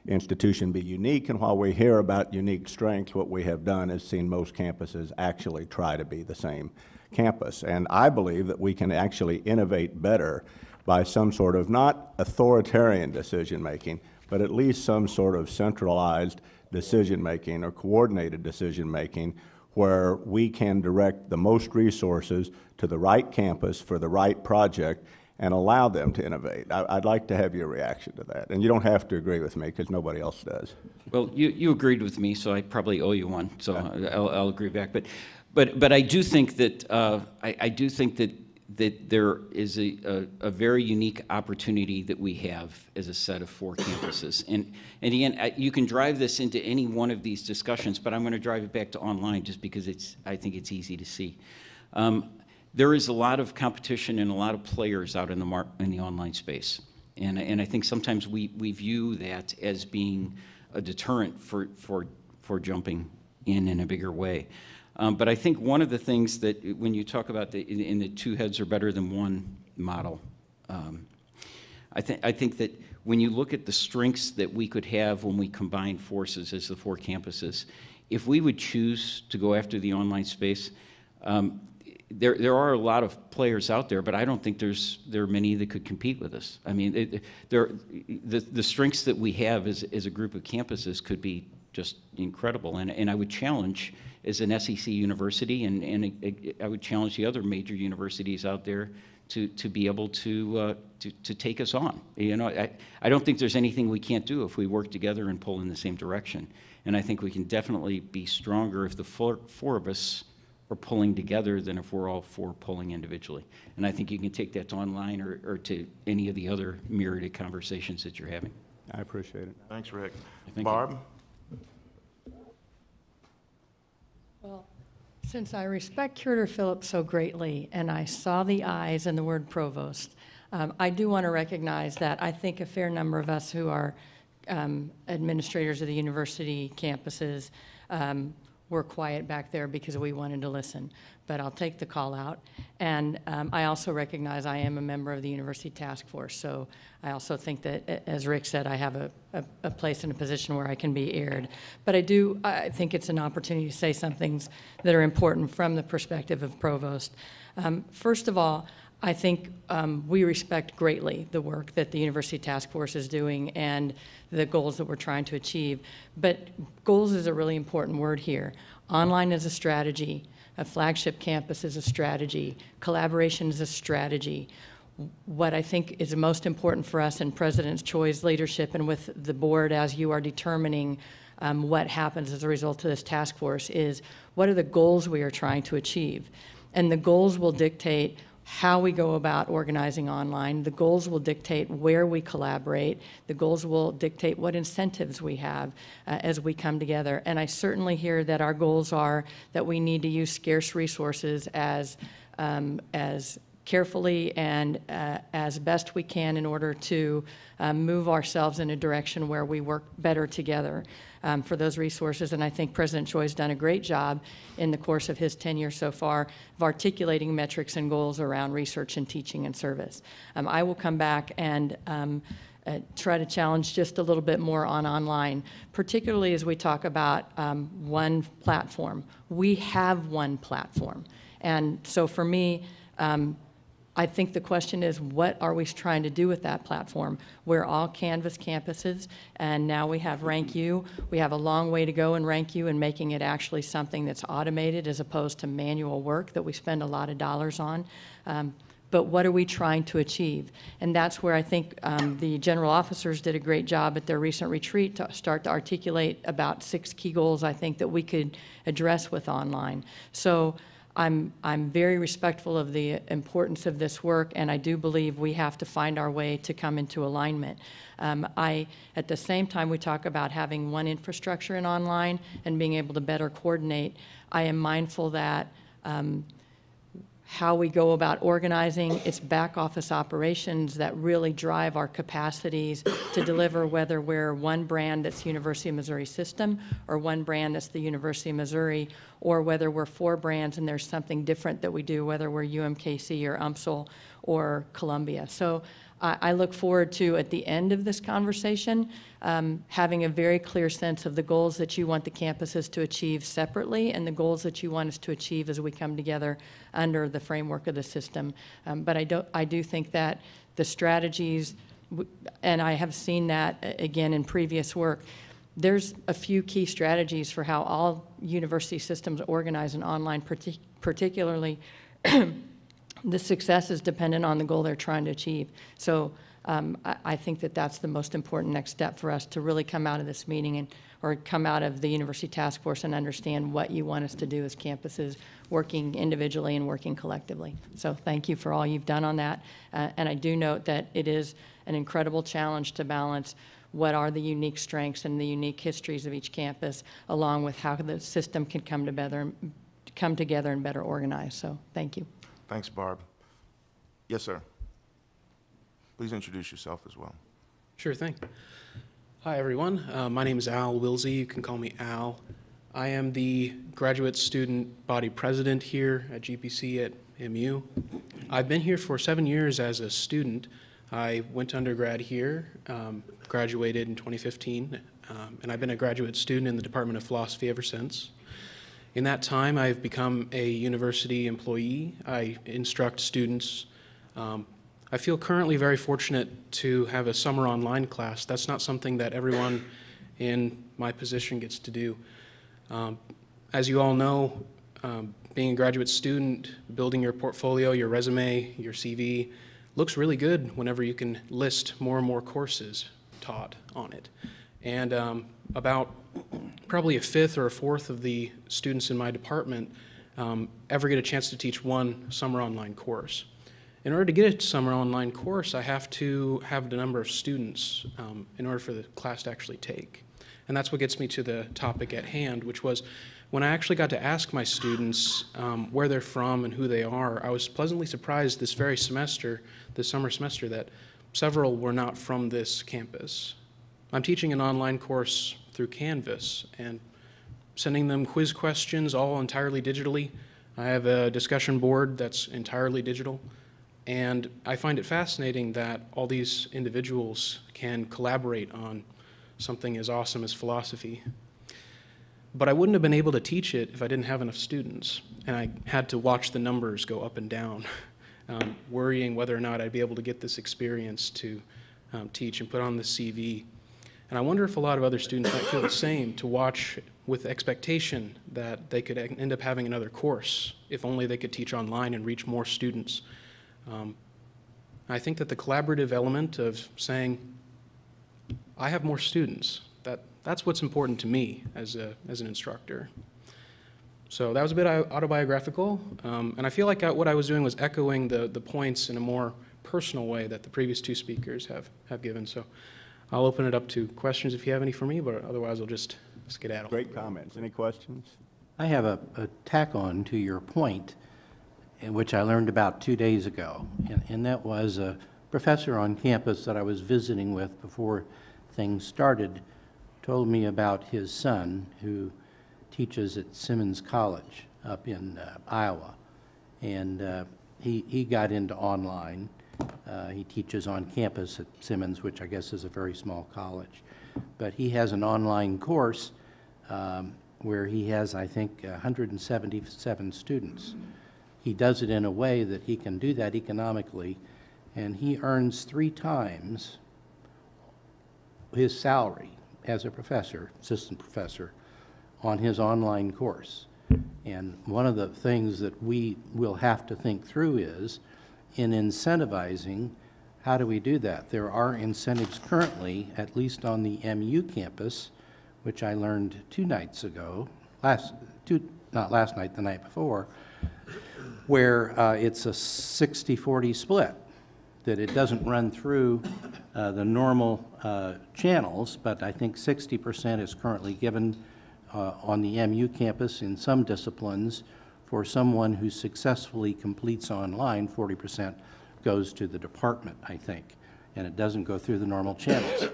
[SPEAKER 1] institution be unique. And while we hear about unique strengths, what we have done is seen most campuses actually try to be the same campus. And I believe that we can actually innovate better by some sort of not authoritarian decision-making, but at least some sort of centralized decision-making or coordinated decision-making where we can direct the most resources to the right campus for the right project and allow them to innovate. I'd like to have your reaction to that. And you don't have to agree with me, because nobody else does.
[SPEAKER 13] Well, you agreed with me, so I probably owe you one, so I'll agree back. But I do think that I do think that there is a very unique opportunity that we have as a set of 4 campuses. And again, you can drive this into any one of these discussions, but I'm going to drive it back to online just because I think it's easy to see. There is a lot of competition and a lot of players out in the online space. And I think sometimes we view that as being a deterrent for jumping in a bigger way. But I think one of the things that when you talk about in the 2 heads are better than 1 model, I think that when you look at the strengths that we could have when we combine forces as the 4 campuses, if we would choose to go after the online space, there are a lot of players out there, but I don't think there are many that could compete with us. I mean, the strengths that we have as a group of campuses could be just incredible. And I would challenge, as an SEC university, and I would challenge the other major universities out there to be able to take us on. You know, I don't think there's anything we can't do if we work together and pull in the same direction. And I think we can definitely be stronger if the 4 of us are pulling together than if we're all 4 pulling individually. And I think you can take that to online or to any of the other myriad conversations that you're having.
[SPEAKER 1] I appreciate it.
[SPEAKER 14] Thanks, Rick.
[SPEAKER 13] Thank
[SPEAKER 14] Barb?
[SPEAKER 13] you.
[SPEAKER 11] Well, since I respect Curator Phillips so greatly, and I saw the eyes in the word provost, I do want to recognize that I think a fair number of us who are administrators of the university campuses were quiet back there because we wanted to listen. But I'll take the call out. And I also recognize I am a member of the university task force. So I also think that, as Rick said, I have a place and a position where I can be aired. But I think it's an opportunity to say some things that are important from the perspective of provost. First of all, I think we respect greatly the work that the University Task Force is doing and the goals that we're trying to achieve. But goals is a really important word here. Online is a strategy. A flagship campus is a strategy. Collaboration is a strategy. What I think is most important for us in President Choi's leadership and with the board as you are determining what happens as a result of this task force is what are the goals we are trying to achieve. And the goals will dictate how we go about organizing online. The goals will dictate where we collaborate. The goals will dictate what incentives we have as we come together. And I certainly hear that our goals are that we need to use scarce resources as carefully and as best we can in order to move ourselves in a direction where we work better together for those resources. And I think President Choi has done a great job in the course of his tenure so far of articulating metrics and goals around research and teaching and service. I will come back and try to challenge just a little bit more on online, particularly as we talk about one platform. We have one platform. And so for me, I think the question is, what are we trying to do with that platform? We're all Canvas campuses, and now we have Rank U. We have a long way to go in Rank U and making it actually something that's automated as opposed to manual work that we spend a lot of dollars on. But what are we trying to achieve? And that's where I think the general officers did a great job at their recent retreat to start to articulate about 6 key goals I think that we could address with online. So I'm very respectful of the importance of this work, and I do believe we have to find our way to come into alignment. At the same time, we talk about having one infrastructure in online and being able to better coordinate. I am mindful that how we go about organizing, it's back office operations that really drive our capacities to deliver, whether we're one brand that's University of Missouri System or one brand that's the University of Missouri, or whether we're 4 brands and there's something different that we do, whether we're UMKC or UMSL or Columbia. So I look forward to, at the end of this conversation, having a very clear sense of the goals that you want the campuses to achieve separately and the goals that you want us to achieve as we come together under the framework of the system. But I do think that the strategies, and I have seen that again in previous work, there's a few key strategies for how all university systems organize and online, particularly the success is dependent on the goal they're trying to achieve. So I think that that's the most important next step for us to really come out of this meeting or come out of the University Task Force and understand what you want us to do as campuses, working individually and working collectively. So thank you for all you've done on that. And I do note that it is an incredible challenge to balance what are the unique strengths and the unique histories of each campus, along with how the system can come together and better organize. So thank you.
[SPEAKER 14] Thanks, Barb. Yes, sir. Please introduce yourself as well.
[SPEAKER 8] Sure thing. Hi, everyone. My name is Al Wilsey. You can call me Al. I am the graduate student body president here at GPC at MU. I've been here for 7 years as a student. I went to undergrad here, graduated in 2015, and I've been a graduate student in the Department of Philosophy ever since. In that time, I've become a university employee. I instruct students. I feel currently very fortunate to have a summer online class. That's not something that everyone in my position gets to do. As you all know, being a graduate student, building your portfolio, your resume, your CV, looks really good whenever you can list more and more courses taught on it. And about probably a fifth or a fourth of the students in my department ever get a chance to teach one summer online course. In order to get a summer online course, I have to have the number of students in order for the class to actually take. And that's what gets me to the topic at hand, which was when I actually got to ask my students where they're from and who they are, I was pleasantly surprised this very semester, this summer semester, that several were not from this campus. I'm teaching an online course through Canvas and sending them quiz questions all entirely digitally. I have a discussion board that's entirely digital. And I find it fascinating that all these individuals can collaborate on something as awesome as philosophy. But I wouldn't have been able to teach it if I didn't have enough students. And I had to watch the numbers go up and down, worrying whether or not I'd be able to get this experience to teach and put on the CV. And I wonder if a lot of other students might feel the same, to watch with expectation that they could end up having another course if only they could teach online and reach more students. I think that the collaborative element of saying, I have more students, that's what's important to me as an instructor. So that was a bit autobiographical, and I feel like what I was doing was echoing the points in a more personal way that the previous two speakers have given. So I'll open it up to questions if you have any for me, but otherwise I'll just skedaddle.
[SPEAKER 1] Great comments. Any questions?
[SPEAKER 9] I have a tack on to your point, which I learned about 2 days ago, and that was a professor on campus that I was visiting with before things started told me about his son who teaches at Simmons College up in Iowa, and he got into online,
[SPEAKER 10] He teaches on campus at Simmons, which I guess is a very small college. But he has an online course where he has, I think, 177 students. He does it in a way that he can do that economically, and he earns 3 times his salary as a professor, assistant professor, on his online course. And one of the things that we will have to think through is, in incentivizing, how do we do that? There are incentives currently, at least on the MU campus, which I learned 2 nights ago, not last night, the night before, where it's a 60-40 split, that it doesn't run through the normal channels, but I think 60% is currently given on the MU campus in some disciplines. For someone who successfully completes online, 40% goes to the department, I think, and it doesn't go through the normal channels.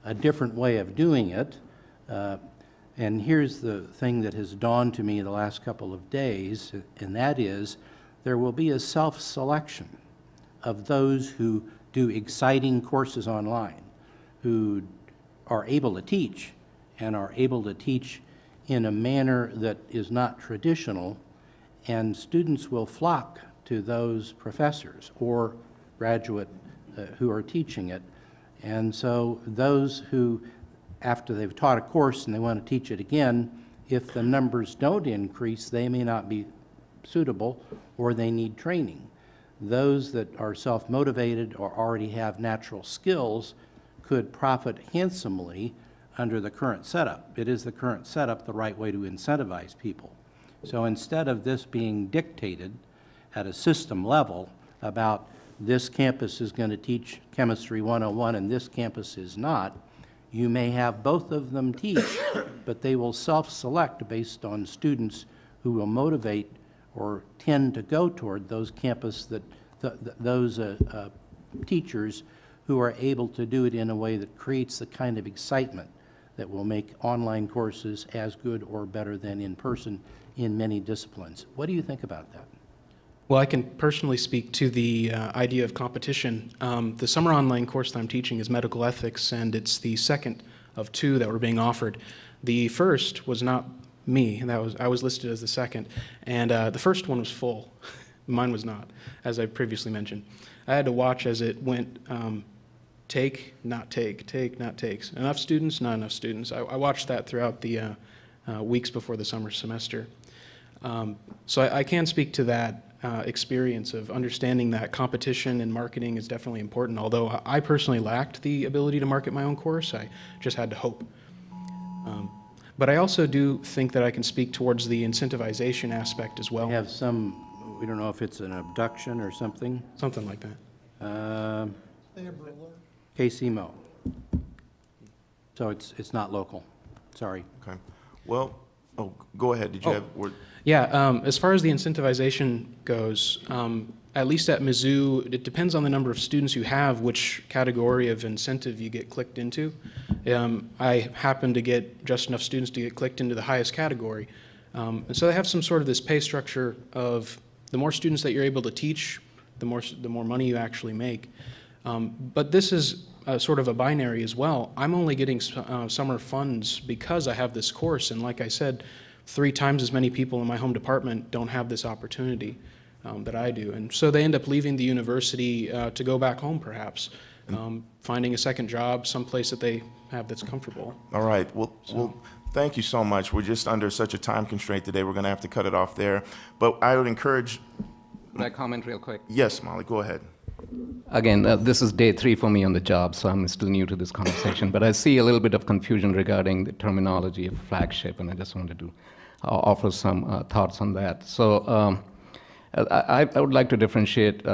[SPEAKER 10] A different way of doing it, and here's the thing that has dawned to me the last couple of days, and that is there will be a self-selection of those who do exciting courses online, who are able to teach and are able to teach in a manner that is not traditional, and students will flock to those professors or graduate who are teaching it. And so those who, after they've taught a course and they want to teach it again, if the numbers don't increase, they may not be suitable or they need training. Those that are self-motivated or already have natural skills could profit handsomely under the current setup. It is the current setup the right way to incentivize people. So instead of this being dictated at a system level about this campus is going to teach Chemistry 101 and this campus is not, you may have both of them teach, but they will self-select based on students who will motivate or tend to go toward those campus that, those teachers who are able to do it in a way that creates the kind of excitement that will make online courses as good or better than in person in many disciplines. What do you think about that?
[SPEAKER 8] Well, I can personally speak to the idea of competition. The summer online course that I'm teaching is medical ethics, and it's the second of 2 that were being offered. The first was not me, I was listed as the second, and the first one was full. Mine was not, as I previously mentioned. I had to watch as it went take, not take, not takes. Enough students, not enough students. I watched that throughout the weeks before the summer semester. So I can speak to that experience of understanding that competition and marketing is definitely important, although I personally lacked the ability to market my own course. I just had to hope. But I also do think that I can speak towards the incentivization aspect as well.
[SPEAKER 10] We have some, we don't know if it's an abduction or something.
[SPEAKER 8] Something like that.
[SPEAKER 10] KCMO. So it's not local. Sorry.
[SPEAKER 14] Okay. Well, oh, go ahead. Did you have word?
[SPEAKER 8] Yeah, as far as the incentivization goes, at least at Mizzou, it depends on the number of students you have, which category of incentive you get clicked into. I happen to get just enough students to get clicked into the highest category. And so they have some sort of this pay structure of the more students that you're able to teach, the more money you actually make. But this is sort of a binary as well. I'm only getting summer funds because I have this course, and like I said, 3 times as many people in my home department don't have this opportunity that I do. And so they end up leaving the university to go back home perhaps, finding a second job, someplace that they have that's comfortable.
[SPEAKER 14] All right. Well, thank you so much. We're just under such a time constraint today. We're going to have to cut it off there. But I would encourage...
[SPEAKER 19] Can I comment real quick?
[SPEAKER 14] Yes, Molly, go ahead.
[SPEAKER 19] Again, this is day 3 for me on the job, so I'm still new to this conversation. But I see a little bit of confusion regarding the terminology of flagship, and I just wanted to offer some thoughts on that. So I would like to differentiate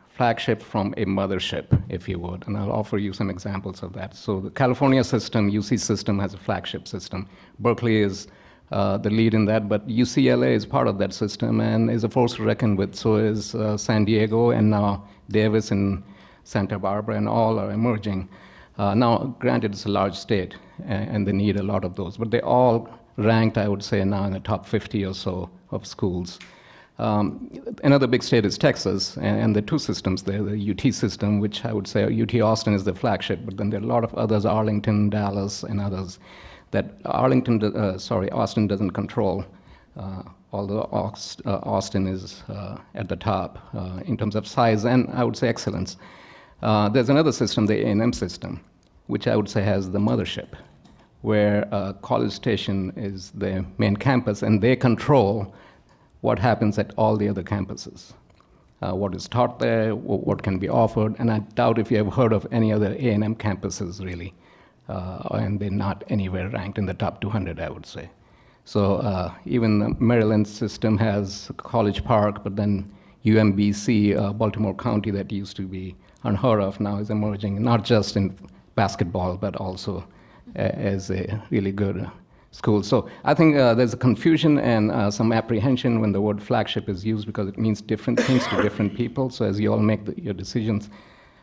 [SPEAKER 19] flagship from a mothership, if you would, and I'll offer you some examples of that. So the California system, UC system, has a flagship system. Berkeley is the lead in that, but UCLA is part of that system and is a force to reckon with. So is San Diego, and now Davis and Santa Barbara, and all are emerging. Now, granted, it's a large state, and they need a lot of those, but they all ranked, I would say, now in the top 50 or so of schools. Another big state is Texas, and the two systems there, the UT system, which I would say UT Austin is the flagship, but then there are a lot of others, Arlington, Dallas, and others, that Austin doesn't control, although Austin is at the top in terms of size and I would say excellence. There's another system, the A&M system, which I would say has the mothership, where College Station is the main campus, and they control what happens at all the other campuses, what is taught there, what can be offered, and I doubt if you have heard of any other A&M campuses, really, and they're not anywhere ranked in the top 200, I would say. So even the Maryland system has College Park, but then UMBC, Baltimore County, that used to be unheard of, now is emerging, not just in basketball, but also as a really good school. So I think there's a confusion and some apprehension when the word flagship is used because it means different things to different people. So as you all make your decisions,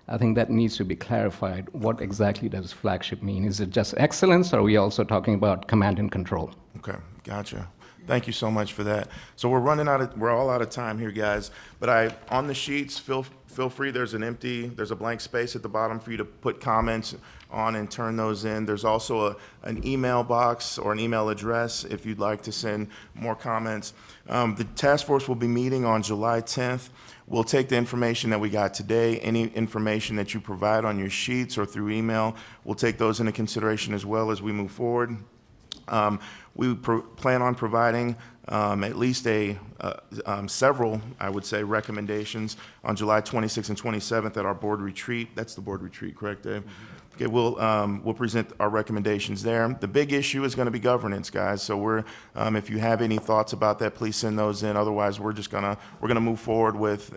[SPEAKER 19] I think that needs to be clarified. What exactly does flagship mean? Is it just excellence, or are we also talking about command and control?
[SPEAKER 14] Okay, gotcha. Thank you so much for that. So we're all out of time here, guys. But on the sheets, feel free, there's a blank space at the bottom for you to put comments on and turn those in. There's also an email box or an email address if you'd like to send more comments. The task force will be meeting on July 10th. We'll take the information that we got today, any information that you provide on your sheets or through email, we'll take those into consideration as well as we move forward. We plan on providing at least several, I would say, recommendations on July 26th and 27th at our board retreat. That's the board retreat, correct, Dave? Mm-hmm. Okay, we'll present our recommendations there. The big issue is going to be governance, guys. So if you have any thoughts about that, please send those in. Otherwise, we're gonna move forward with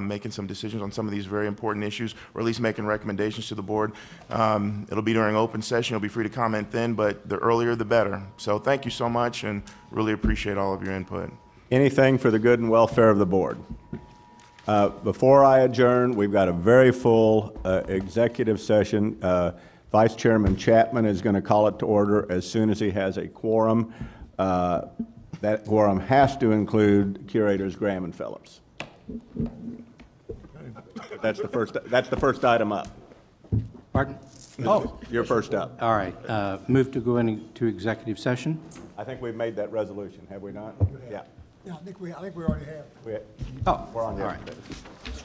[SPEAKER 14] making some decisions on some of these very important issues, or at least making recommendations to the board. It'll be during open session. You'll be free to comment then, but the earlier the better. So thank you so much, and really appreciate all of your input.
[SPEAKER 1] Anything for the good and welfare of the board. Before I adjourn, we've got a very full executive session. Vice Chairman Chapman is going to call it to order as soon as he has a quorum. That quorum has to include Curators Graham and Phillips. That's the first item up.
[SPEAKER 10] Pardon?
[SPEAKER 1] Oh, you're first up.
[SPEAKER 10] All right. Move to go into executive session.
[SPEAKER 1] I think we've made that resolution, have we not? Yeah.
[SPEAKER 18] Yeah, I think we already have.
[SPEAKER 10] Oh,
[SPEAKER 1] We're on
[SPEAKER 10] all right.
[SPEAKER 1] yesterday.